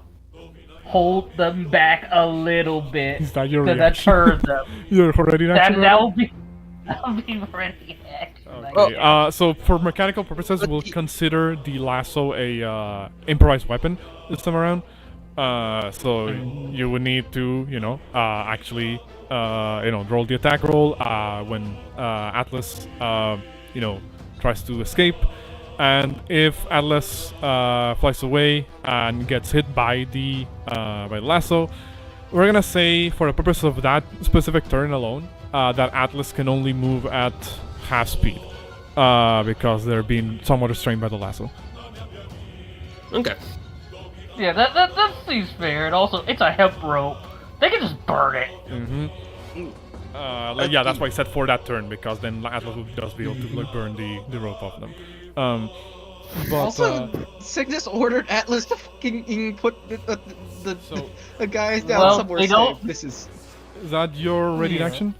hold them back a little bit Is that your to reaction? deter them. You're already That natural. will be ready action. Okay, so for mechanical purposes, we'll consider the lasso a improvised weapon this time around. So you would need to, actually, roll the attack roll when Atlas, tries to escape. And if Atlas flies away and gets hit by the lasso, we're gonna say, for the purpose of that specific turn alone, that Atlas can only move at half speed, because they're being somewhat restrained by the lasso. Okay. Yeah, that seems fair. And also, it's a hemp rope. They can just burn it. Yeah, that's why I said for that turn, because then Atlas will just be able to burn the rope off them. But Also, Signis ordered Atlas to fucking put So- the guys down Well, somewhere they don't- safe. This is... is that your ready Yeah. action?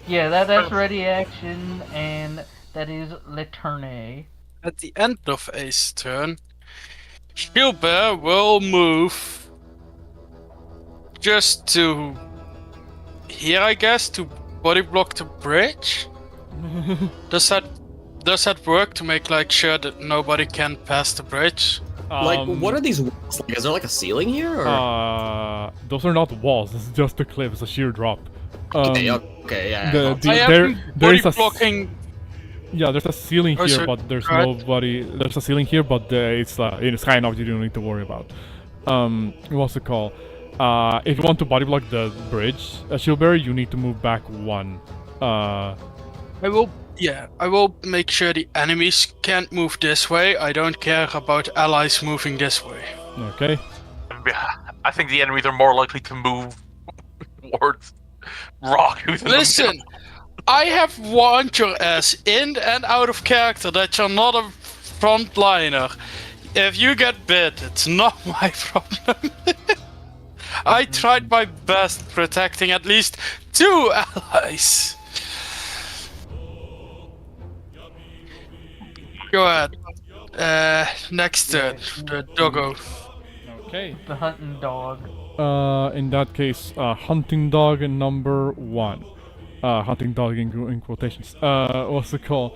Yeah, that's ready action, and that is Le Tourney. At the end of Ace's turn, Shieldbear will move just to here, I guess, to body block the bridge. Does that work to make sure that nobody can pass the bridge? Like, what are these walls? Like, is there like a ceiling here? Or? Those are not walls. It's just a cliff. It's a sheer drop. Okay, yeah. I am there body is a blocking. Yeah, there's a ceiling Oh, here, sure. but there's Right. nobody. There's a ceiling here, but it's high enough you don't need to worry about. What's it called? If you want to body block the bridge, Shieldbearer, you need to move back one. I will make sure the enemies can't move this way. I don't care about allies moving this way. Okay. I think the enemies are more likely to move towards Rock, who's in the Listen, I have warned your ass in and out of character that you're not a frontliner. If you get bit, it's not my problem. I tried my best protecting at least 2 allies. Go ahead. Next turn, the doggo. Okay. The hunting dog. In that case, hunting dog number 1. Hunting dog in quotations. What's it called?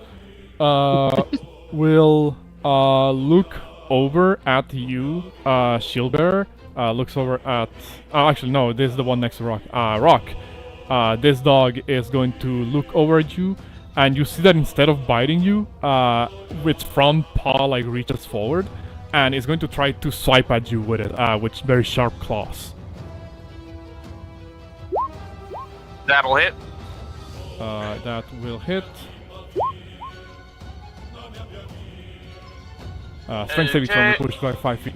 Will look over at you, Shieldbearer. Looks over at... actually, no, this is the one next to Rock. Rock. This dog is going to look over at you and you see that instead of biting you, its front paw like reaches forward, and it's going to try to swipe at you with it, with very sharp claws. That'll hit. That will hit. Strength saving throw, push by 5 feet.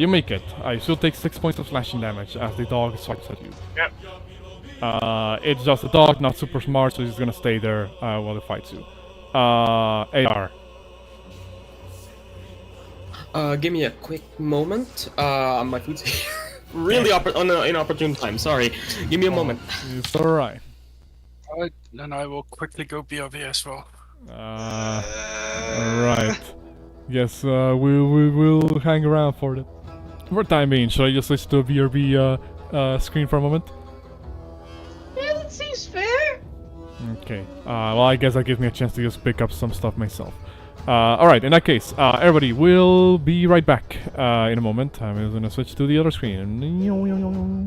You make it. You still take 6 points of slashing damage as the dog swipes at you. Yep. It's just a dog, not super smart, so he's gonna stay there while it fights you. AR. Give me a quick moment. My food's here. Really inopportune time. Sorry. Give me a moment. It's alright. Alright, then I will quickly go BRB as well. Alright. Yes, we'll hang around for it. For time being, should I just switch to a BRB screen for a moment? Yeah, that seems fair. Okay. Well, I guess that gives me a chance to just pick up some stuff myself. Alright, in that case, everybody, we'll be right back in a moment. I'm just gonna switch to the other screen.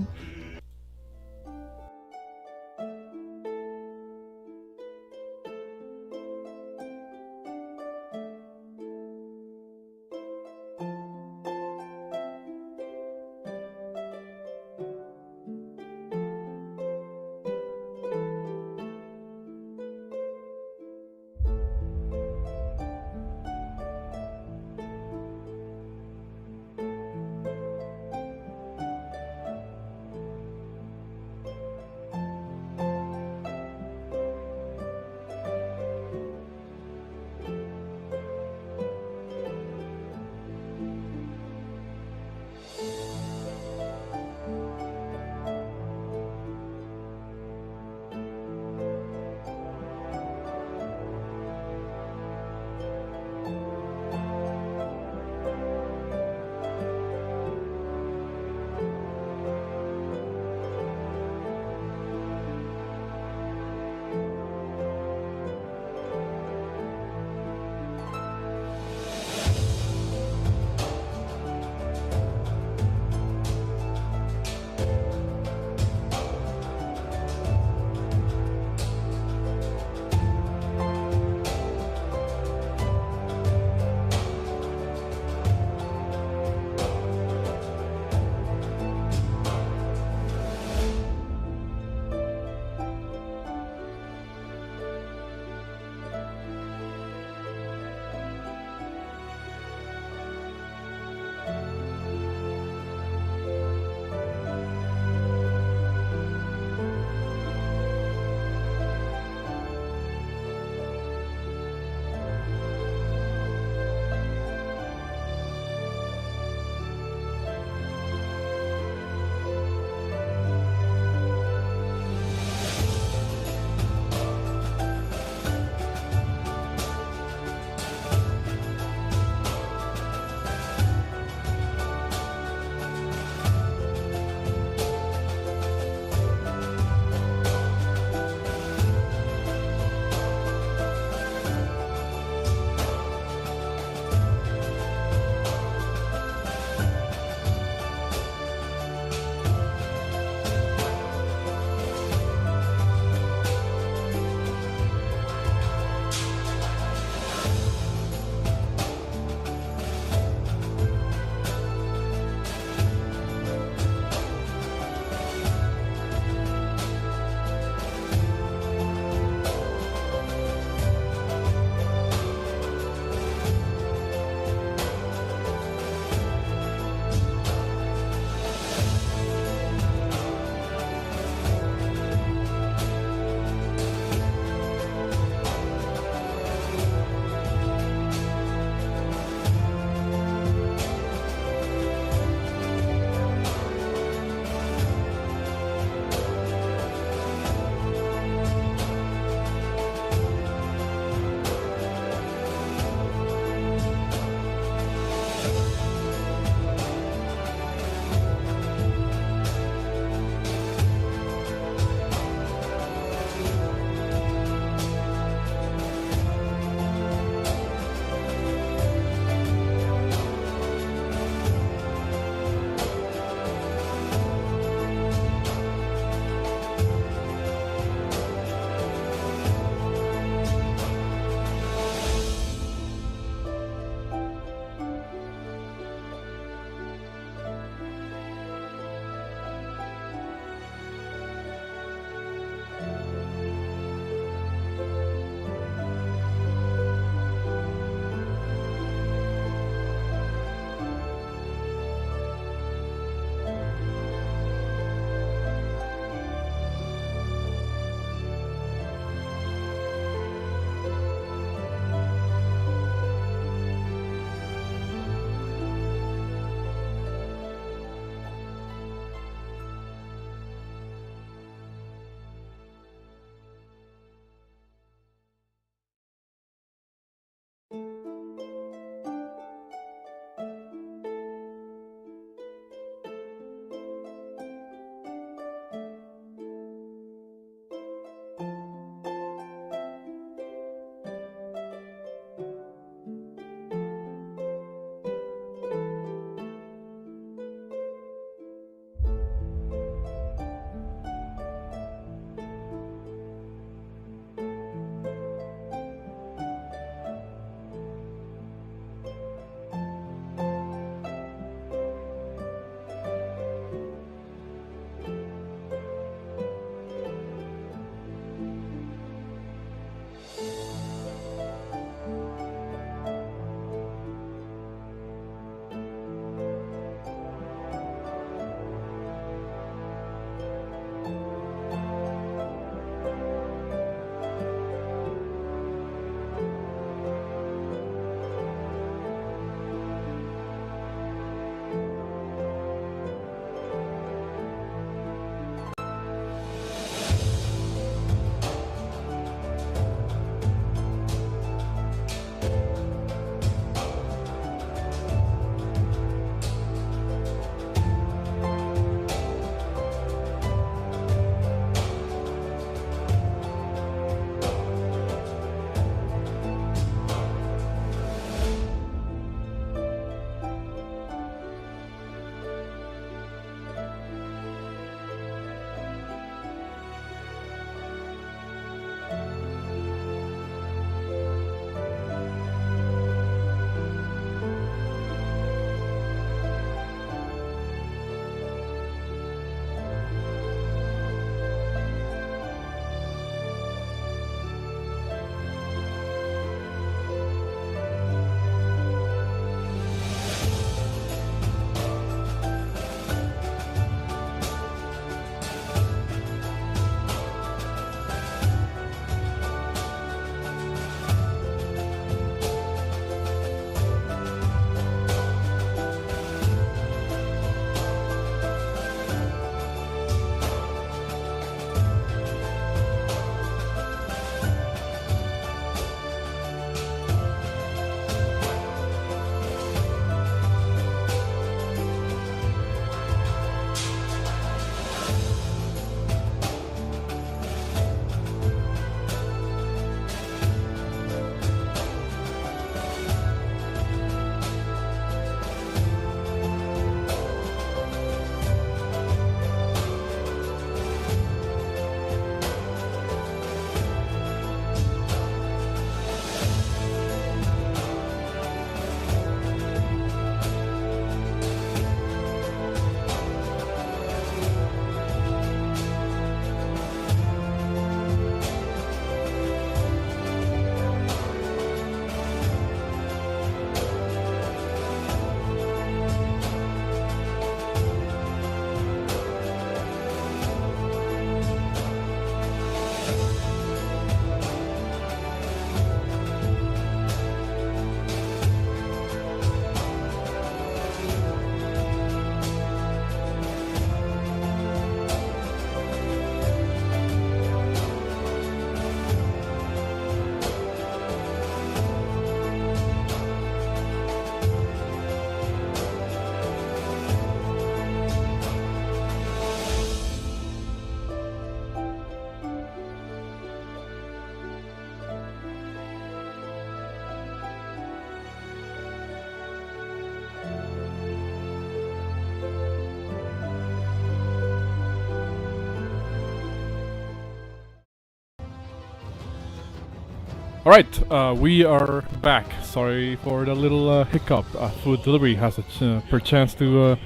Alright, we are back. Sorry for the little hiccup. Food delivery has a perchance to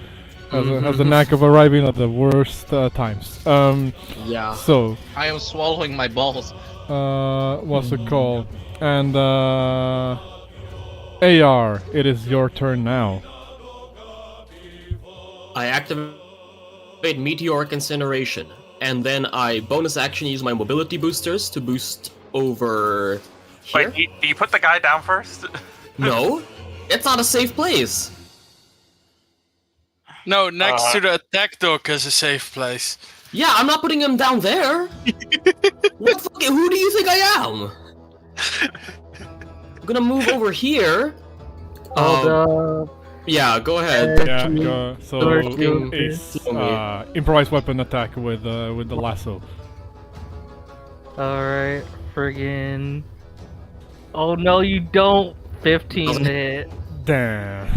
has the knack of arriving at the worst times. Yeah. So, I am swallowing my balls. what's it called? And AR, it is your turn now. I activate Meteoric Incineration, and then I bonus action use my mobility boosters to boost over here. Wait, do you put the guy down first? No, it's not a safe place. No, next to the attack dock is a safe place. Yeah, I'm not putting him down there. Who do you think I am? I'm gonna move over here. Yeah, go ahead. Yeah, go. So, Ace, Okay. improvised weapon attack with the lasso. Alright, friggin'. Oh no, you don't! 15 to hit. Damn.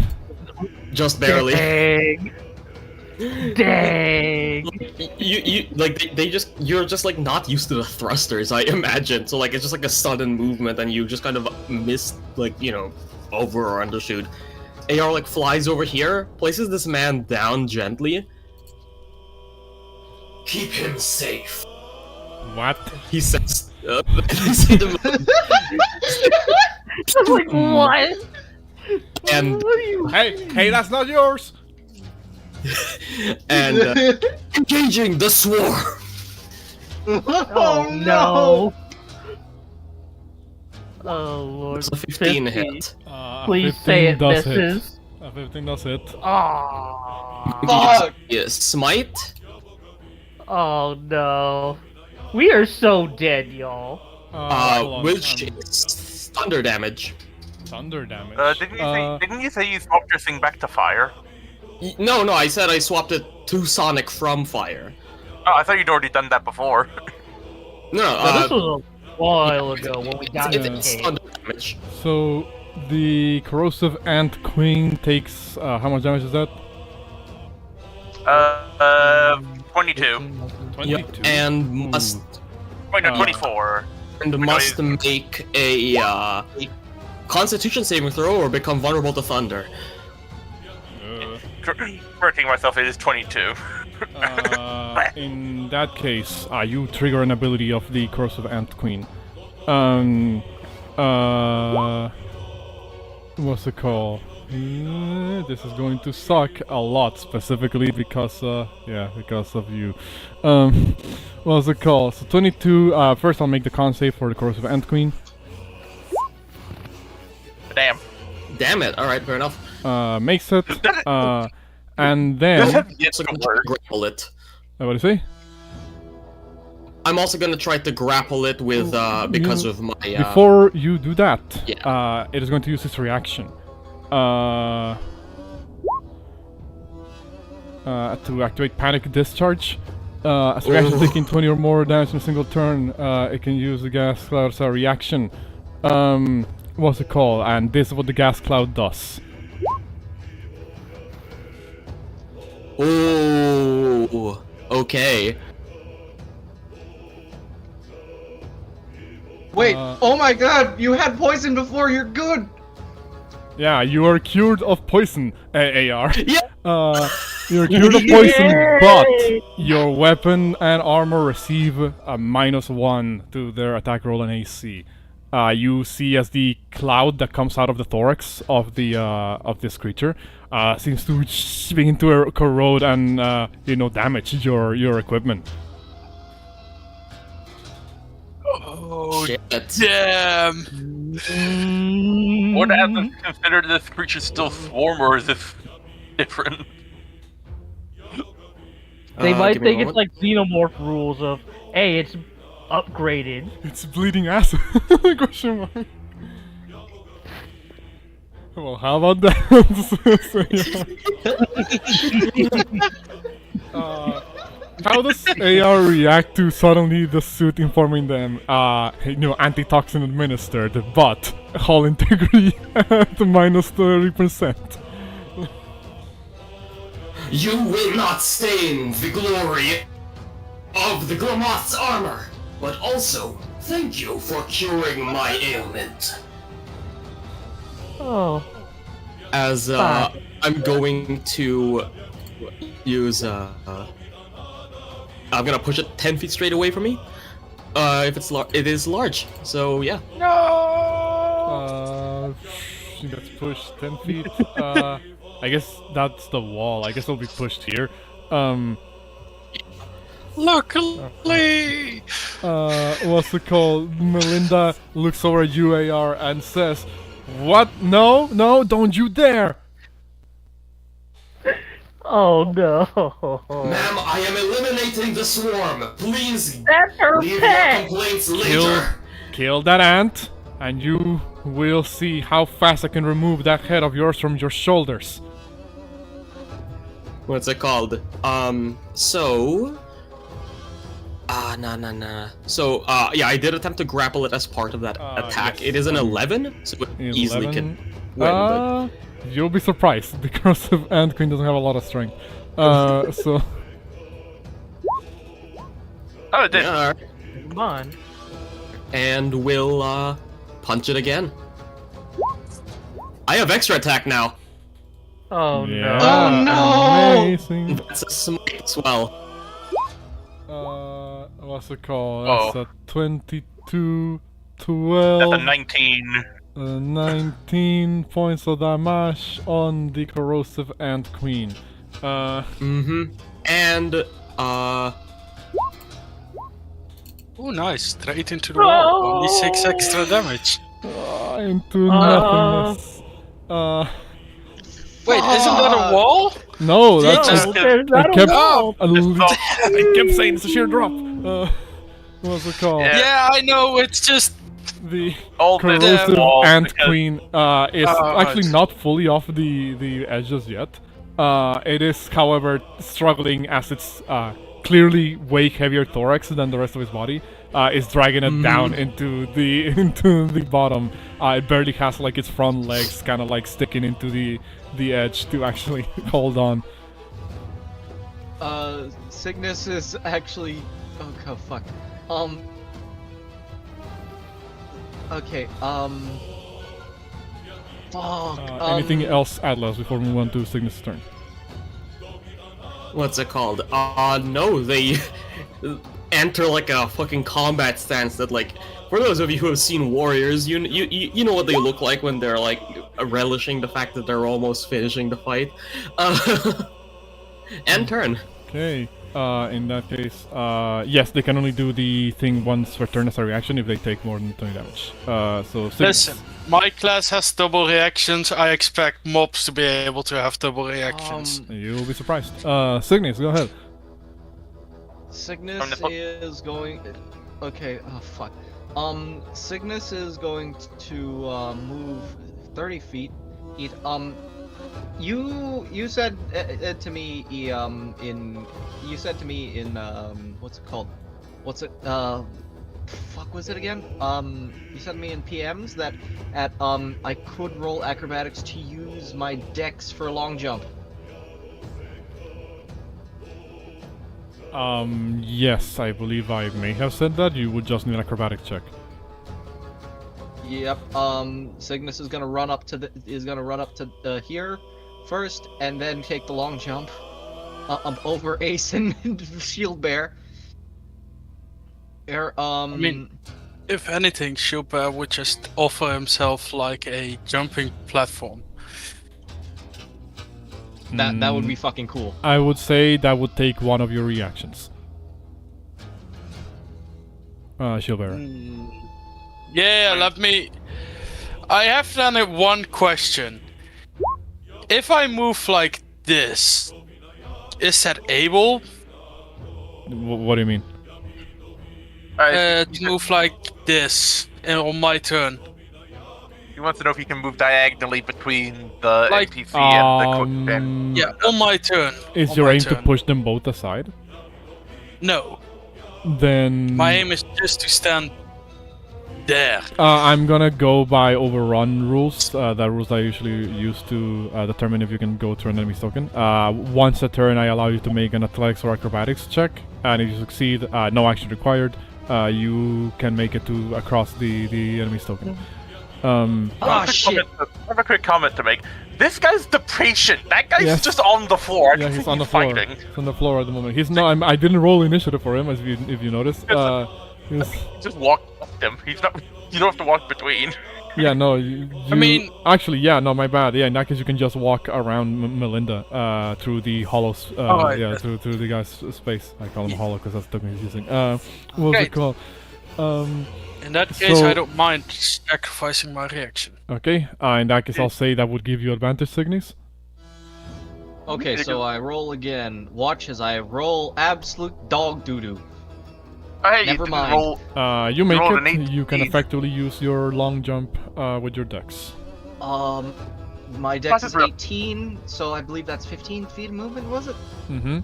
Just barely. Dang! Dang! You like you're just like not used to the thrusters, I imagine. So like it's just like a sudden movement, and you just kind of miss, like, you know, over or undershoot. AR like flies over here, places this man down gently. Keep him safe. What? He says, Like, what? and What are you? Hey, that's not yours. and engaging the swarm. Oh no! Oh lord. It's a 15 hit. Please 15 say it does misses. hit. 15 does hit. Aww. Fuck! Yeah, smite. Oh no. We are so dead, y'all. Hold on, Which is thunder damage. thunder damage. Didn't you say you swapped your thing back to fire? No, I said I swapped it to Sonic from fire. Oh, I thought you'd already done that before. No, Now, this was a while ago when we got it's in the cave. thunder damage. So the corrosive ant queen takes how much damage is that? 22. 22. And must Wait, no, 24. must make a Constitution saving throw or become vulnerable to thunder. Correcting myself, it is 22. In that case, you trigger an ability of the corrosive ant queen. What's it called? This is going to suck a lot, specifically because, because of you. What's it called? So 22, first I'll make the con save for the corrosive ant queen. Damn. Damn it! All right, fair enough. Makes it, and then... It's I'm gonna work. grapple it. What do you say? I'm also gonna try to grapple it with because of my. Before you do that, Yeah. it is going to use its reaction. To activate Panic Discharge. As a reaction taking 20 or more damage in a single turn, it can use the gas cloud as a reaction. What's it called? And this is what the gas cloud does. Oh, okay. Wait, oh my god, you had poison before, you're good! Yeah, you are cured of poison, AR. Yeah. You're cured of poison, but your weapon and armor receive a -1 to their attack roll and AC. You see as the cloud that comes out of the thorax of the of this creature seems to begin to corrode and damage your equipment. Oh, Shit. damn! Would Atlas consider this creature still swarm, or is this different? They might give me a think it's moment. like xenomorph rules of, hey, it's upgraded. It's bleeding acid? Question mark. Well, how about that? How does AR react to suddenly the suit informing them, antitoxin administered, but hull integrity at -30%? You will not stain the glory of the Glamoth's armor. but also thank you for curing my ailment. Oh, As I'm going to use I'm gonna push it 10 feet straight away from me. If it's it is large, so yeah. She gets pushed 10 feet. I guess that's the wall. I guess it'll be pushed here. Luckily! What's it called? Melinda looks over at UAR and says, "What? No, no, don't you dare!" oh no. Ma'am, I am eliminating the swarm. Please That's her leave pet. your complaints Kill, later. kill that ant, and you will see how fast I can remove that head of yours from your shoulders. What's it called? So... nah. So, yeah, I did attempt to grapple it as part of that attack. Yes. It is an 11, so it easily 11. can win, You'll be surprised because Ant Queen doesn't have a lot of strength. So Oh, it did. Yeah, Come on. and we'll, punch it again. I have extra attack now. Oh yeah, Oh, no! amazing. That's a smite as well. What's it called? Oh. That's a 22, 12. That's a 19. 19 points of damage on the corrosive Ant Queen. And, Oh, nice. Straight into the wall. Only 6 extra damage. Into nothingness. Wait, isn't that a wall? No, that's just- There's I not a kept, wall. I kept saying it's a sheer drop. What's it called? Yeah. Yeah, I know, it's just... The All the corrosive walls Ant because- Queen is actually right. not fully off the edges yet. It is, however, struggling as its clearly way heavier thorax than the rest of its body is dragging it down into the bottom. It barely has like its front legs kind of like sticking into the edge to actually hold on. Signis is actually. Oh god, fuck. Okay. Fuck. Anything else, Atlas, before we move on to Signis' turn? what's it called? No, they enter like a fucking combat stance that, like, for those of you who have seen Warriors, you know what they look like when they're like relishing the fact that they're almost finishing the fight. End turn. Okay. In that case, yes, they can only do the thing once per turn as a reaction if they take more than 20 damage. So Signis. Listen, my class has double reactions. I expect mobs to be able to have double reactions. You'll be surprised. Signis, go ahead. Signis is going. Okay. Oh fuck. Signis is going to move 30 feet. You said to me you said to me in what's it called? What's it fuck was it again? You said to me in PMs that I could roll acrobatics to use my dex for a long jump. Yes, I believe I may have said that. You would just need an acrobatic check. Yep. Signis is gonna run up to here first, and then take the long jump over Ace and Shield Bear. I mean, if anything, Shilbear would just offer himself like a jumping platform. That would be fucking cool. I would say that would take one of your reactions. Shilbearer. Yeah, let me... I have then one question. If I move like this, is that able? What do you mean? To move like this on my turn? He wants to know if he can move diagonally between the Like- NPC and the cook. And Yeah, on my turn. Is On your my aim to turn. push them both aside? No, Then my aim is just to stand there. I'm gonna go by overrun rules. The rules I usually use to determine if you can go through an enemy's token. Once a turn, I allow you to make an athletics or acrobatics check, and if you succeed, no action required. you can make it to across the enemy's token. Oh shit! I have a quick comment to make. This guy's the patient. That guy's Yes. just on the floor. I Yeah, don't he's think on the floor. fighting. He's on the floor at the moment. He's not. I didn't roll initiative for him, as if you noticed. Just walk past him. He's not. You don't have to walk between. Yeah, no. I mean- actually, yeah, no, my bad. Yeah, in that case, you can just walk around Melinda through the hollows. Alright, Yeah, that's- through the guy's space. I call him hollow because that's the token he's using. What was Okay. it called? In that case, So- I don't mind sacrificing my reaction. Okay. In that case, I'll say that would give you advantage, Signis. Okay, so I roll again. Watch as I roll absolute dog doo-doo. Hey, Never you mind. Roll, You make rolled an it. You can 18. effectively use your long jump with your dex. My dex is Plus 18, so I believe that's 15 feet of movement, was it? Mm-hmm.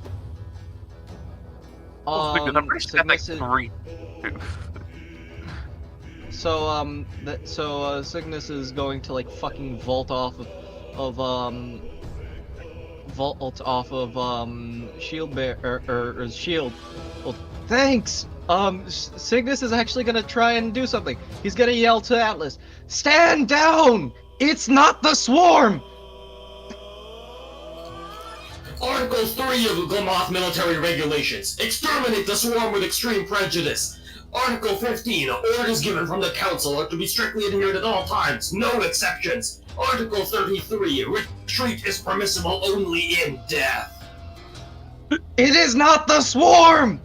I'm pretty sure that's Cygnus like is- 3. So Cygnus is going to like fucking vault off of Shield Bear or Shield. Well, thanks. Cygnus is actually gonna try and do something. He's gonna yell to Atlas, "Stand down! It's not the swarm!" Article 3 of the Glamoth Military Regulations. Exterminate the swarm with extreme prejudice. Article 15. Orders given from the Council are to be strictly adhered at all times. No exceptions. Article 33. Retreat is permissible only in death. It is not the swarm!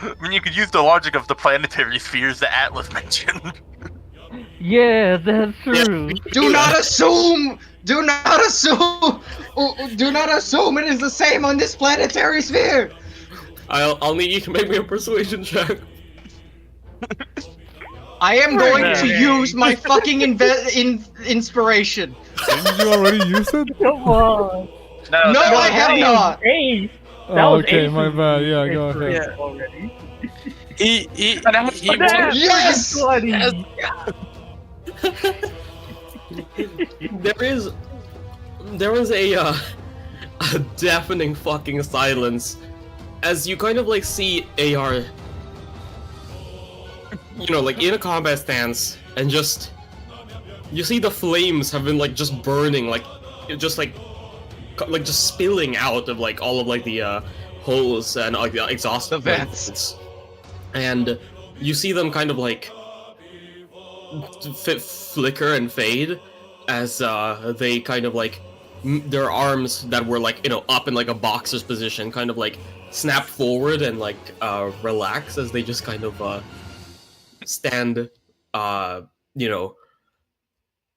I mean, you could use the logic of the planetary spheres that Atlas mentioned. Yeah, that's true. Do not assume! Do not assume! Do not assume it is the same on this planetary sphere! I'll need you to make me a persuasion check. I am going to use my fucking inspiration. Didn't you already use it? Come on. No, No, I that have was not. Ace. That Oh, was okay, Ace's my bad. Yeah, go ahead. inspiration already. He That Yes! was funny. There is a deafening fucking silence as you kind of like see AR, you know, like in a combat stance, and just you see the flames have been like just burning, like just like just spilling out of like all of like the holes and like the exhaust The vents. and you see them kind of like flicker and fade as they kind of like their arms that were like, you know, up in like a boxer's position kind of like snap forward and like relax as they just kind of stand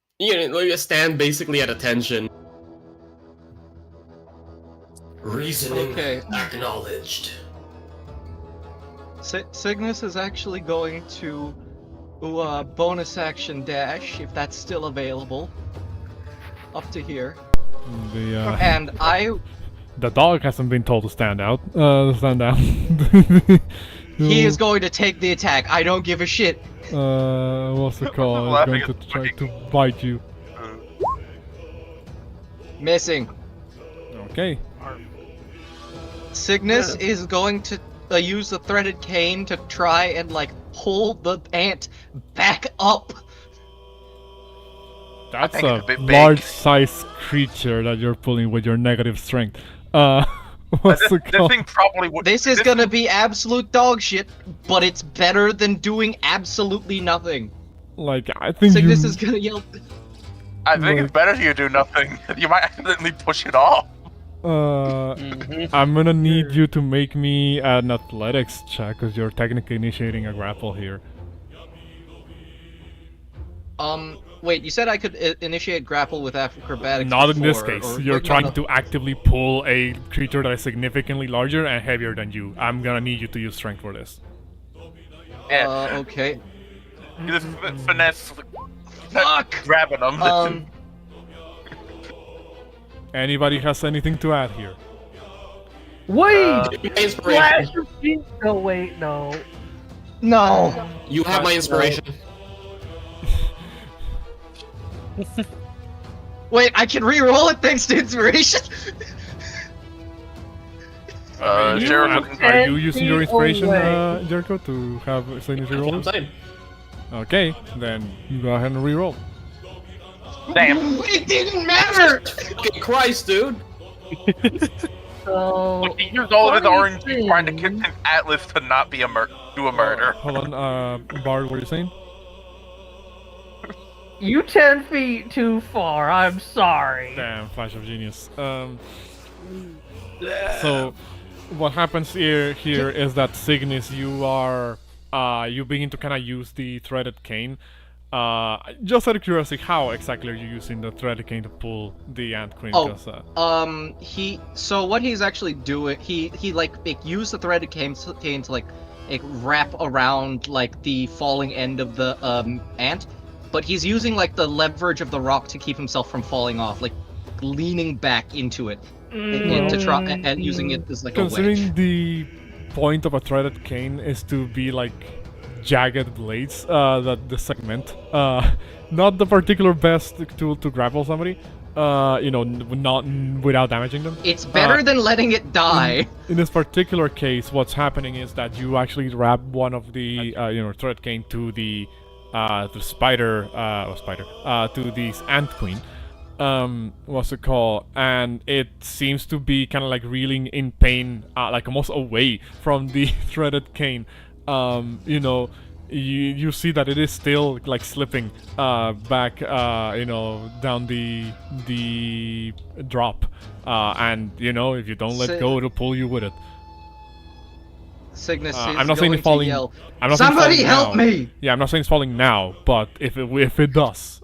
like stand basically at attention. Reasoning Okay. acknowledged. Cygnus is actually going to bonus action dash, if that's still available, up to here. And The dog hasn't been told to stand out. Stand down. he is going to take the attack. I don't give a shit. What's it called? He's Laughing going to at try fucking- to bite you. Missing. Okay. Cygnus is going to use the threaded cane to try and like pull the ant back up. That's think a it's a bit big. large-sized creature that you're pulling with your negative strength. What's This, it this called? thing probably would. This is gonna be absolute dog shit, but it's better than doing absolutely nothing. Like, I think Cygnus you... is gonna yell. I think like- it's better you do nothing. You might accidentally push it off. I'm gonna need you to make me an athletics check, because you're technically initiating a grapple here. Wait, you said I could initiate grapple with acrobatics. Not in this before, case. or- You're no, trying no. to actively pull a creature that is significantly larger and heavier than you. I'm gonna need you to use strength for this. Yeah, Okay. just finesse. Fuck! Grabbing them. Anybody has anything to add here? Wait! Inspiration. Flash of Feet- No, wait, no. No. You have my inspiration. Wait, I can re-roll it thanks to inspiration. Sheriff looking Are you using your inspiration, away. Jericho, to have Signis That's what I'm reroll? saying. Okay, then you go ahead and reroll. Damn. It didn't matter! Fucking Christ, dude! So He used all of his funny RNG trying to get thing- his Atlas to not be do a murder. Hold on, Bard, what are you saying? You 10 feet too far. I'm sorry. Damn, flash of genius. So, what happens here is that Signis, you begin to kind of use the threaded cane. Just out of curiosity, how exactly are you using the threaded cane to pull the Ant Queen? Oh, 'Cause, so what he's actually doing, he used the threaded cane to like wrap around like the falling end of the ant, but he's using like the leverage of the rock to keep himself from falling off, like leaning back into it to try and using it as like a wedge. considering the point of a threaded cane is to be like jagged blades that the segment, not the particular best tool to grapple somebody, not without damaging them. It's better than letting it die. In this particular case, what's happening is that you actually wrap one of the thread cane to the spider, to this ant queen. What's it called? And it seems to be kind of like reeling in pain, like almost away from the threaded cane. You see that it is still like slipping back, down the drop, and if you don't let go, it'll pull you with it. Cygnus is I'm not saying going it's falling. to yell, I'm not saying it's "Somebody falling help now. me!" Yeah, I'm not saying it's falling now, but if it does,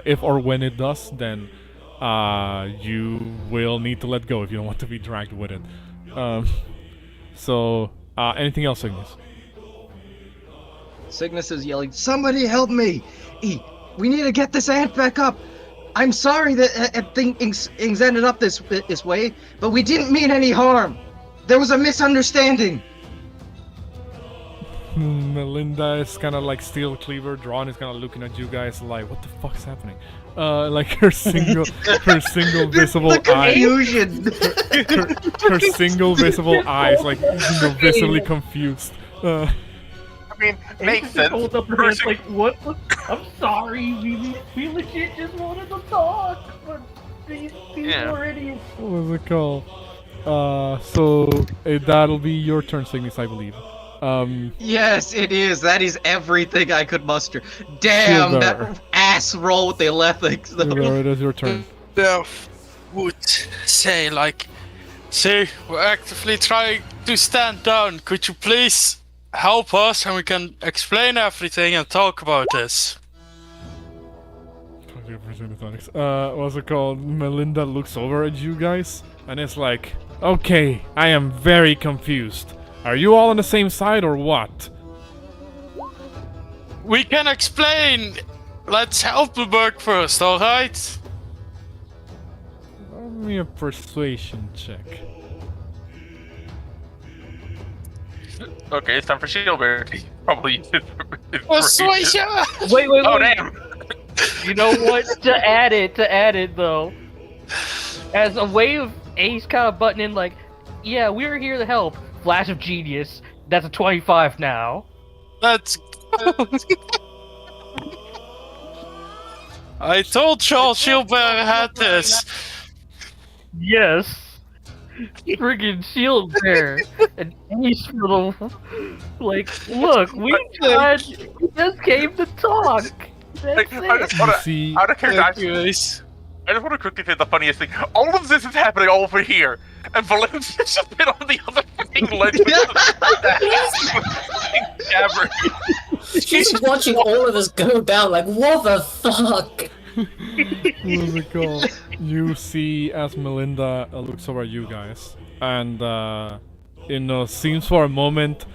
if or when it does, then you will need to let go if you don't want to be dragged with it. Anything else, Cygnus? Cygnus is yelling, "Somebody help me! We need to get this ant back up. I'm sorry that things ended up this way, but we didn't mean any harm. There was a misunderstanding." Melinda is kind of like steel cleaver drawn, is kind of looking at you guys like, what the fuck is happening? Like her single visible The eye, confusion. her single visible eyes, like visibly confused. I mean, makes sense. Hold up her hands like, what? I'm sorry. We legit just wanted to talk, but these people are idiots. What was it called? That'll be your turn, Signis, I believe. Yes, it is. That is everything I could muster. Damn, Silver. that ass roll with the athletics. It is your turn. Would say we're actively trying to stand down. Could you please help us and we can explain everything and talk about this? What's it called? Melinda looks over at you guys and it's like, okay, I am very confused. Are you all on the same side or what? We can explain. Let's help the bug first, alright? Give me a persuasion check. Okay, it's time for Shieldbearer. Probably use it for Persuasion! Wait. Oh damn! You know what? to add it though, as a way of Ace kind of butting in, like, yeah, we're here to help. Flash of genius. That's a 25 now. Let's go. I told y'all Shieldbearer had this. Yes. Friggin' shield bearer. And Ace little, like, look, we tried. We just came to talk. That's I it. just wanna, See, out of curiosity, Anyways. I just want to quickly say the funniest thing. All of this is happening over here, and Valencia's just been on the other fucking ledge with the She's watching all of us go down like, what the fuck? What was it called? You see as Melinda looks over at you guys, and seems for a moment,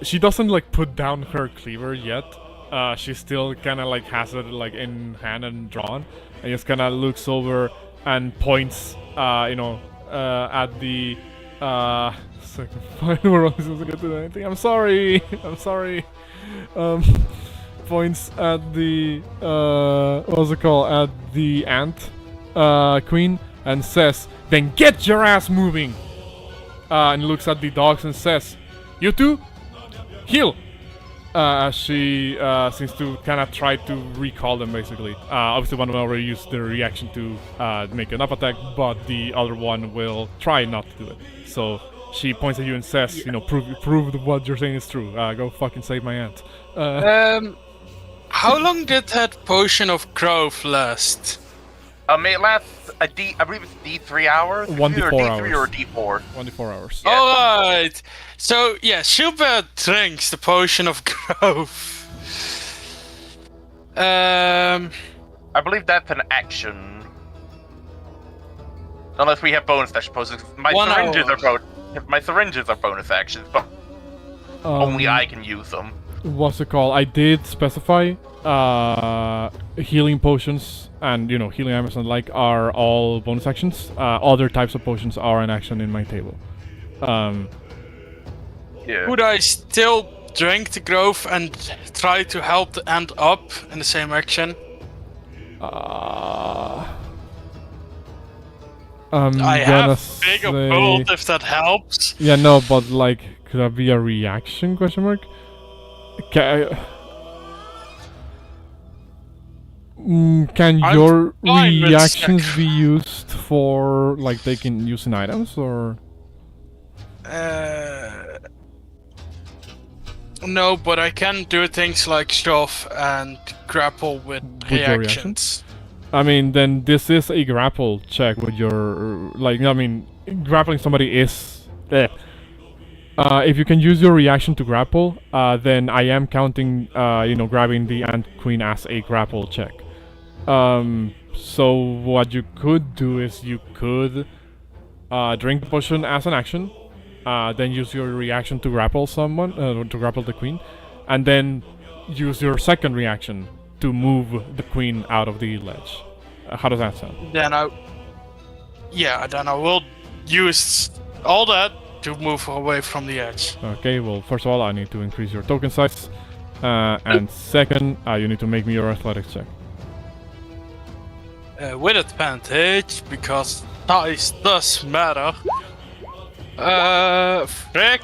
she doesn't like put down her cleaver yet. She still kind of like has it like in hand and drawn, and just kind of looks over and points, at the second point. We're only supposed to get to anything. I'm sorry. Points at the what's it called? At the ant queen and says, "Then get your ass moving." and looks at the dogs and says, "You two, heal." She seems to kind of try to recall them, basically. Obviously, one will already use their reaction to make an up attack, but the other one will try not to do it. So she points at you and says, prove that what you're saying is true. Go fucking save my aunt. How long did that potion of growth last? It lasts I believe it's D3 hours. 1d4 D3 or hours. D4. 1d4 hours. Yeah. Alright. So yeah, Shilbert drinks the potion of growth. I believe that's an action. Unless we have bonus action poses. My syringes are bonus actions, but only I can use them. What's it called? I did specify healing potions and healing items and like are all bonus actions. Other types of potions are an action in my table. Yeah. Would I still drink the growth and try to help the ant up in the same action? I have bigger bolt if that helps. Yeah, no, but like, could that be a reaction? Question mark. Can your reactions be used for like they can use in items or? No, but I can do things like shove and grapple with reactions. I mean, then this is a grapple check with your grappling somebody is. If you can use your reaction to grapple, then I am counting, grabbing the Ant Queen as a grapple check. So what you could do is you could drink the potion as an action, then use your reaction to grapple someone, to grapple the queen, and then use your second reaction to move the queen out of the ledge. How does that sound? Then I will use all that to move away from the edge. Okay, well, first of all, I need to increase your token size. And second, you need to make me your athletics check. With advantage, because size does matter. Frick!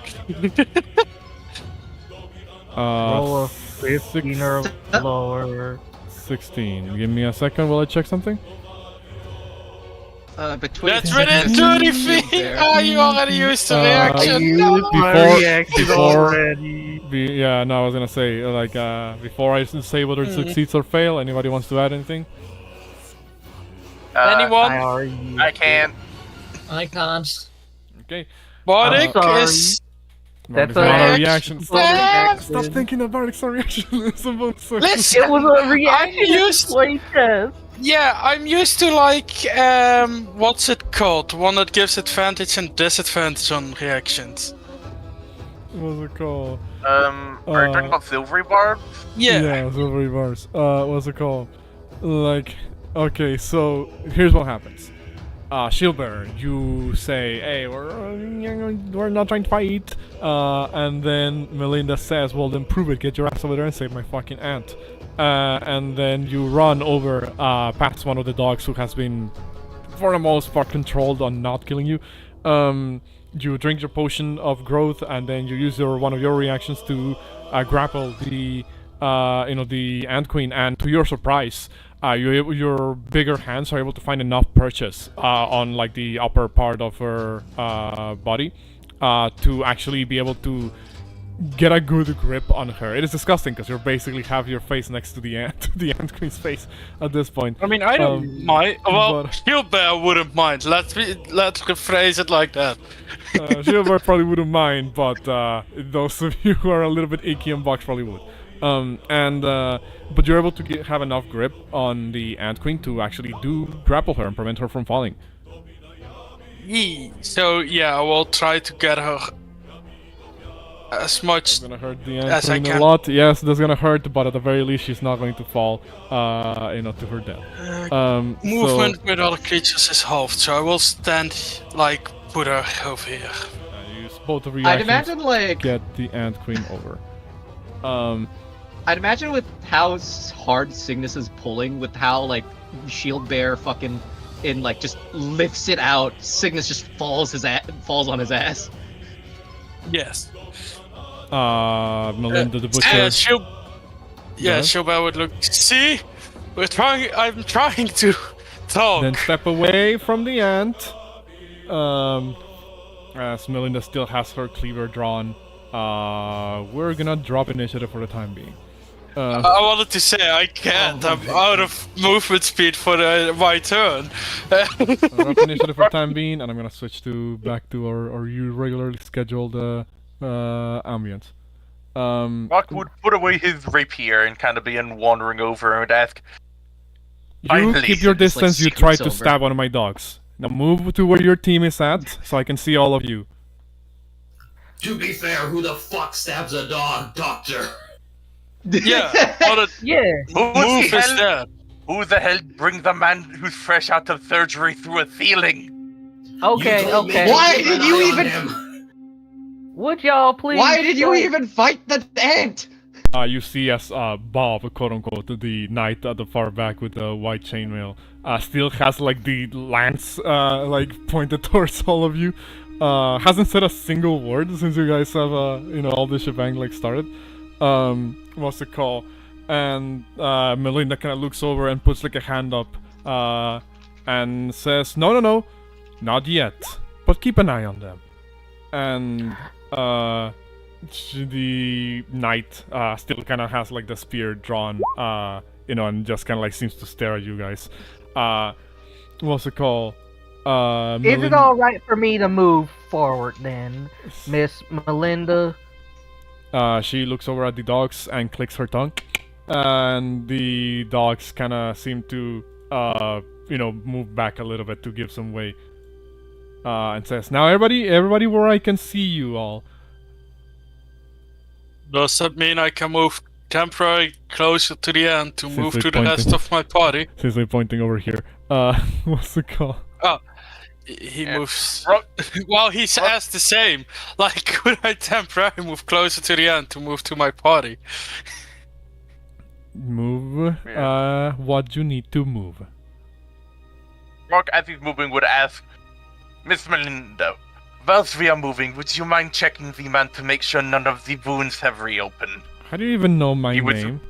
Roll a 15 or lower. 16. Give me a second while I check something. Between That's within 30 feet! You already used the reaction! I used my reaction already. I was gonna say, before I say whether it succeeds or fail, anybody wants to add anything? Anyone? I can't. I can't. Okay. Bardic is... That's not a a reaction. Stop thinking that Bardic's a reaction. It's a bonus action. Listen! It was a reaction playtest. Yeah, I'm used to what's it called? One that gives advantage and disadvantage on reactions. What's it called? Are you talking about silvery barbs? Yeah. Silvery bars. What's it called? Okay, so here's what happens. Shieldbearer, you say, hey, we're not trying to fight. And then Melinda says, well, then prove it. Get your ass over there and save my fucking aunt. And then you run over past one of the dogs who has been, for the most part, controlled on not killing you. You drink your potion of growth, and then you use one of your reactions to grapple the Ant Queen. And to your surprise, your bigger hands are able to find enough purchase on the upper part of her body to actually be able to get a good grip on her. It is disgusting because you basically have your face next to the ant queen's face at this point. I mean, I don't mind. Well, Shieldbearer wouldn't mind. Let's rephrase it like that. Shieldbearer probably wouldn't mind, but those of you who are a little bit icky and box probably would. But you're able to have enough grip on the ant queen to actually grapple her and prevent her from falling. So yeah, I will try to get her as much gonna hurt the ant as I queen can. a lot. Yes, that's gonna hurt, but at the very least, she's not going to fall, to her death. Movement with other creatures is halved, so I will stand put her over here. Use both of your I'd reactions imagine get the ant queen over. I'd imagine with how hard Signis is pulling, with how Shield Bear fucking and like just lifts it out. Signis just falls on his ass. Yes. Melinda the Butcher. Yeah, she'll Yes? would look. See, I'm trying to talk. Then step away from the ant. As Melinda still has her cleaver drawn. We're gonna drop initiative for the time being. I wanted to say I can't. I'm out of movement speed for my turn. Drop initiative for the time being, and I'm gonna switch back to our regularly scheduled ambience. Rock would put away his rapier and kind of begin wandering over and ask, You Finally, keep your just, like, distance. You tried to scoots over. stab one of my dogs. Now move to where your team is at, so I can see all of you. To be fair, who the fuck stabs a dog, Doctor? Yeah. Yeah. Move is dead. Who the hell brings a man who's fresh out of surgery through a ceiling? Okay, You told me okay. to Why keep did an you eye on even- him. Would y'all please? Why did you stop? even fight the ant? You see as Bob, quote unquote, the knight at the far back with the white chainmail, still has like the lance like pointed towards all of you. Hasn't said a single word since you guys have all this shebang like started. What's it called? And Melinda kind of looks over and puts like a hand up and says, No, not yet, but keep an eye on them. And the knight still kind of has like the spear drawn, and just kind of like seems to stare at you guys. What's it called? Is it all right for me to move forward then, Miss Melinda? She looks over at the dogs and clicks her tongue, and the dogs kind of seem to, move back a little bit to give some way. And says, "Now, everybody, where I can see you all." Does that mean I can move temporarily closer to the end to Since move they're to the rest pointing. of my party? Since they're pointing over here. What's it called? He Yeah. moves. Ro- Well, he's asked the same. Like, could I temporarily move closer to the end to move to my party? Move. What you need to move. Rock, as he's moving, would ask, Miss Melinda, whilst we are moving, would you mind checking the man to make sure none of the wounds have reopened? How do you even know my He was- name?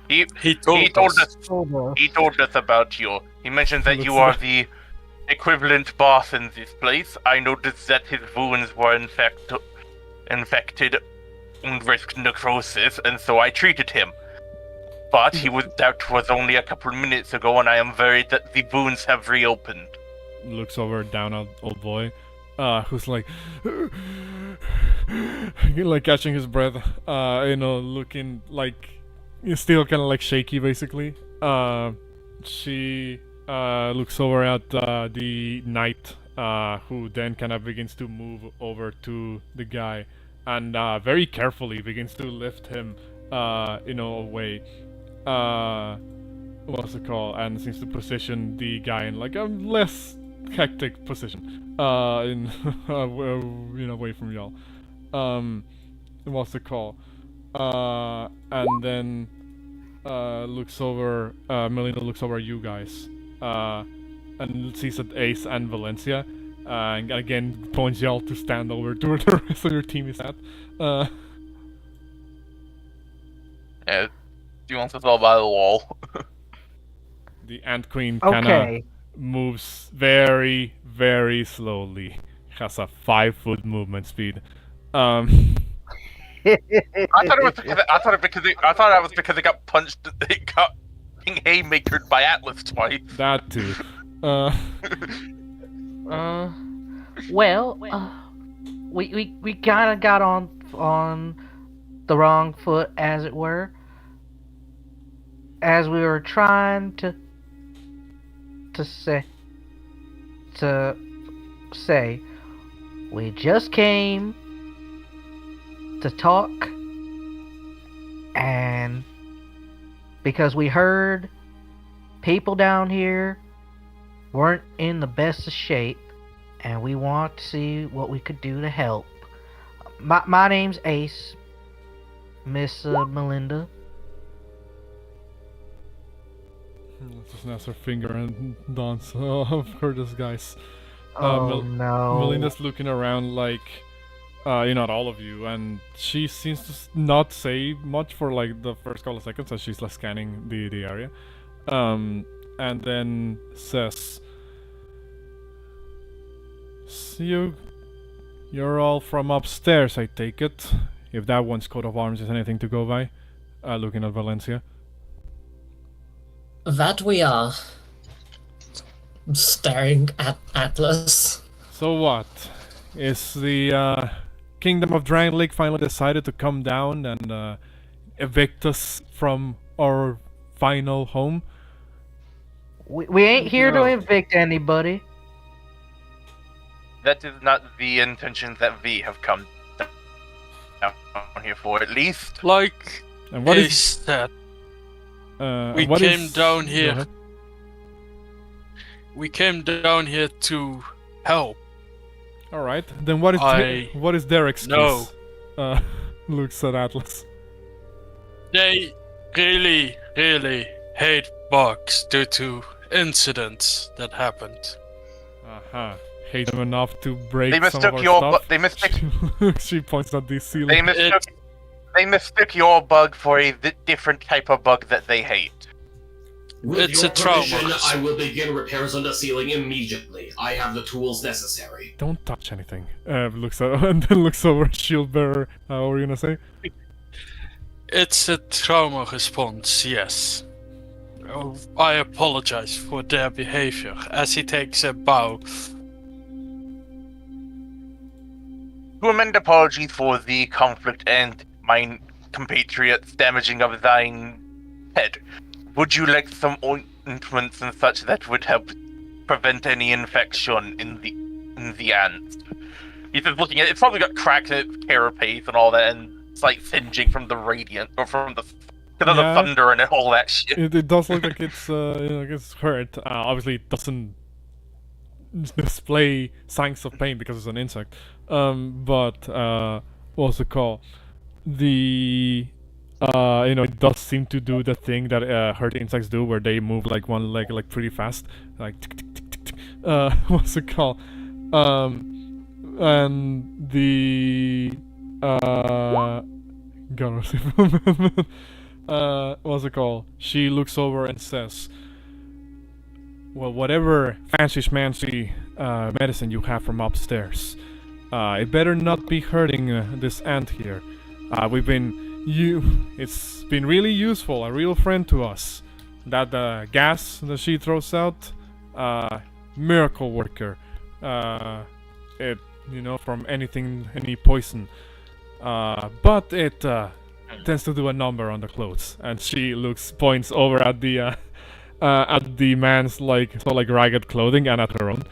He told us. He told us about you. He mentioned that you Looks are like- the equivalent boss in this place. I noticed that his wounds were infected and risked necrosis, and so I treated him. But that was only a couple minutes ago, and I am worried that the wounds have reopened. Looks over down at old boy, who's like, like catching his breath, looking like he's still kind of like shaky, basically. She looks over at the knight, who then kind of begins to move over to the guy, and very carefully begins to lift him, away. What's it called? And seems to position the guy in like a less hectic position, away from y'all. What's it called? And then looks over. Melinda looks over at you guys, and sees that Ace and Valencia, and again points y'all to stand over to where the rest of your team is at. Yeah, he wants us all by the wall. The Ant Queen kind of Okay. moves very, very slowly. Has a 5-foot movement speed. I thought it was because it got punched. It got haymakered by Atlas twice. That too. We kind of got on the wrong foot, as it were, as we were trying to say we just came to talk, and because we heard people down here weren't in the best of shape, and we want to see what we could do to help. My name's Ace, Miss Melinda. Just snaps her finger and dawns. Oh, of course, this guy's. Oh no. Melinda's looking around like, not all of you, and she seems to not say much for like the first couple of seconds as she's like scanning the area, and then says, "So you're all from upstairs, I take it. If that one's coat of arms is anything to go by." Looking at Valencia. That we are. Staring at Atlas. So what? Is the Kingdom of Drangleic finally decided to come down and evict us from our final home? We ain't here to No. evict anybody. That is not the intention that we have come down here for, at least. Like And what Ace is said, we what came is- down Go here. ahead. We came down here to help. All right. Then what is their excuse? No. Looks at Atlas. They really, really hate bugs due to incidents that happened. Hate them enough to break They some of mistook our your stuff. they mistook She points at the ceiling. they mistook your bug for a different type of bug that they hate. With It's your a trauma. permission, I will begin repairs on the ceiling immediately. I have the tools necessary. Don't touch anything. Looks at and then looks over shield bearer. What were you gonna say? It's a trauma response, yes. Oh, I apologize for their behavior, as he takes a bow. To amend apologies for the conflict and mine compatriots damaging of thine head. Would you like some ointments and such that would help prevent any infection in the ants? He's just looking at it. It's probably got cracks in its carapace and all that, and it's like singeing from the radiant or from the because of the Yeah. thunder and all that shit. It does look like it's like it's hurt. Obviously, it doesn't display signs of pain because it's an insect. But what's it called? The it does seem to do the thing that hurt insects do, where they move like one leg like pretty fast, like tick, tick, tick, tick, tick. What's it called? And the what's it called? She looks over and says, "Well, whatever fancy schmancy medicine you have from upstairs, it better not be hurting this ant here. It's been really useful, a real friend to us. That gas that she throws out, miracle worker. From any poison. But it tends to do a number on the clothes." And she points over at the man's like ragged clothing and at her own.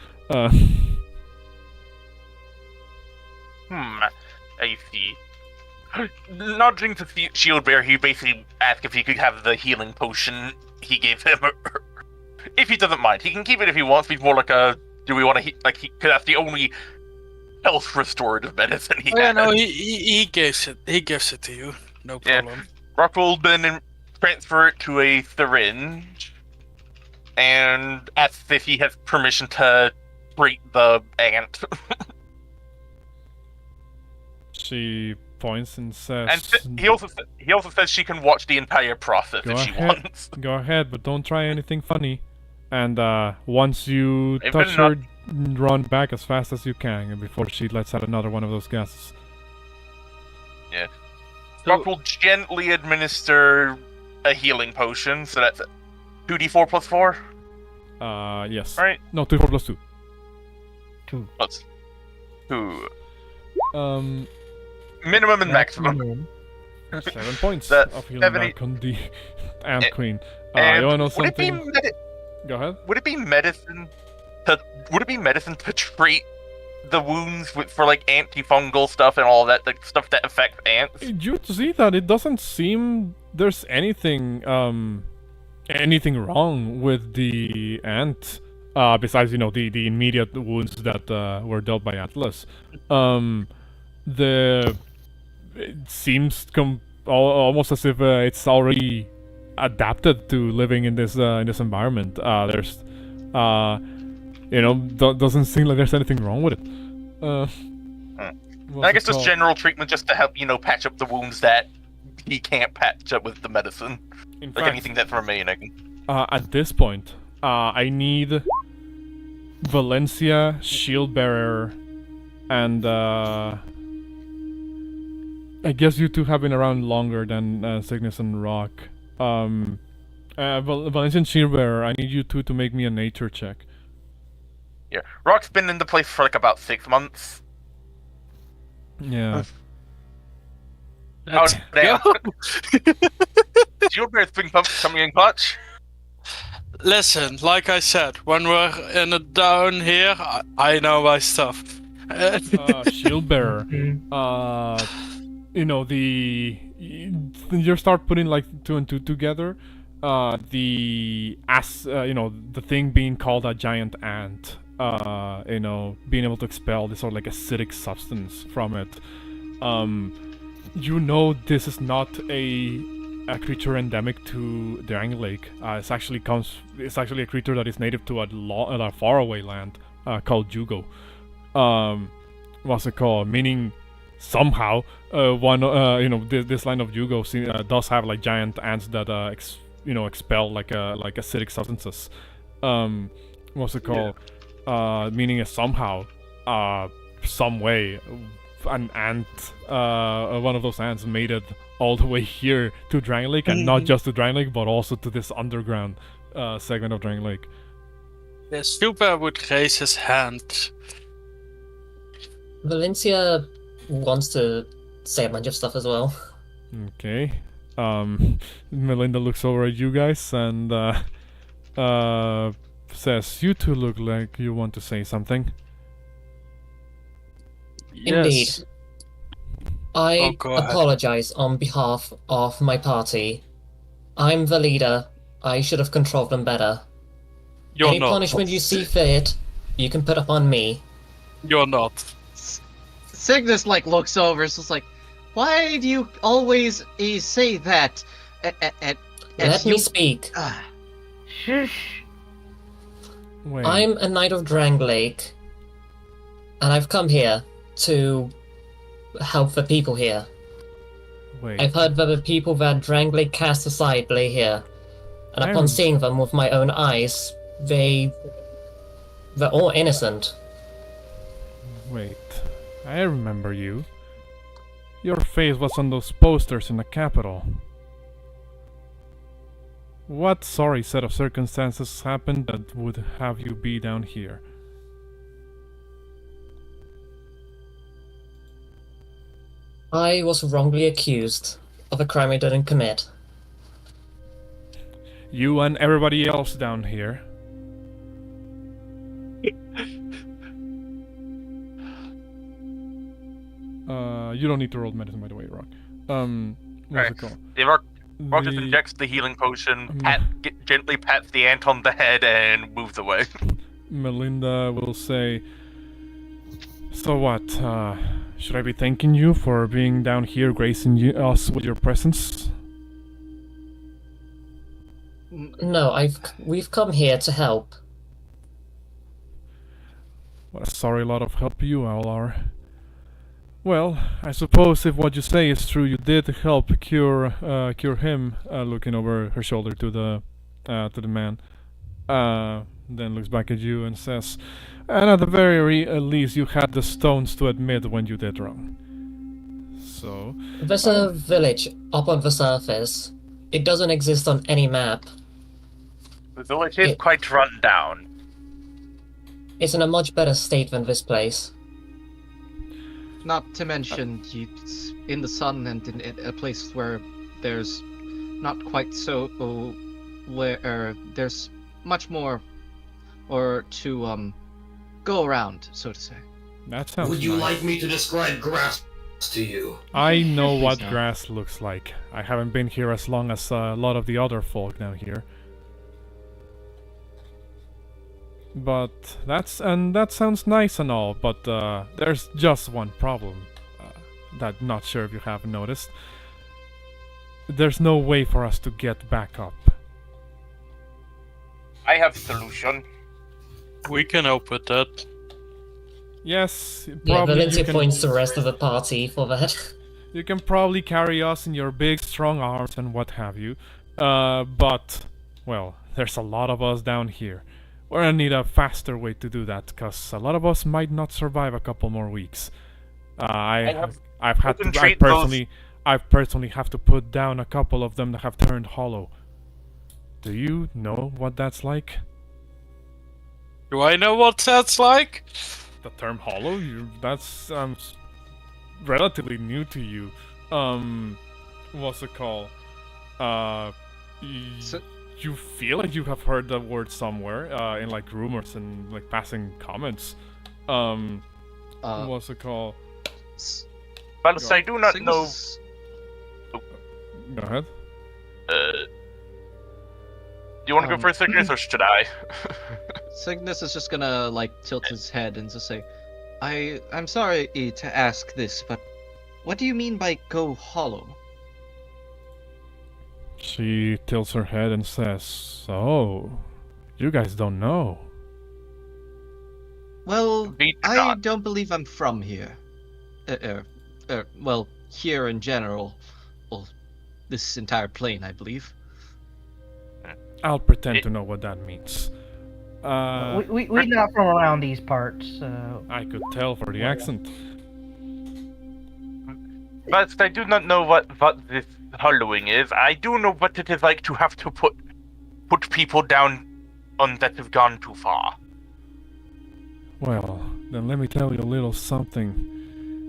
I see. Nudging to Shieldbearer, he basically asked if he could have the healing potion he gave him. If he doesn't mind, he can keep it if he wants. He's more like a. Do we want to? Because that's the only health restorative medicine he Oh, yeah, has. no, he gives it. He gives it to you. No Yeah. problem. Rock will then transfer it to a syringe and asks if he has permission to treat the ant. She points and says, And he also says she can watch the entire process Go if she ahead. wants. "Go ahead, but don't try anything funny. And once you Maybe touch not. her, run back as fast as you can before she lets out another one of those gases." Rock will gently administer a healing potion, so that's 2d4 plus 4, Yes. right? No, 2 4 plus 2. Plus 2. Um, Minimum and maximum. 7 points That's of healing 70 back on the Ant And- Queen. And You wanna know would it be something? Go ahead. would it be medicine to treat the wounds for like antifungal stuff and all that, the stuff that affects ants? You see that it doesn't seem there's anything wrong with the ant, besides the immediate wounds that were dealt by Atlas. It seems almost as if it's already adapted to living in this environment. There's doesn't seem like there's anything wrong with it. I guess just general treatment just to help, patch up the wounds that he can't patch up with the medicine. In Like fact, anything that's remaining. at this point, I need Valencia, Shieldbearer, and I guess you two have been around longer than Signis and Rock. Valencia and Shieldbearer, I need you two to make me a nature check. Yeah, Rock's been in the place for like about 6 months. Yeah. Oh, damn. Shieldbearer's been coming in clutch. Listen, like I said, when we're in a down here, I know my stuff. Shieldbearer. You start putting like 2 and 2 together. The thing being called a giant ant. Being able to expel this sort of like acidic substance from it. This is not a creature endemic to Drangleic. It's actually a creature that is native to a faraway land called Jugo. What's it called? Meaning somehow this land of Jugo does have like giant ants that expel like acidic substances. What's it called? Meaning somehow, some way, an ant, one of those ants made it all the way here to Drangleic, and not just to Drangleic, but also to this underground segment of Drangleic. Yeah, Super would raise his hand. Valencia wants to say a bunch of stuff as well. Okay. Melinda looks over at you guys and says, "You two look like you want to say something." Indeed. Yes. I go ahead. apologize on behalf of my party. I'm the leader. I should have controlled them better. You're Any not. punishment you see fit, you can put up on me. You're not. Signis looks over. It's just like, why do you always say that? Let me speak. Shush. Wait. I'm a knight of Drangleic, and I've come here to help the people here. Wait. I've heard that the people that Drangleic cast aside lay here, and I upon rem- seeing them with my own eyes, they're all innocent. Wait. I remember you. Your face was on those posters in the capital. What sorry set of circumstances happened that would have you be down here? I was wrongly accused of a crime I didn't commit. You and everybody else down here. You don't need to roll medicine, by the way, Rock. What's it called? Yeah, Rock just The- injects the healing potion, gently pats the ant on the head, and moves away. Melinda will say, "So what? Should I be thanking you for being down here, gracing us with your presence?" No, we've come here to help. What a sorry lot of help you all are. Well, I suppose if what you say is true, you did help cure him. Looking over her shoulder to the man, then looks back at you and says, "And at the very least, you had the stones to admit when you did wrong." So, There's a village up on the surface. It doesn't exist on any map. The village is quite run down. It's in a much better state than this place. Not to mention, it's in the sun and in a place where there's not quite so where there's much more or to go around, so to say. that sounds Would you nice. like me to describe grass to you? I know what No. grass looks like. I haven't been here as long as a lot of the other folk down here. But that sounds nice and all, but there's just one problem that not sure if you have noticed. there's no way for us to get back up. I have solution. We can help with that. Yes, Yeah, probably Valencia you can, points the rest of the party for that. you can probably carry us in your big strong arms and what have you. But, well, there's a lot of us down here. We're gonna need a faster way to do that, cause a lot of us might not survive a couple more weeks. I've had to, I personally have to put down a couple of them that have turned hollow. Do you know what that's like? Do I know what that's like? The term hollow? That's relatively new to you. What's it called? You feel like you have heard that word somewhere, in like rumors and like passing comments. What's it called? But I do not know. Go ahead. Do you want to go first, Signis, or should I? Signis is just gonna like tilt his head and just say, I'm sorry to ask this, but what do you mean by go hollow? She tilts her head and says, "Oh, you guys don't know." Well, We do I not. don't believe I'm from here. Well, here in general. Well, this entire plane, I believe. I'll pretend to know what that means. We're not from around these parts, so... I could tell for the accent. But I do not know what this hollowing is. I do know what it is like to have to put people down on that have gone too far. Well, then let me tell you a little something.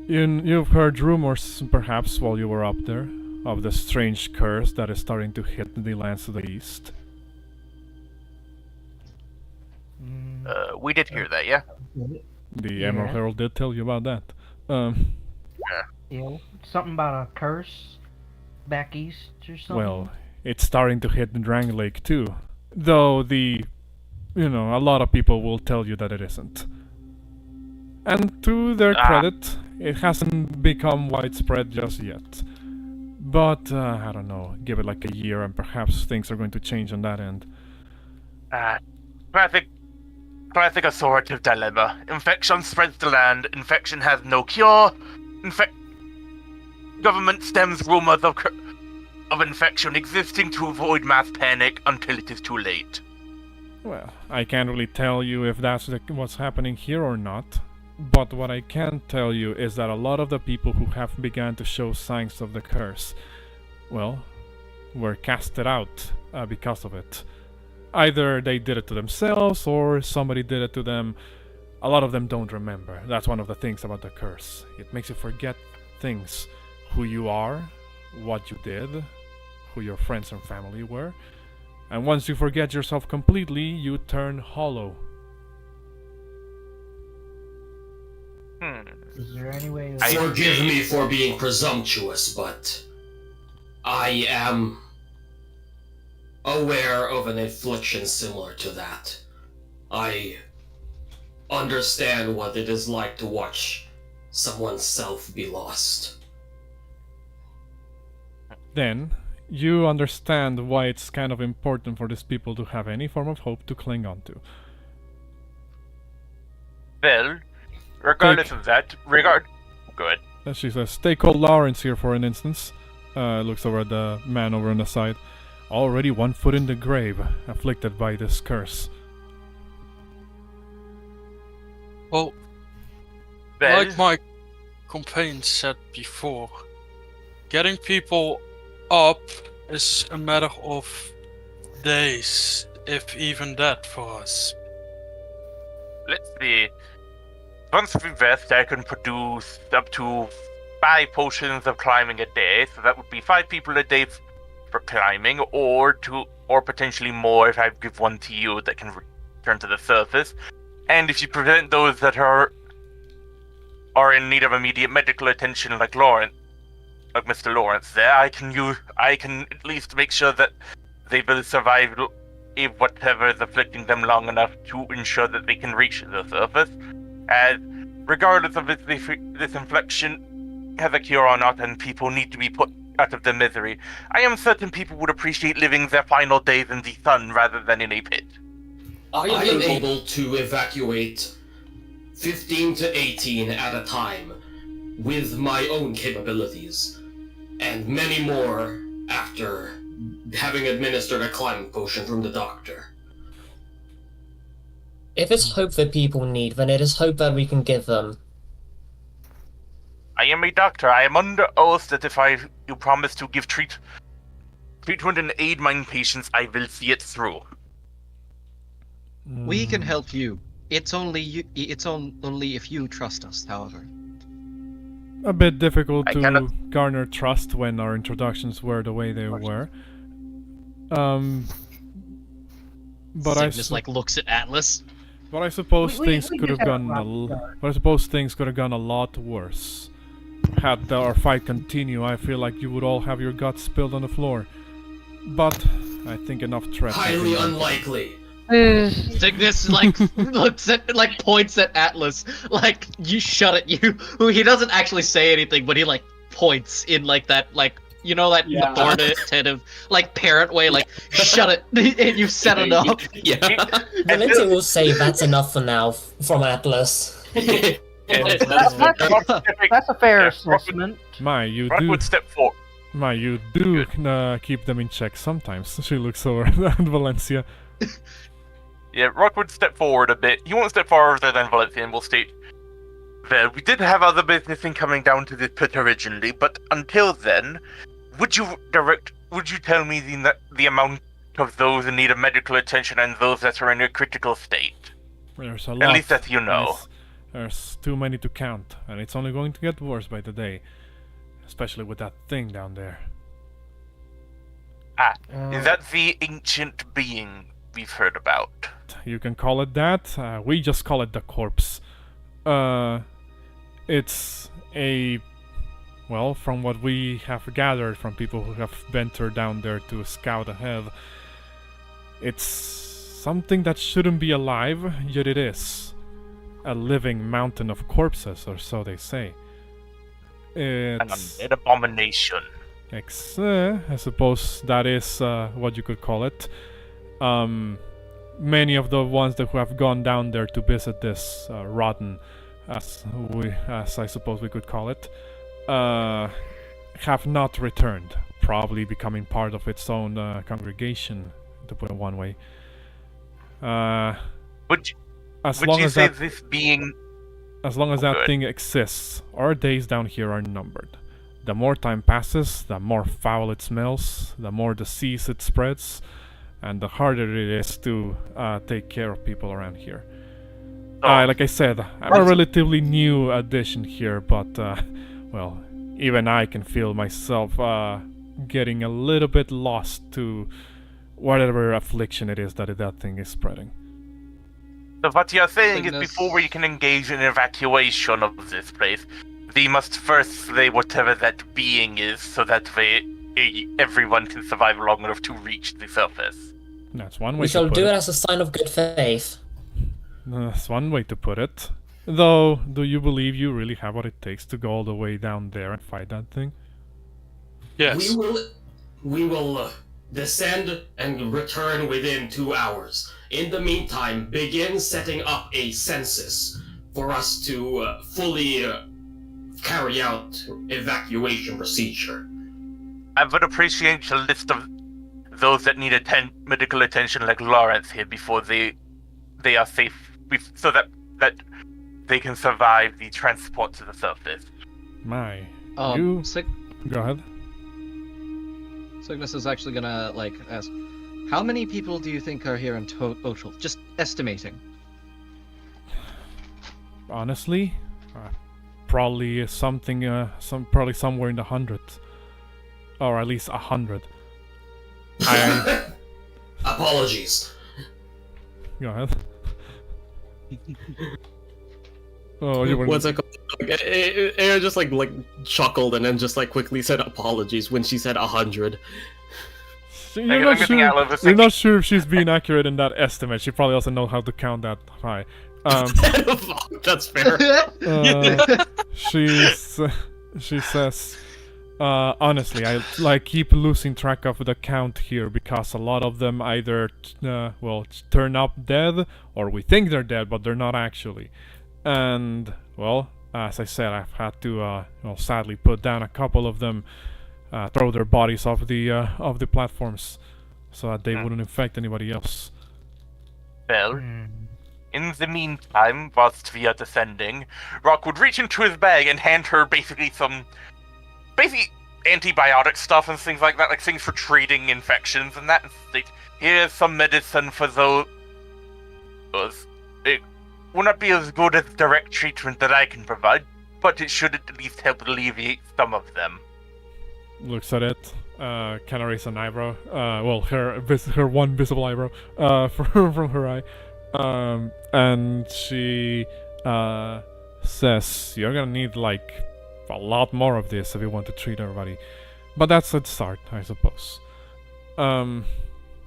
You've heard rumors, perhaps while you were up there, of the strange curse that is starting to hit the lands to the east. We did hear that, yeah? The Emerald Herald did tell you about that. Yeah, something about a curse back east or something? Well, it's starting to hit the Drangleic too. Though a lot of people will tell you that it isn't. And to their credit, it hasn't become widespread just yet. But, I don't know, give it like a year and perhaps things are going to change on that end. Classic authoritative dilemma. Infection spreads the land, infection has no cure, government stems rumors of infection existing to avoid mass panic until it is too late. Well, I can't really tell you if that's what's happening here or not. But what I can tell you is that a lot of the people who have begun to show signs of the curse, well, were casted out because of it. Either they did it to themselves or somebody did it to them. A lot of them don't remember. That's one of the things about the curse. It makes you forget things. Who you are, what you did, who your friends and family were. And once you forget yourself completely, you turn hollow. Is there any way... Forgive me for being presumptuous, but I am aware of an affliction similar to that. I understand what it is like to watch someone's self be lost. Then, you understand why it's kind of important for these people to have any form of hope to cling on to. Well, regardless of that, Good. And she says, take old Lawrence here for an instance. Looks over at the man over on the side. Already 1 foot in the grave, afflicted by this curse. Well, like my companion said before, getting people up is a matter of days, if even that, for us. Let's see. Once we rest, I can produce up to 5 potions of climbing a day, so that would be 5 people a day for climbing, or potentially more if I give one to you that can return to the surface. And if you prevent those that are in need of immediate medical attention, like Mr. Lawrence there, I can at least make sure that they will survive whatever is afflicting them long enough to ensure that they can reach the surface. As regardless of if this infection has a cure or not, and people need to be put their misery. I am certain people would appreciate living their final days in the sun rather than in a pit. I am able to evacuate 15 to 18 at a time with my own capabilities, and many more after having administered a climbing potion from the doctor. If it's hope that people need, then it is hope that we can give them. I am a doctor. I am under oath that if you promise to give treatment and aid my patients, I will see it through. We can help you. It's only if you trust us, however. A bit difficult I to cannot- garner trust when our introductions were the way they were. But Signis looks at Atlas. But I suppose We things just could have have gone but I suppose things could have gone a lot worse. Had our fight continue, I feel like you would all have your guts spilled on the floor. But I think enough threats. Highly unlikely. Signis looks at points at Atlas you shut it. He doesn't actually say anything, but he points in that authoritative parent way shut it. And you've set it up. Yeah. Valencia will say that's enough for now from Atlas. That's a fair assessment. You Rockwood step forward. keep them in check sometimes. She looks over at Valencia. Yeah, Rock would step forward a bit. He won't step farther than Valencia and will state, well, we did have other business in coming down to this pit originally, but until then, would you tell me the amount of those in need of medical attention and those that are in a critical state? There's a lot. At least that you know. There's too many to count, and it's only going to get worse by the day. Especially with that thing down there. Is that the ancient being we've heard about? You can call it that. We just call it the corpse. It's a... Well, from what we have gathered from people who have ventured down there to scout ahead, it's something that shouldn't be alive, yet it is. A living mountain of corpses, or so they say. It's... An abomination. I suppose that is what you could call it. Many of the ones that who have gone down there to visit this rotten, as I suppose we could call it, have not returned, probably becoming part of its own congregation, to put it one way. Would As you long as say that this being... that thing exists, our days down here are numbered. The more time passes, the more foul it smells, the more disease it spreads, and the harder it is to take care of people around here. Like I said, I'm a relatively new addition here, but, well, even I can feel myself getting a little bit lost to whatever affliction it is that thing is spreading. So what you're saying is Signis. before we can engage in evacuation of this place, we must first slay whatever that being is so that everyone can survive long enough to reach the surface. That's one way We to shall put do it. it as a sign of good faith. That's one way to put it. Though, do you believe you really have what it takes to go all the way down there and fight that thing? Yes. We will descend and return within 2 hours. In the meantime, begin setting up a census for us to fully carry out evacuation procedure. I would appreciate a list of those that need medical attention like Lawrence here before they are safe, so that they can survive the transport to the surface. You... Sig- Go ahead. Signis is actually gonna ask, how many people do you think are here in total? Just estimating. Honestly, probably probably somewhere in the hundreds, or at least 100. Apologies. Go ahead. Oh, you were. What's it called? Air just chuckled and then just quickly said apologies when she said 100. You're not sure if she's being accurate in that estimate. She probably also knows how to count that high. That's fair. She says, Honestly, I keep losing track of the count here because a lot of them either turn up dead or we think they're dead but they're not actually. And well, as I said, I've had to sadly put down a couple of them, throw their bodies off the platforms so that they wouldn't infect anybody else. Well, in the meantime, whilst we are descending, Rock would reach into his bag and hand her basically antibiotic stuff and things like that, like things for treating infections and that. And say, here's some medicine for those. It will not be as good as direct treatment that I can provide, but it should at least help alleviate some of them. Looks at it, kind of raises an eyebrow. Her one visible eyebrow, from her eye. And she says, "You're gonna need like a lot more of this if you want to treat everybody." But that's a start, I suppose.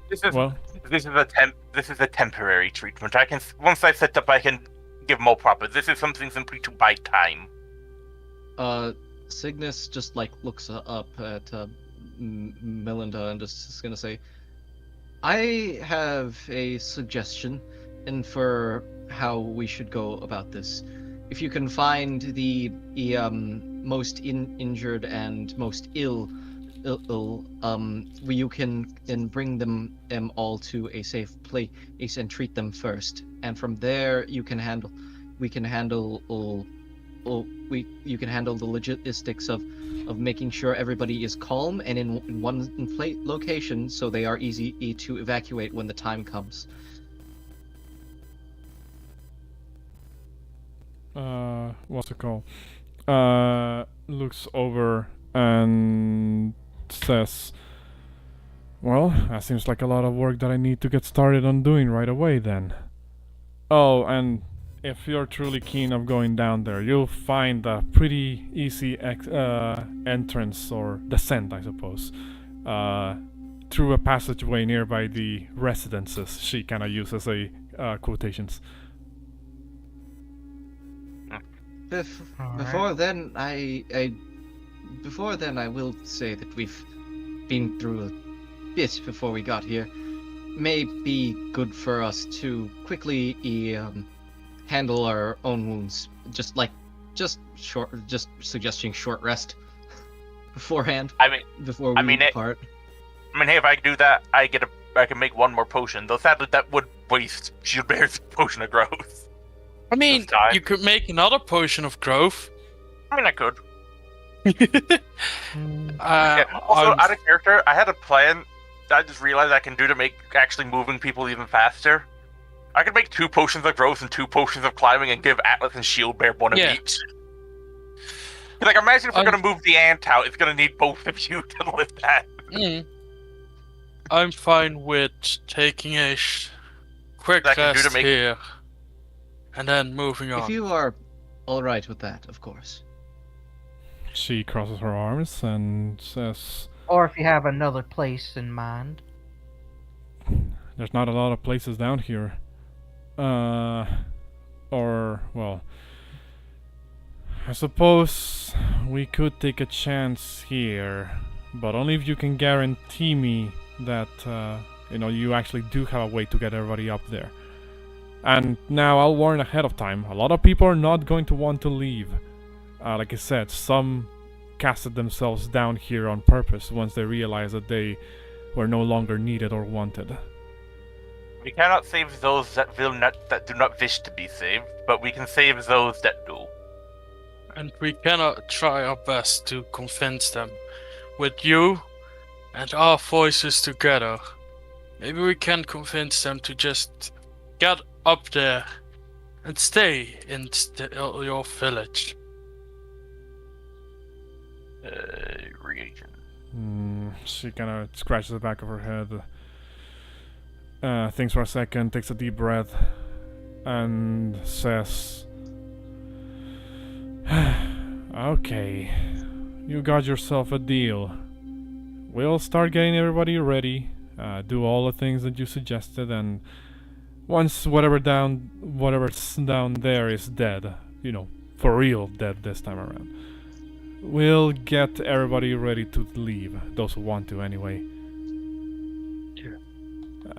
This is a temporary treatment. I can once I set up, I can give more proper. This is something simply to buy time. Signis just like looks up at Melinda and just is gonna say, "I have a suggestion, and for how we should go about this. If you can find the most injured and most ill, you can bring them all to a safe place and treat them first, and from there you can handle the logistics of making sure everybody is calm and in one location so they are easy to evacuate when the time comes." What's it called? Looks over and says, "Well, that seems like a lot of work that I need to get started on doing right away then. Oh, and if you're truly keen of going down there, you'll find a pretty easy entrance or descent, I suppose, through a passageway nearby the residences." She kind of uses quotations. Before then, I will say that we've been through a bit before we got here. May be good for us to quickly handle our own wounds. Just suggesting short rest beforehand. Before we depart. Hey, if I do that, I can make one more potion. Though sadly, that would waste Shieldbear's potion of growth. I mean, you could make another potion of growth. I could. Also, out of character, I had a plan that I just realized I can do to make actually moving people even faster. I could make 2 potions of growth and 2 potions of climbing and give Atlas and Shieldbear one of each. Like, imagine if we're gonna move the ant out, it's gonna need both of you to lift that. I'm fine with taking a quick rest here. And then moving on. If you are alright with that, of course. She crosses her arms and says, Or if you have another place in mind. "There's not a lot of places down here. I suppose we could take a chance here, but only if you can guarantee me that, you actually do have a way to get everybody up there. And now I'll warn ahead of time, a lot of people are not going to want to leave. Like I said, some casted themselves down here on purpose once they realized that they were no longer needed or wanted. We cannot save those that do not wish to be saved, but we can save those that do. And we cannot try our best to convince them. With you and our voices together, maybe we can convince them to just get up there and stay in your village." Reagent. She kind of scratches the back of her head, thinks for a second, takes a deep breath, and says, "Okay, you got yourself a deal. We'll start getting everybody ready, do all the things that you suggested, and once whatever's down there is dead, for real dead this time around, we'll get everybody ready to leave. Those who want to, anyway.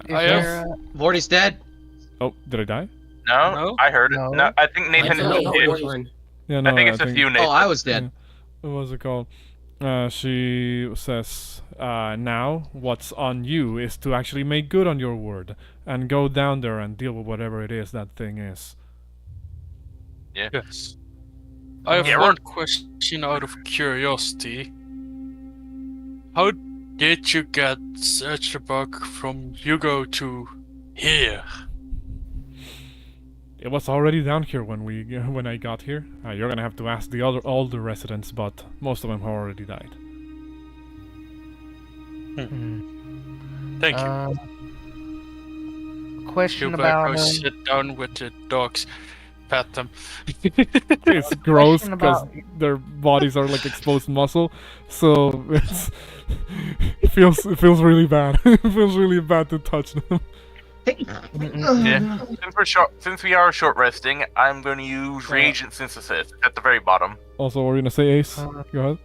Is I there, Vorti's dead. Oh, did I die? No, No? I heard No. it. No, I think Nathan I is thought dead. we were- Yeah, no, I think it's a few Oh, Nathan. I was dead. What was it called? She says, now what's on you is to actually make good on your word and go down there and deal with whatever it is that thing is. Yes. I have Yeah, one question out of curiosity. How did you get such a bug from Hugo to here? It was already down here when I got here. You're gonna have to ask the other older residents, but most of them have already died. Thank you. Question Go about back, go sit down with the dogs, pet them. It's gross Question because about- their bodies are like exposed muscle, so it feels really bad. It feels really bad to touch them. Yeah. Since we are short resting, I'm going to use reagent synthesis at the very bottom. Also, what were you gonna say, Ace? Go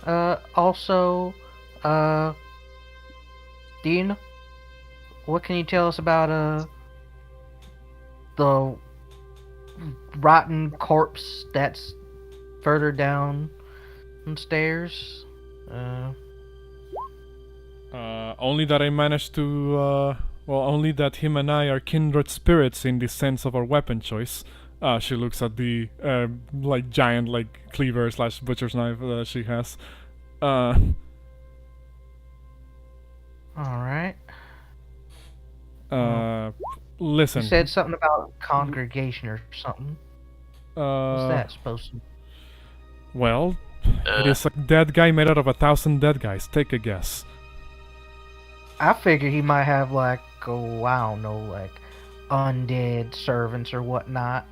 ahead. Also, Dean, what can you tell us about the rotten corpse that's further down the stairs? Only that I managed to, only that him and I are kindred spirits in the sense of our weapon choice. She looks at the, like, giant, like, cleaver / butcher's knife she has. Alright. Listen. You said something about congregation or something. What's that supposed to be? Well, it is a dead guy made out of 1,000 dead guys. Take a guess. I figure he might have, like, oh, I don't know, like, undead servants or whatnot.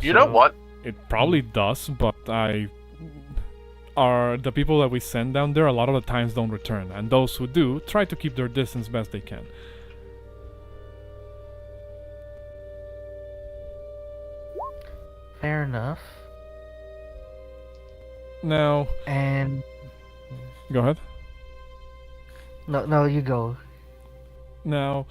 You know what? It probably does, but the people that we send down there a lot of the times don't return, and those who do try to keep their distance best they can. Fair enough. Now, And go ahead. no, you go. Now,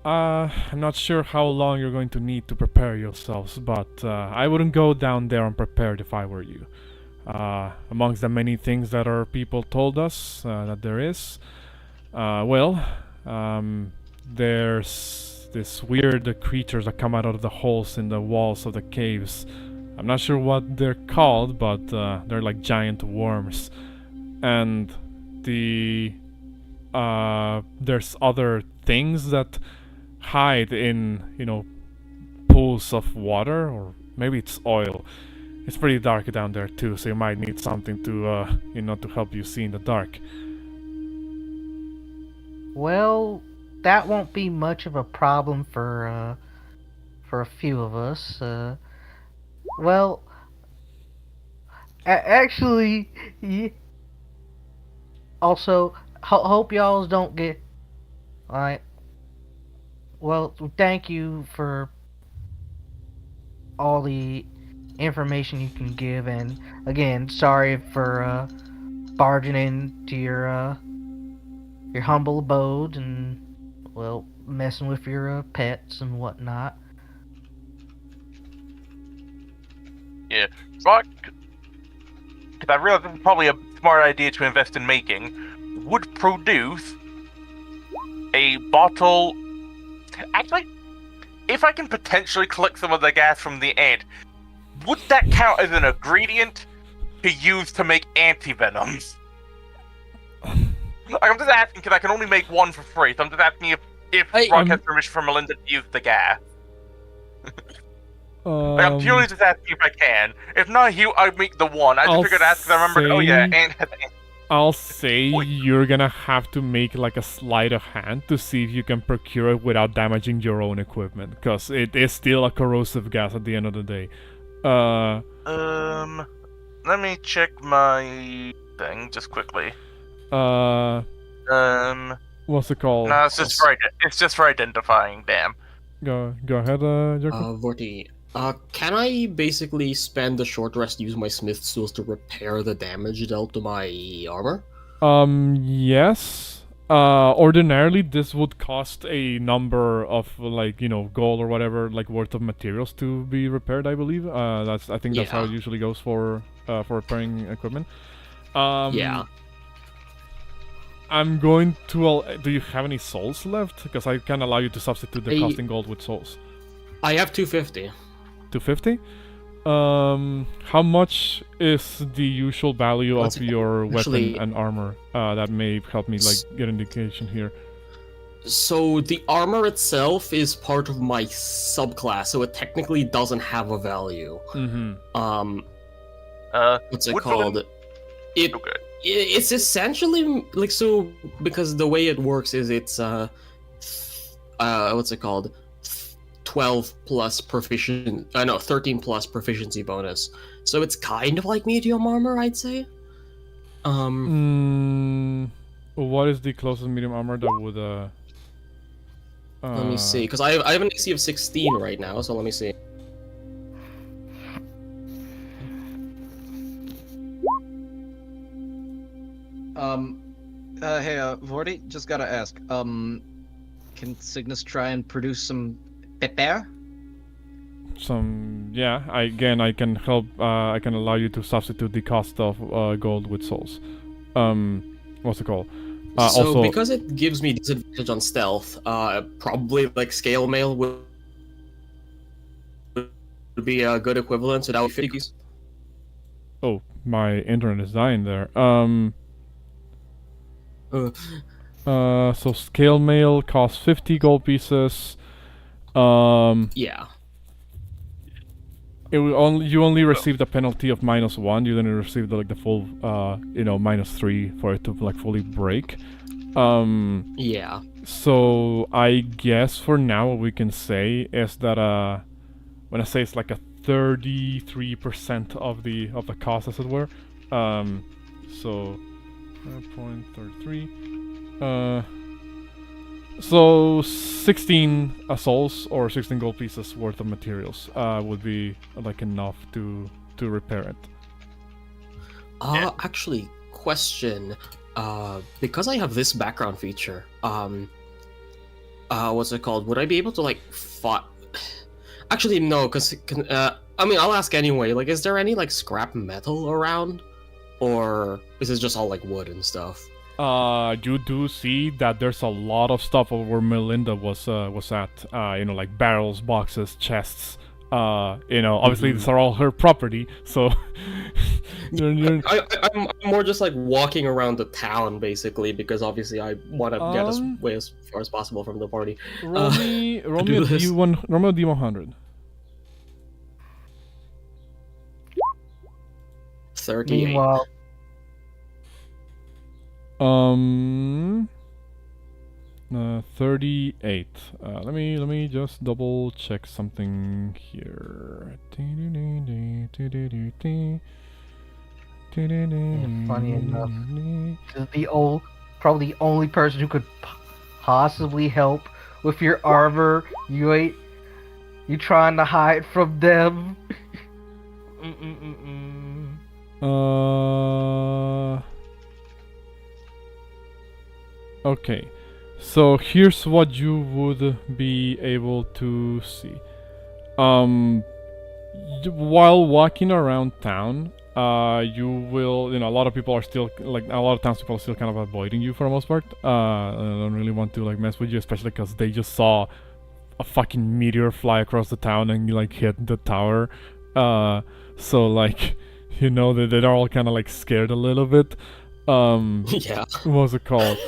I'm not sure how long you're going to need to prepare yourselves, but I wouldn't go down there unprepared if I were you. Amongst the many things that our people told us that there is, there's this weird creatures that come out of the holes in the walls of the caves. I'm not sure what they're called, but they're like giant worms. And there's other things that hide in, pools of water, or maybe it's oil. It's pretty dark down there too, so you might need something to, to help you see in the dark. Well, that won't be much of a problem for a few of us. Actually, also, hope y'all don't get. Alright. Well, thank you for all the information you can give, and again, sorry for barging into your humble abode and, well, messing with your pets and whatnot. Yeah, but because I realize this is probably a smart idea to invest in making, would produce a bottle. Actually, if I can potentially collect some of the gas from the ant, would that count as an ingredient to use to make anti-venoms? Like, I'm just asking because I can only make one for free, so I'm just asking if Rock has permission from Melinda to use the gas. Like, I'm purely just asking if I can. If not, I'd make the one. I just figured to ask because I remembered, oh yeah, ant has ant. I'll say you're gonna have to make like a sleight of hand to see if you can procure it without damaging your own equipment, because it is still a corrosive gas at the end of the day. Let me check my thing just quickly. What's it called? No, it's just for identifying. Damn. Go ahead, Jacob. Vorti, Can I basically spend a short rest, use my smith's tools to repair the damage dealt to my armor? Yes. Ordinarily, this would cost a number of, like, gold or whatever, like, worth of materials to be repaired, I believe. I think that's how it usually goes for repairing equipment. Yeah. I'm going to... do you have any souls left? Because I can allow you to substitute the cost in gold with souls. I have 250. 250? How much is the usual value of your weapon and armor? That may help me, like, get an indication here. So the armor itself is part of my subclass, so it technically doesn't have a value. Mm-hmm. What's it called? It's essentially like, so, because the way it works is it's what's it called? 12 plus proficient, 13 plus proficiency bonus. So it's kind of like medium armor, I'd say. What is the closest medium armor that would let me see, because I have an AC of 16 right now, so let me see. Hey, Vorti, just gotta ask, can Signis try and produce some pepper? Yeah, I can help, I can allow you to substitute the cost of gold with souls. What's it called? So also, because it gives me disadvantage on stealth, probably like scale mail would be a good equivalent, so that would 50 keys. Oh, my internet is dying there. So scale mail costs 50 gold pieces. Yeah. It will you only receive the penalty of -1. You didn't receive the full, -3 for it to like fully break. Yeah. So I guess for now what we can say is that when I say it's like a 33% of the cost, as it were. So 0.33. So 16 souls or 16 gold pieces worth of materials would be like enough to repair it. Actually, question. Because I have this background feature, what's it called? Would I be able to like Actually, no, because I mean, I'll ask anyway. Like, is there any like scrap metal around, or is it just all like wood and stuff? You do see that there's a lot of stuff over where Melinda was at. Like barrels, boxes, chests. Obviously these are all her property, so I'm more just like walking around the town basically, because obviously I want to get as far as possible from the party. Roll me a D100. 38. Meanwhile, 38. Let me just double check something here. funny enough, probably the only person who could possibly help with your armor. You trying to hide from them? Okay, so here's what you would be able to see. While walking around town, you will, a lot of people are still, like, a lot of townspeople are still kind of avoiding you for the most part. I don't really want to, like, mess with you, especially because they just saw a fucking meteor fly across the town and, like, hit the tower. So, like, that they're all kind of, like, scared a little bit. Yeah. What's it called?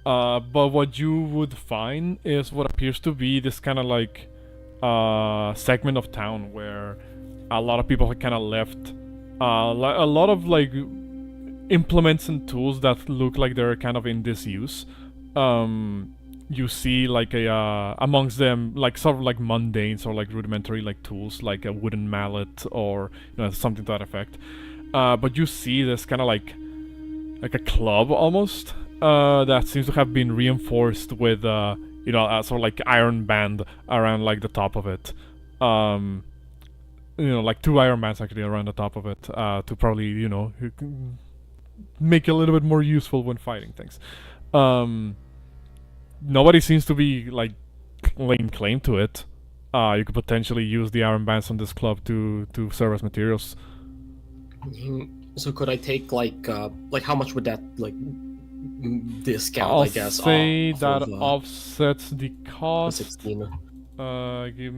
But what you would find is what appears to be this kind of like segment of town where a lot of people have kind of left a lot of like implements and tools that look like they're kind of in disuse. You see like amongst them like sort of like mundanes or like rudimentary like tools like a wooden mallet or something to that effect. But you see this kind of like a club almost. That seems to have been reinforced with, a sort of like iron band around like the top of it. like 2 iron bands actually around the top of it, to probably, make it a little bit more useful when fighting things. Nobody seems to be like laying claim to it. You could potentially use the iron bands on this club to serve as materials. So could I take like how much would that like discount? I'll I guess say off that of, offsets the cost. 16. Give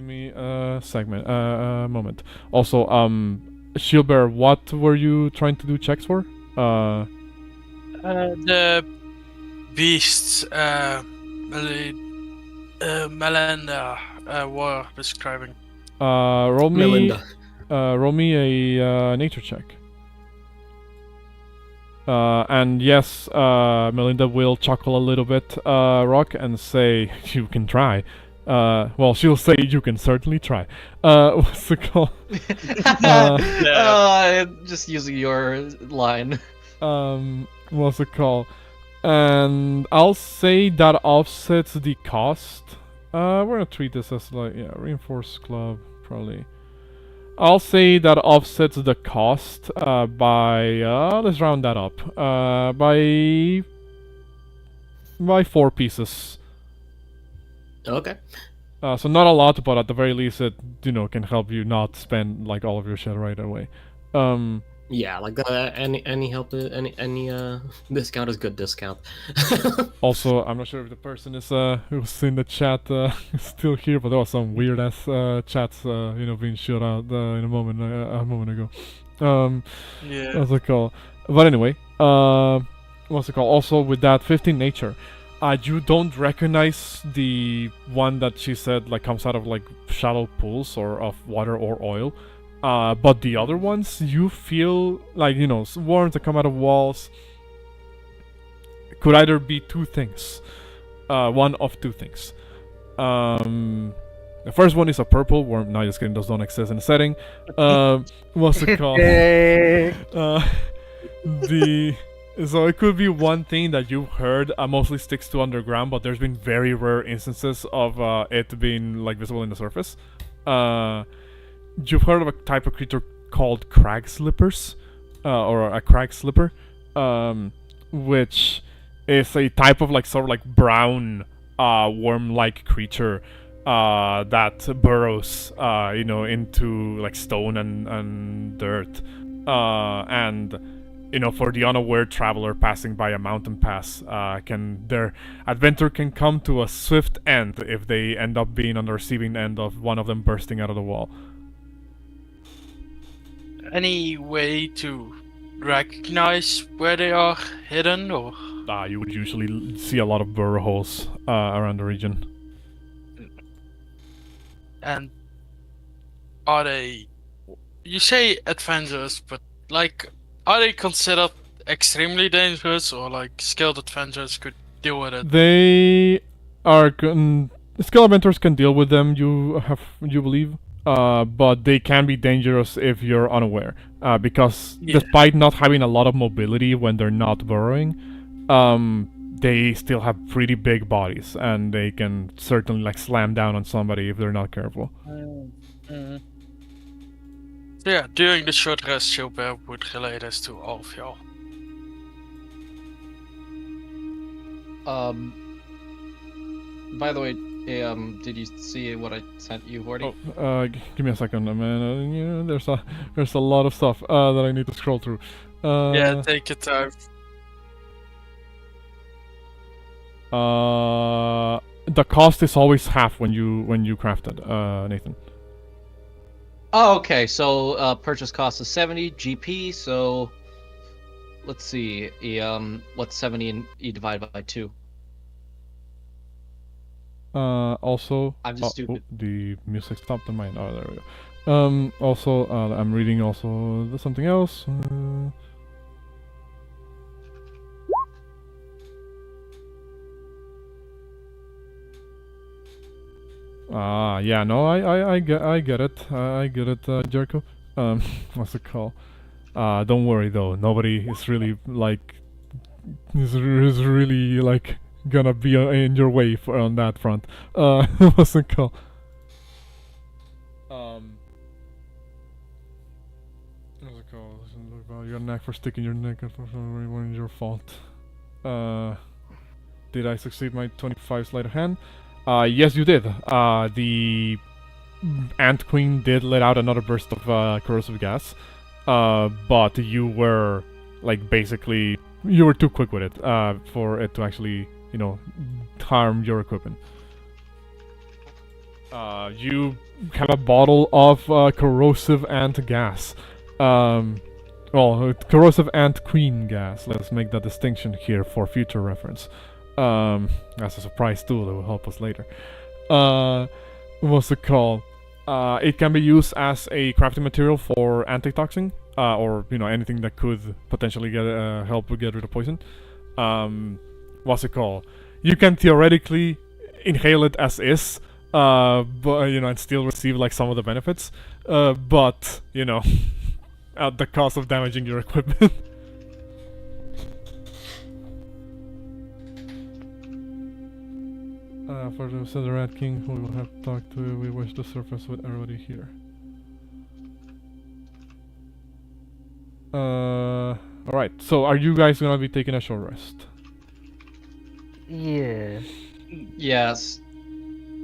me a segment, a moment. Also, Shieldbearer, what were you trying to do checks for? The beasts, Melinda were describing. Roll me, Melinda. roll me a nature check. And yes, Melinda will chuckle a little bit, Rock, and say, "You can try." Well, she'll say, "You can certainly try." What's it called? Just using your line. What's it called? And I'll say that offsets the cost. We're gonna treat this as like, reinforced club, probably. I'll say that offsets the cost by, let's round that up, by 4 pieces. Okay. So not a lot, but at the very least it, can help you not spend like all of your shit right away. Yeah, like any help, any discount is good discount. Also, I'm not sure if the person is who's in the chat is still here, but there was some weird ass chats being shut out in a moment ago. Yeah. What's it called? But anyway, what's it called? Also with that 15 nature, you don't recognize the one that she said like comes out of like shallow pools or of water or oil. But the other ones, you feel like, worms that come out of walls could either be 2 things. One of 2 things. The first one is a purple worm. No, just kidding, those don't exist in the setting. What's it called? So it could be one thing that you've heard mostly sticks to underground, but there's been very rare instances of it being like visible in the surface. You've heard of a type of creature called crag slippers, or a crag slipper, which is a type of like sort of like brown worm-like creature that burrows, into like stone and dirt, and for the unaware traveler passing by a mountain pass, their adventure can come to a swift end if they end up being on the receiving end of one of them bursting out of the wall. Any way to recognize where they are hidden, or? You would usually see a lot of burrow holes around the region. And are they? You say adventurers, but like, are they considered extremely dangerous, or like skilled adventurers could deal with it? They are skilled adventurers can deal with them. You believe? But they can be dangerous if you're unaware, because despite not having a lot of mobility when they're not burrowing, they still have pretty big bodies, and they can certainly like slam down on somebody if they're not careful. So yeah, during the short rest, Shieldbearer would relay this to all of y'all. By the way, did you see what I sent you, Horty? Give me a second, man. There's a lot of stuff that I need to scroll through. Yeah, take your time. The cost is always half when you craft it, Nathan. Oh, okay. So purchase cost is 70 GP. So let's see. What's 70 and E divided by 2? Also, I'm just stupid. The music stopped on mine. Oh, there we go. Also, I'm reading also something else. Yeah, no, I get it. I get it, Jericho. What's it called? Don't worry though. Nobody is really like gonna be in your way on that front. What's it called? got a knack for sticking your neck out for when it's your fault. Did I succeed my 25 sleight of hand? Yes, you did. The Ant Queen did let out another burst of corrosive gas, but you were like basically you were too quick with it for it to actually harm your equipment. You have a bottle of corrosive ant gas. Corrosive ant queen gas. Let's make that distinction here for future reference. That's a surprise tool that will help us later. What's it called? It can be used as a crafting material for antitoxin, or anything that could potentially help get rid of poison. What's it called? You can theoretically inhale it as is, but and still receive like some of the benefits. But at the cost of damaging your equipment. For the Rat King, who we will have to talk to, we wish to surface with everybody here. Alright, so are you guys gonna be taking a short rest? Yeah. Yes.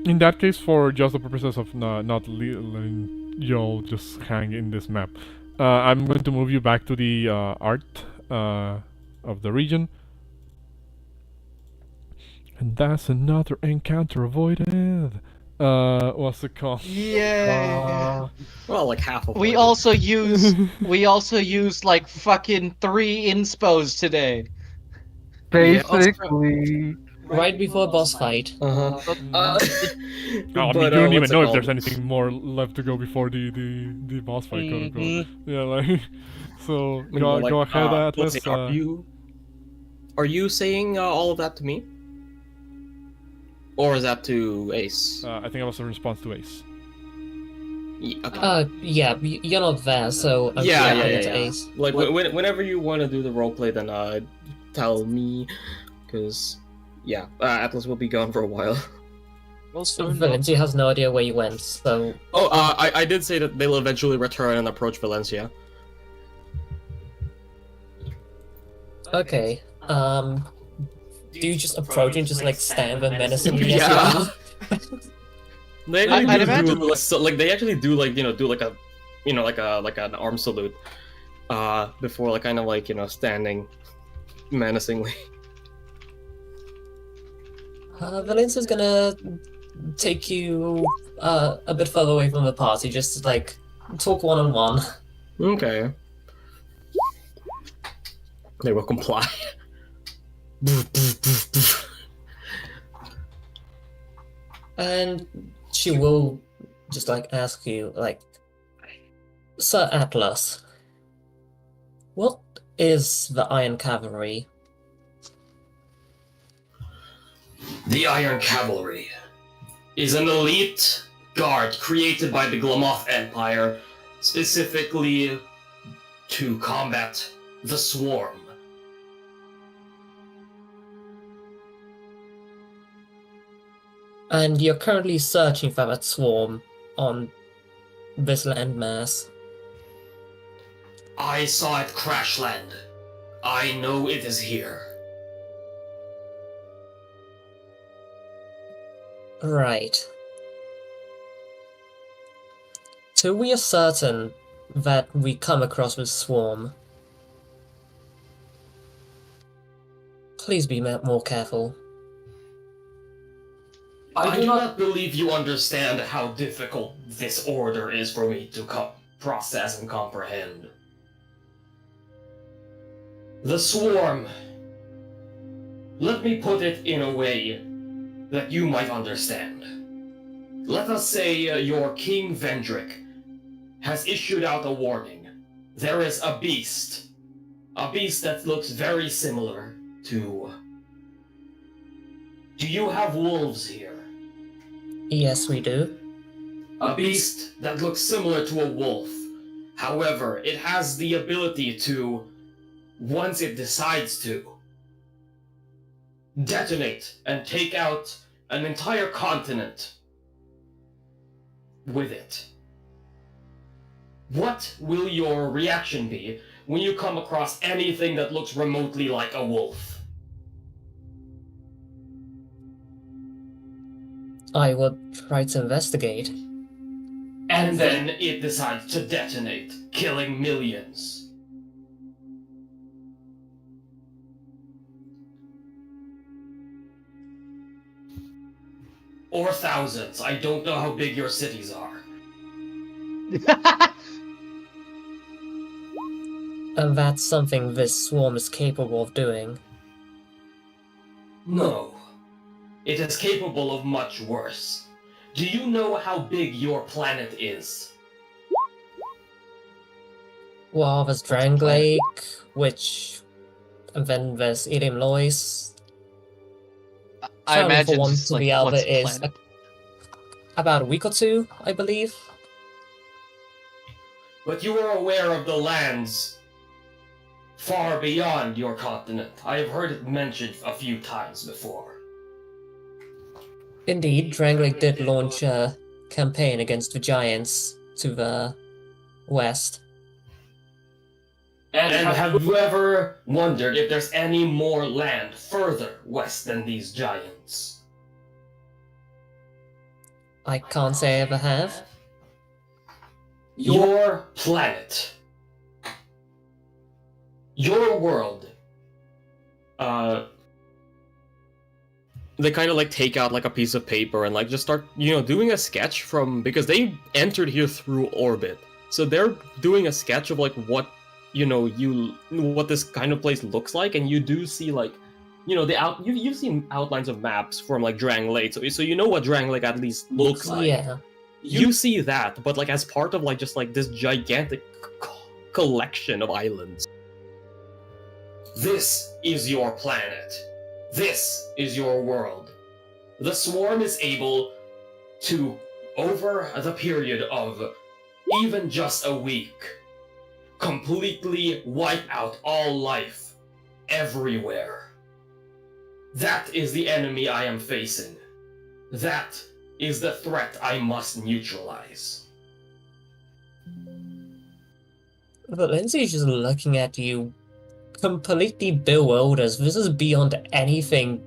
In that case, for just the purposes of not letting y'all just hang in this map, I'm going to move you back to the art of the region. And that's another encounter avoided. What's it called? Yeah. Well, like half of We also used like fucking 3 inspos today. Basically. Right before boss fight. I mean, you don't even know if there's anything more left to go before the boss fight, quote unquote. Yeah, like so. Go ahead, Atlas. Are you saying all of that to me? Or is that to Ace? I think that was a response to Ace. Okay. Yeah, you're not there, so I'm yeah. to Ace. Like whenever you want to do the roleplay, then tell me, because Atlas will be gone for a while. Valencia has no idea where you went, so. Oh, I did say that they'll eventually return and approach Valencia. Okay. Do you just approach and just like stand and menacingly? Yeah. They I'd actually imagine- they actually do like an arm salute, before like kind of like standing menacingly. Valencia's gonna take you a bit further away from the party, just to, like talk one-on-one. Okay. They will comply. And she will just like ask you, like, Sir Atlas, what is the Iron Cavalry? The Iron Cavalry is an elite guard created by the Glamoth Empire specifically to combat the Swarm. And you're currently searching for that swarm on this landmass. I saw it crash land. I know it is here. Right. So we are certain that we come across this swarm. Please be more careful. I do not believe you understand how difficult this order is for me to process and comprehend. The Swarm. Let me put it in a way that you might understand. Let us say your King Vendrick has issued out a warning. There is a beast that looks very similar to... Do you have wolves here? Yes, we do. A beast that looks similar to a wolf. However, it has the ability to, once it decides to, detonate and take out an entire continent with it. What will your reaction be when you come across anything that looks remotely like a wolf. I would try to investigate. And then it decides to detonate, killing millions. Or thousands. I don't know how big your cities are. And that's something this swarm is capable of doing. No. It is capable of much worse. Do you know how big your planet is? Well, there's Drangleic, and then there's Edim Lois. I imagine for one just to like the other what's is planet? about a week or two, I believe. But you are aware of the lands far beyond your continent. I have heard it mentioned a few times before. Indeed, Drangleic did launch a campaign against the giants to the west. And have you ever wondered if there's any more land further west than these giants? I can't say I ever have. Your planet. Your world. They kind of like take out like a piece of paper and like just start, doing a sketch from, because they entered here through orbit. So they're doing a sketch of like what, what this kind of place looks like, and you do see like, you've seen outlines of maps from like Drangleic, so you know what Drangleic at least looks like. Yeah. You see that, but like as part of like just like this gigantic collection of islands. This is your planet. This is your world. The swarm is able to, over the period of even just a week, completely wipe out all life everywhere. That is the enemy I am facing. That is the threat I must neutralize. Lindsay's just looking at you, completely bewildered. This is beyond anything,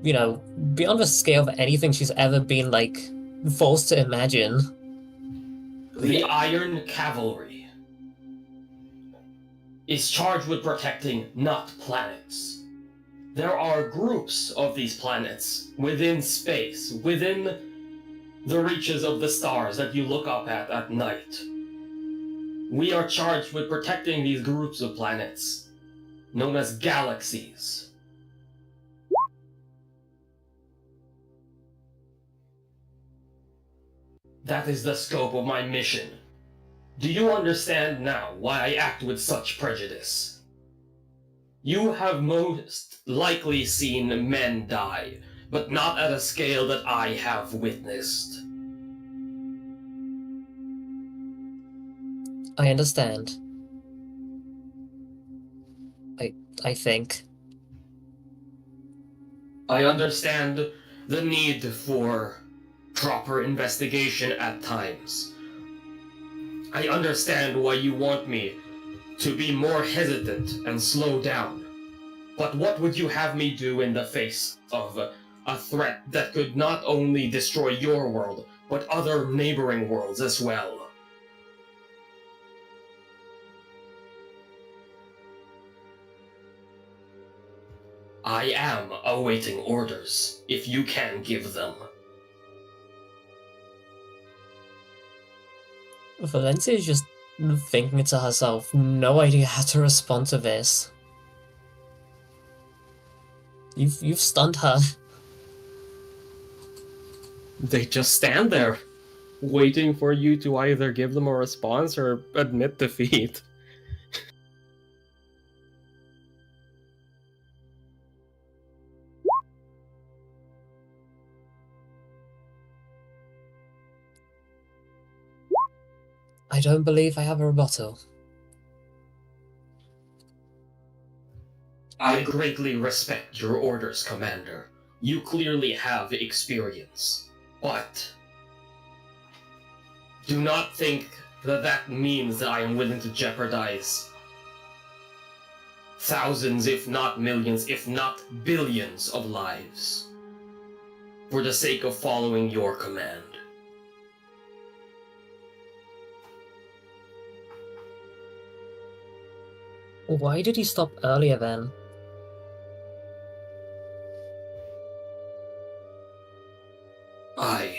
beyond the scale of anything she's ever been, like, forced to imagine. The Iron Cavalry is charged with protecting not planets. There are groups of these planets within space, within the reaches of the stars that you look up at night. We are charged with protecting these groups of planets, known as galaxies. That is the scope of my mission. Do you understand now why I act with such prejudice? You have most likely seen men die, but not at a scale that I have witnessed. I understand. I think. I understand the need for proper investigation at times. I understand why you want me to be more hesitant and slow down. But what would you have me do in the face of a threat that could not only destroy your world, but other neighboring worlds as well? I am awaiting orders, if you can give them. Valencia is just thinking to herself, no idea how to respond to this. You've stunned her. They just stand there, waiting for you to either give them a response or admit defeat. I don't believe I have a rebuttal. I greatly respect your orders, Commander. You clearly have experience. But do not think that that means that I am willing to jeopardize thousands, if not millions, if not billions of lives for the sake of following your command. Why did he stop earlier then? I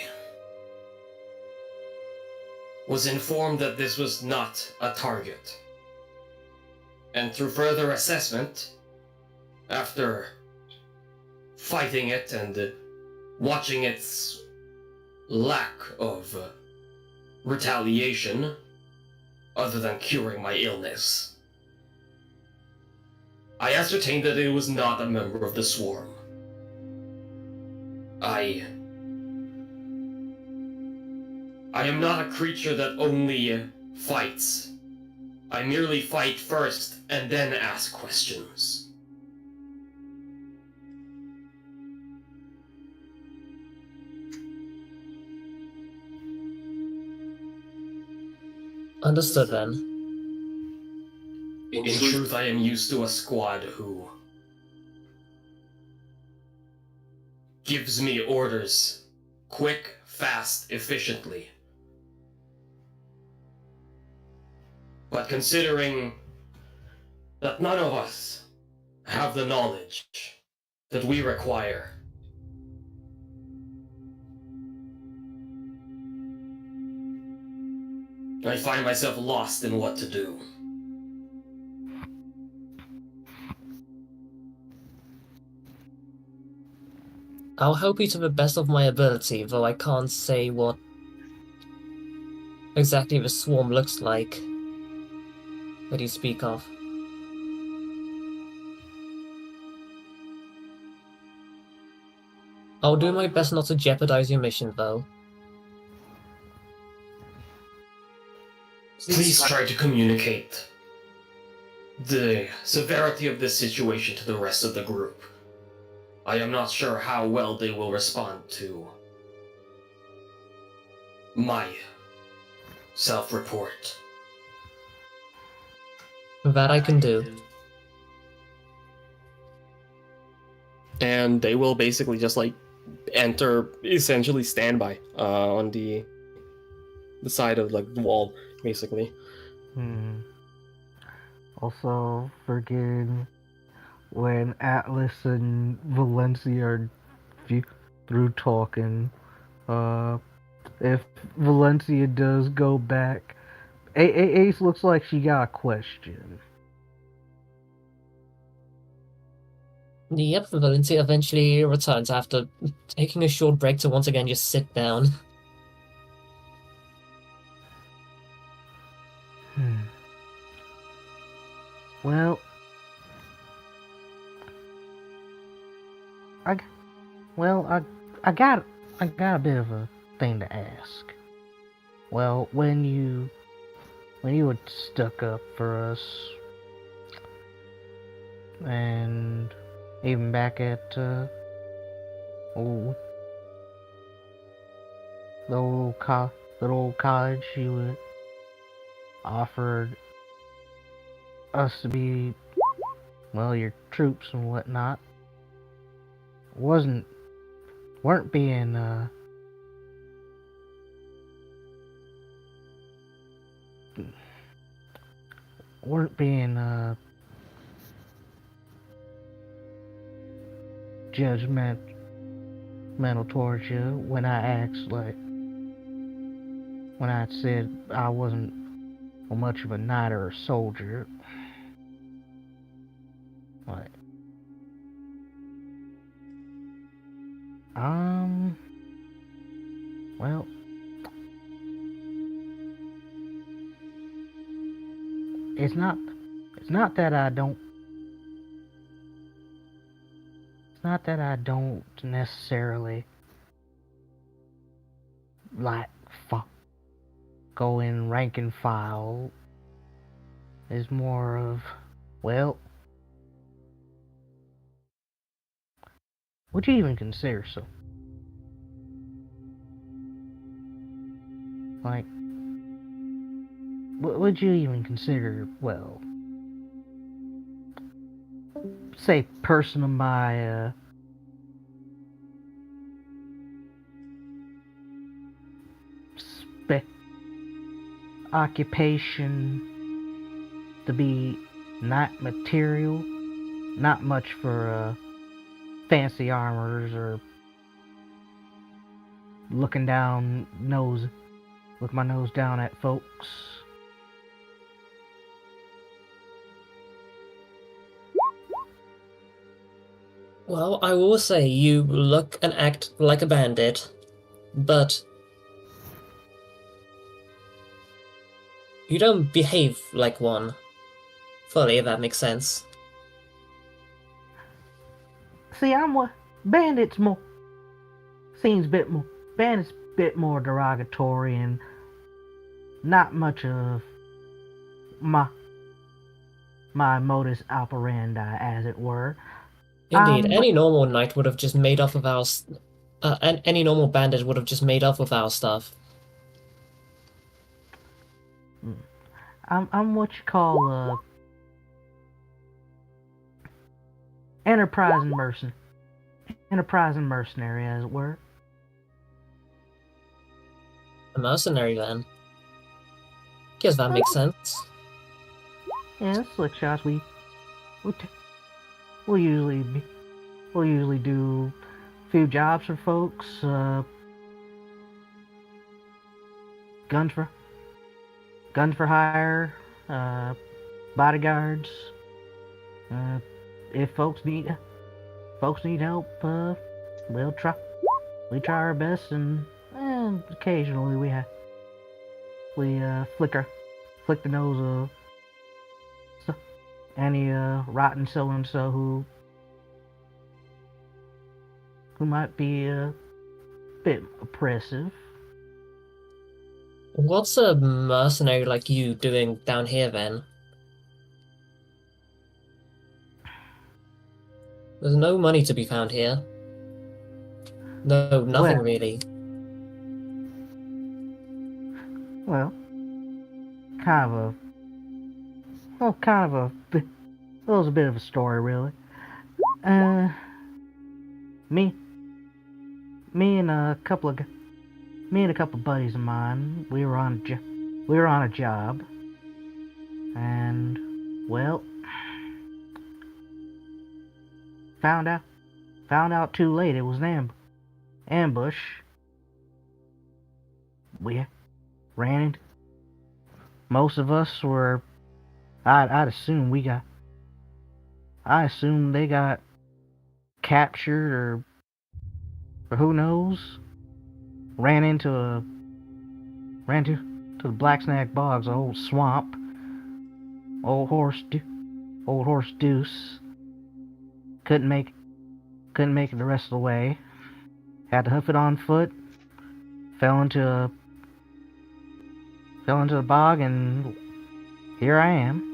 was informed that this was not a target. And through further assessment, after fighting it and watching its lack of retaliation, other than curing my illness, I ascertained that it was not a member of the Swarm. I am not a creature that only fights. I merely fight first and then ask questions. Understood then. In truth, I am used to a squad who gives me orders quick, fast, efficiently. But considering that none of us have the knowledge that we require, I find myself lost in what to do. I'll help you to the best of my ability, though I can't say what exactly the swarm looks like that you speak of. I'll do my best not to jeopardize your mission, though. Please try to communicate the severity of this situation to the rest of the group. I am not sure how well they will respond to my self-report. That I can do. And they will basically just like enter, essentially standby on the side of like the wall, basically. Also, forgetting when Atlas and Valencia are through talking, if Valencia does go back, Ace looks like she got a question. Yep, Valencia eventually returns after taking a short break to once again just sit down. Well, I got a bit of a thing to ask. Well, when you were stuck up for us, and even back at the old college, you would offered us to be, well, your troops and whatnot. Weren't being judgmental towards you when I asked, like, when I said I wasn't much of a knight or a soldier. Like, well, it's not that I don't necessarily like go in rank and file. It's more of, well, would you even consider so? Like, would you even consider, well, say person of my occupation to be not material, not much for fancy armors or look my nose down at folks. Well, I will say you look and act like a bandit, but you don't behave like one. Fully, if that makes sense. See, I'm what bandits more seems a bit more bandits bit more derogatory and not much of my modus operandi, as it were. Indeed, any normal knight would have just made off with our any normal bandit would have just made off with our stuff. I'm what you call enterprising mercenary, as it were. A mercenary, then. Guess that makes sense. Yeah, slick shots. We'll usually do a few jobs for folks. Guns for hire. Bodyguards. If folks need help, we try our best, and occasionally we flick the nose of any rotten so and so who might be a bit oppressive. What's a mercenary like you doing down here, then? There's no money to be found here. No, nothing really. Well, it was a bit of a story, really. Me and a couple buddies of mine, we were on a job, and well, found out too late it was an ambush. We ran into. Most of us were. I assume they got captured or who knows. Ran to the Black Snag Bogs, an old swamp. Old horse Deuce. Couldn't make it the rest of the way. Had to hoof it on foot. Fell into the bog, and here I am.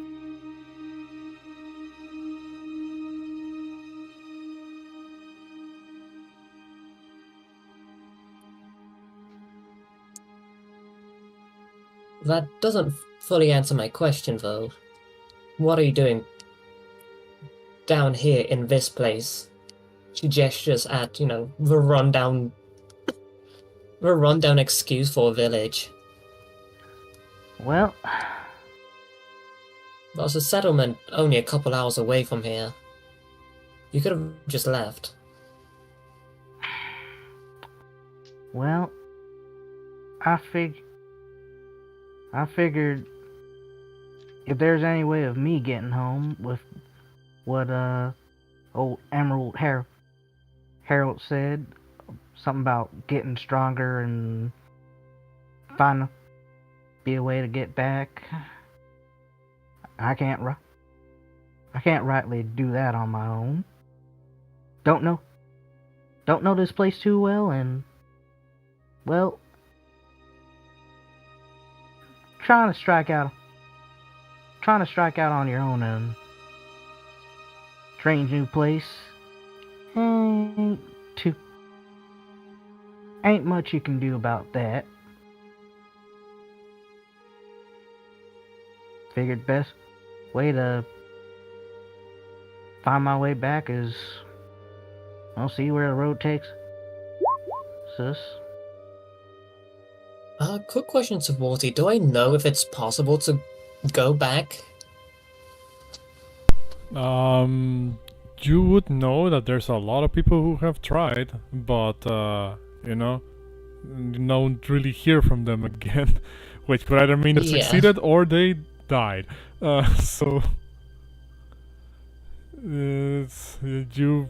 That doesn't fully answer my question, though. What are you doing down here in this place? She gestures at, the rundown excuse for a village. Well, there's a settlement only a couple hours away from here. You could have just left. Well, I figured if there's any way of me getting home with what old Emerald Harold said, something about getting stronger and be a way to get back. I can't rightly do that on my own. Don't know this place too well, and well, trying to strike out on your own and strange new place ain't much you can do about that. Figured best way to find my way back as I'll see where the road takes us. Quick question to Vorti. Do I know if it's possible to go back? You would know that there's a lot of people who have tried, but you know, you don't really hear from them again, which could either mean they Yeah. succeeded or they died. So you.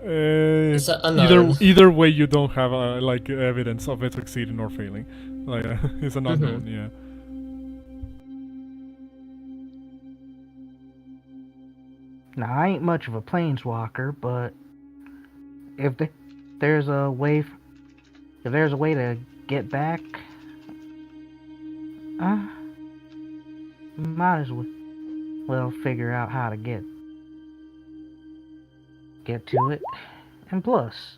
It's unknown. Either way, you don't have like evidence of it succeeding or failing. Like it's an unknown, yeah. Now, I ain't much of a planeswalker, but if there's a way, if there's a way to get back, might as well figure out how to get to it. And plus,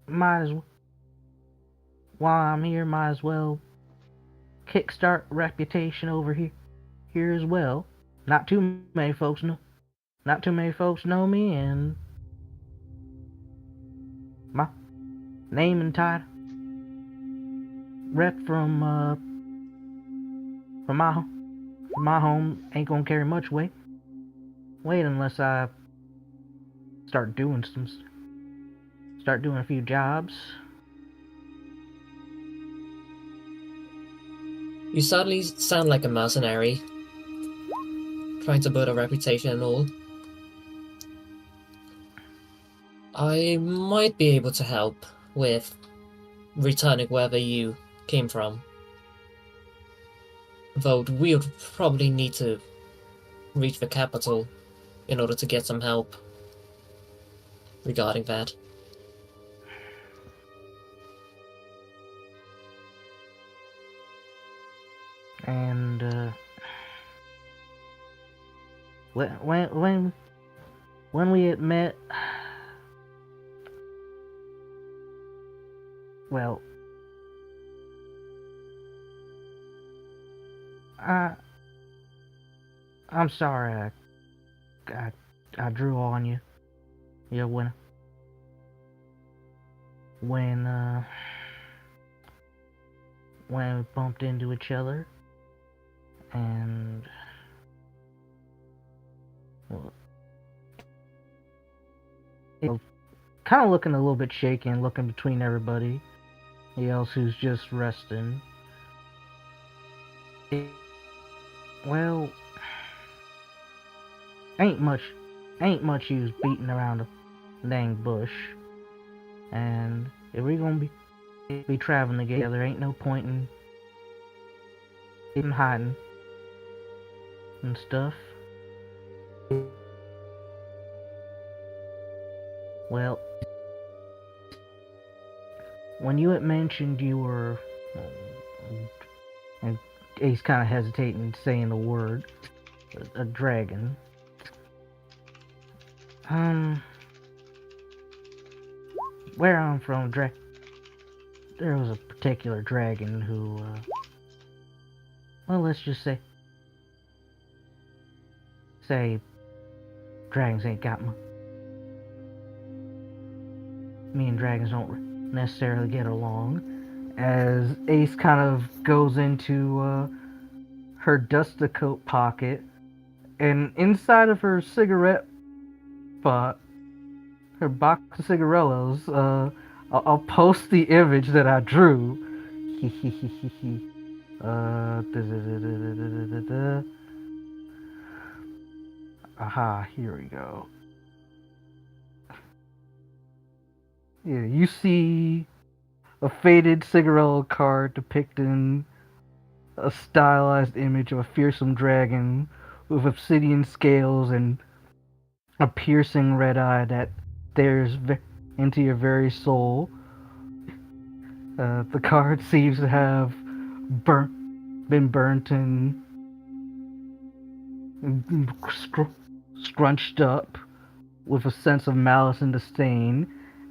might as well, while I'm here, might as well kickstart reputation over here as well. Not too many folks know me, and my name and title rep from my home ain't gonna carry much weight unless I start doing a few jobs. You suddenly sound like a mercenary, trying to build a reputation and all. I might be able to help with returning wherever you came from. Though we would probably need to reach the capital in order to get some help regarding that. And when we had met, well, I'm sorry I drew on you. Yeah, when we bumped into each other, and well, kind of looking a little bit shaky and looking between everybody else who's just resting. Well, ain't much use beating around a dang bush. And if we're gonna be traveling together, ain't no point in hiding and stuff. Well, when you had mentioned you were, and Ace kind of hesitating saying the word, a dragon. Where I'm from, there was a particular dragon who, well, let's just say dragons ain't got me and dragons don't necessarily get along. As Ace kind of goes into her dustacoat pocket, and inside of her cigarette butt, her box of cigarillos, I'll post the image that I drew. Aha, here we go. Yeah, you see a faded cigarillo card depicting a stylized image of a fearsome dragon with obsidian scales and a piercing red eye that stares into your very soul. The card seems to have been burnt and scrunched up with a sense of malice and disdain,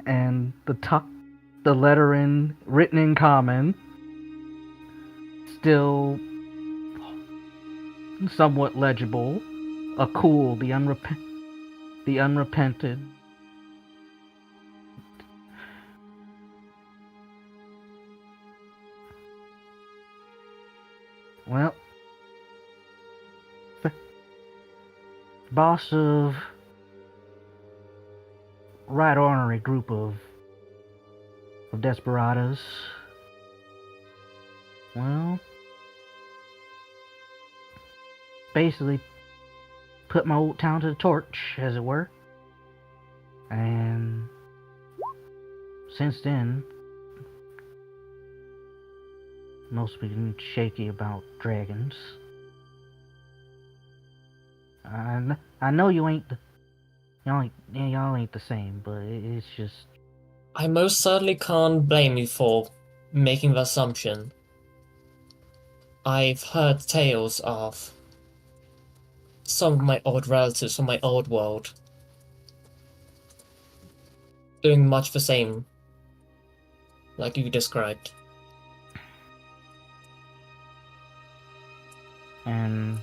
and the lettering written in common still somewhat legible. A cool, the unrepented. Well, boss of right ornery group of desperados. Well, basically put my old town to the torch, as it were. And since then, most been shaky about dragons. I know you ain't y'all ain't the same, but it's just I most certainly can't blame you for making the assumption. I've heard tales of some of my old relatives from my old world doing much the same, like you described. and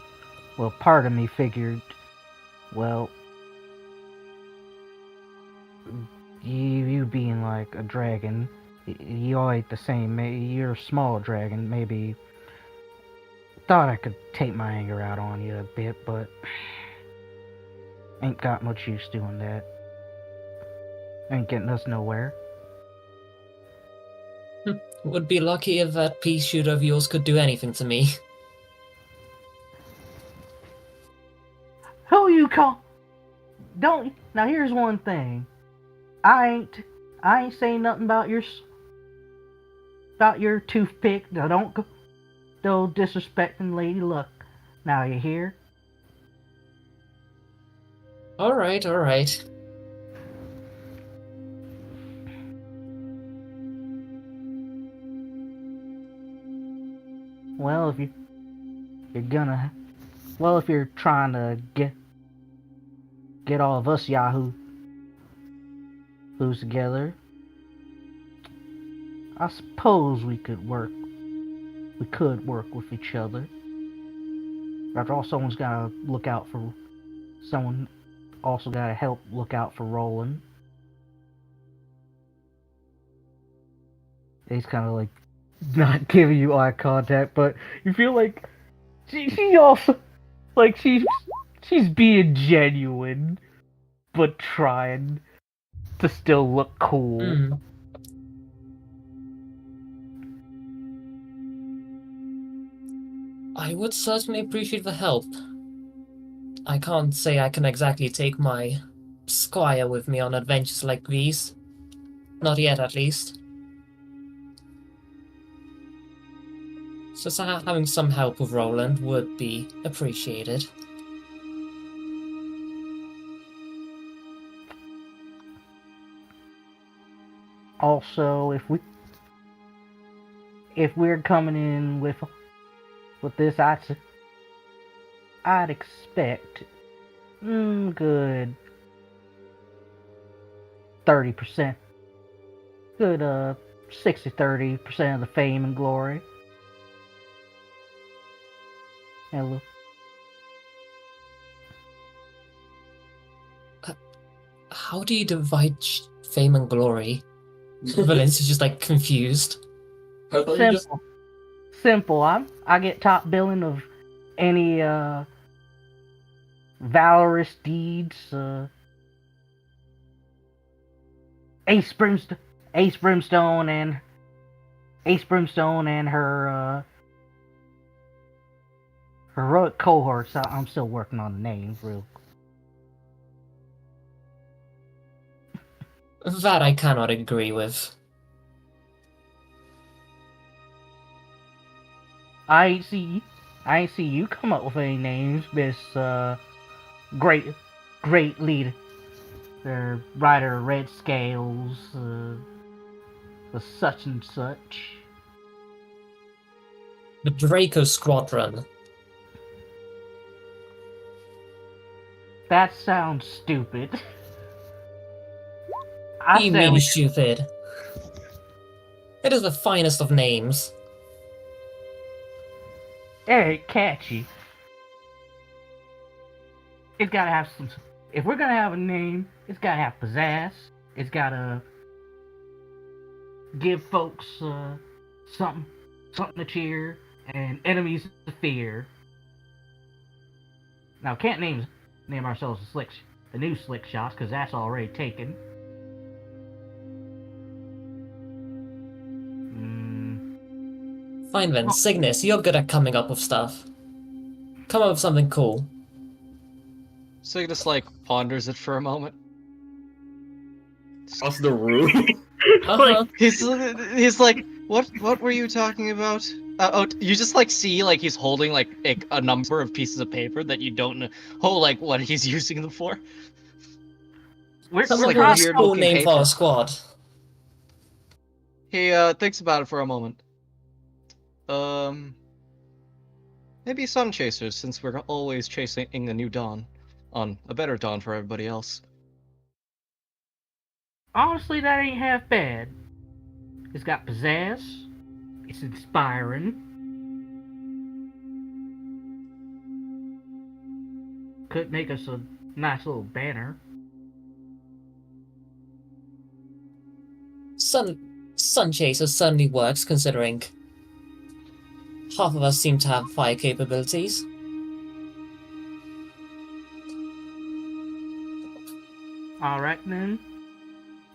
well, part of me figured, well, you being like a dragon, you all ain't the same. Maybe you're a small dragon. Maybe thought I could take my anger out on you a bit, but ain't got much use doing that. Ain't getting us nowhere. Would be lucky if that pea shooter of yours could do anything to me. Who you call? Don't now. Here's one thing. I ain't saying nothing about your toothpick. Now don't go disrespecting Lady Luck. Now you hear? Alright, alright. Well, if you're trying to get all of us who's together, I suppose we could work with each other. After all, someone also gotta help look out for Roland. He's kind of like not giving you eye contact, but you feel like she also like she's being genuine, but trying to still look cool. I would certainly appreciate the help. I can't say I can exactly take my squire with me on adventures like these. Not yet, at least. So having some help with Roland would be appreciated. Also, if we're coming in with this, I'd expect good 30%, good 60-30% of the fame and glory. Hello. How do you divide fame and glory? Valencia's just like confused. Simple. I get top billing of any valorous deeds. Ace Brimstone and her heroic cohorts. I'm still working on the names, real. That I cannot agree with. I ain't see you come up with any names, Miss great leader. The rider of Red Scales, the such and such. The Draco Squadron. That sounds stupid. You mean stupid. It is the finest of names. Hey, catchy. It's gotta have some. If we're gonna have a name, it's gotta have pizzazz. It's gotta give folks something to cheer and enemies to fear. Now, can't name ourselves the new slick shots, because that's already taken. Fine then, Signis, you're good at coming up with stuff. Come up with something cool. Cygnus like ponders it for a moment. Across the room. Uh-huh. He's like, what were you talking about? You just like see like he's holding like a number of pieces of paper that you don't know like what he's using them for. Sounds like like a weird cool looking name for paper. a squad. He thinks about it for a moment. Maybe Sun Chasers, since we're always chasing a new dawn, on a better dawn for everybody else. Honestly, that ain't half bad. It's got pizzazz. It's inspiring. Could make us a nice little banner. Sun Chaser certainly works, considering half of us seem to have fire capabilities. Alright then.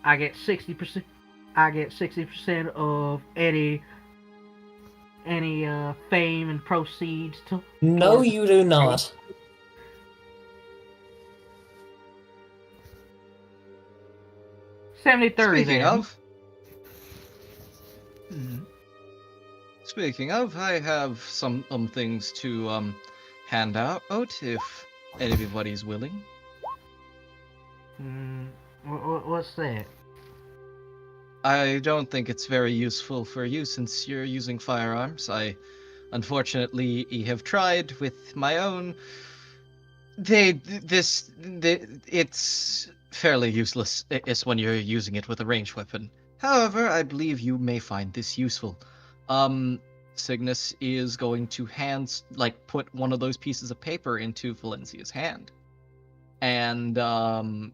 I get 60%. I get 60% of any fame and proceeds to. No, you do not. $70-30 Speaking then. of, Mhm. speaking of, I have some things to hand out if anybody's willing. What's that? I don't think it's very useful for you since you're using firearms. I unfortunately have tried with my own. It's fairly useless when you're using it with a ranged weapon. However, I believe you may find this useful. Signis is going to put one of those pieces of paper into Valencia's hand. I'm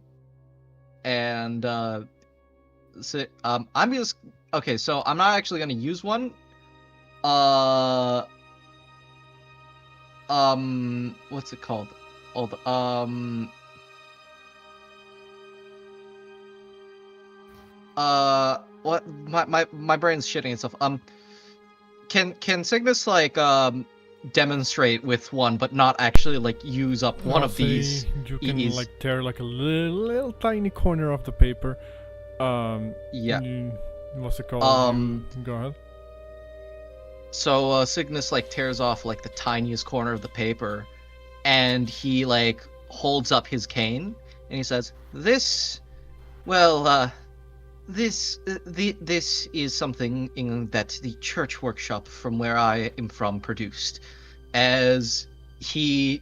just okay. So I'm not actually gonna use one. What's it called? What? My brain's shitting itself. Can Cygnus demonstrate with one, but not actually use up one of these? You can tear a little tiny corner of the paper. Yeah. What's it called? Go ahead. So Cygnus tears off the tiniest corner of the paper, and he holds up his cane, and he says, "This, well, this is something that the church workshop from where I am from produced." As he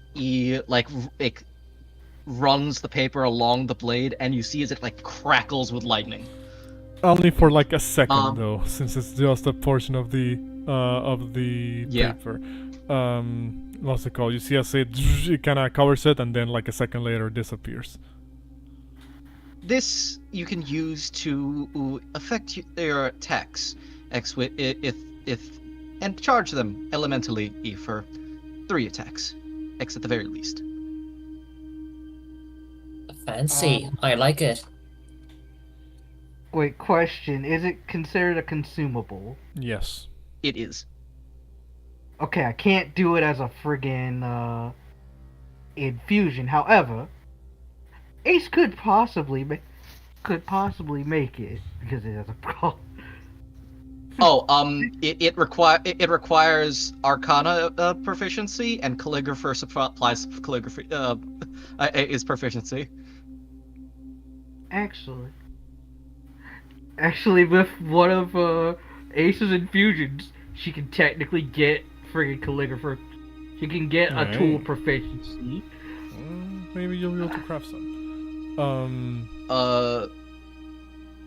runs the paper along the blade, and you see as it crackles with lightning. Only for a second though, since it's just a portion of the Yeah. paper. What's it called? You see as it kind of covers it, and then a second later disappears. This you can use to affect your attacks, and charge them elementally for 3 attacks, X at the very least. Fancy. I like it. Wait, question. Is it considered a consumable? Yes. It is. Okay, I can't do it as a friggin' infusion. However, Ace could possibly make it because it has a problem. It requires Arcana proficiency, and Calligrapher supplies calligraphy is proficiency. Actually, with one of Ace's infusions, she can technically get friggin' Calligrapher. She can get a tool proficiency. Maybe you'll be able to craft some.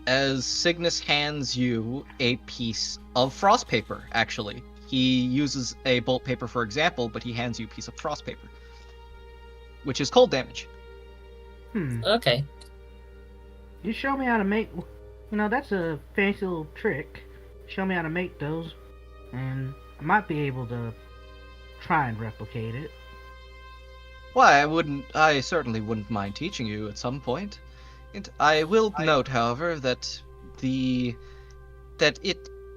As Signis hands you a piece of frost paper, actually. He uses a bolt paper for example, but he hands you a piece of frost paper. which is cold damage. Okay. You show me how to make. That's a fancy little trick. Show me how to make those, and I might be able to try and replicate it. Why, I certainly wouldn't mind teaching you at some point. I will note, however, that it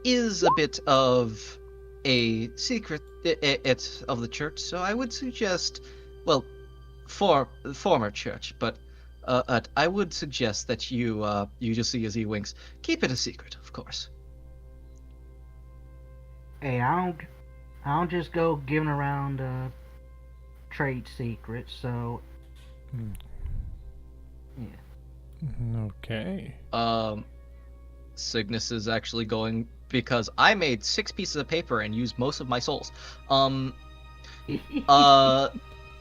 is a bit of a secret of the church, so I would suggest, well, former church, but I would suggest that you just see as he winks, keep it a secret, of course. Hey, I don't just go giving around trade secrets, so yeah. Okay. Signis is actually going, because I made 6 pieces of paper and used most of my souls.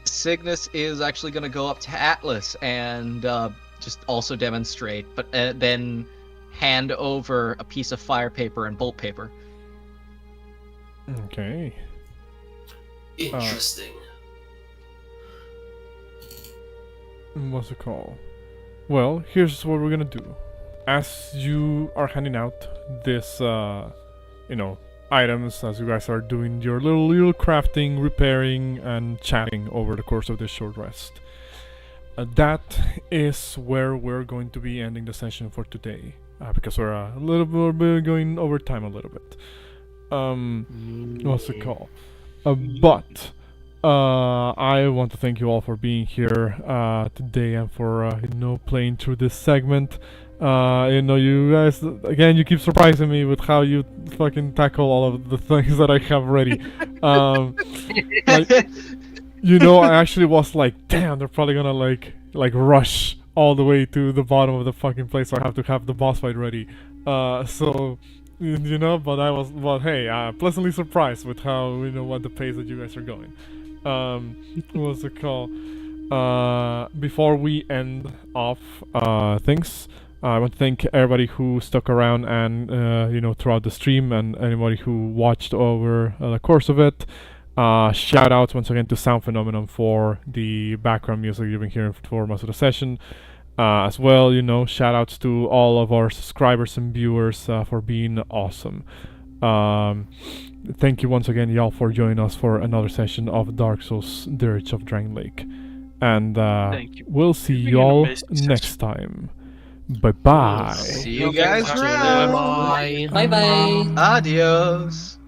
Signis is actually going to go up to Atlas and just also demonstrate, but then hand over a piece of fire paper and bolt paper. Okay. Interesting. What's it called? Well, here's what we're gonna do. As you are handing out this, items, as you guys are doing your little crafting, repairing, and chatting over the course of this short rest, that is where we're going to be ending the session for today, because we're a little bit going over time a little bit. What's it called? But I want to thank you all for being here today and for playing through this segment. You guys, again, you keep surprising me with how you fucking tackle all of the things that I have ready. I actually was like, damn, they're probably gonna like rush all the way to the bottom of the fucking place, so I have to have the boss fight ready. But hey, pleasantly surprised with how, what the pace that you guys are going. What's it called? Before we end off things, I want to thank everybody who stuck around and, throughout the stream, and anybody who watched over the course of it. Shout out once again to Sound Phenomenon for the background music you've been hearing for most of the session. As well, shout outs to all of our subscribers and viewers for being awesome. Thank you once again, y'all, for joining us for another session of Dark Souls Dirge of Drangleic. And we'll see y'all next time. Bye-bye. See you guys around. Bye-bye. Adios.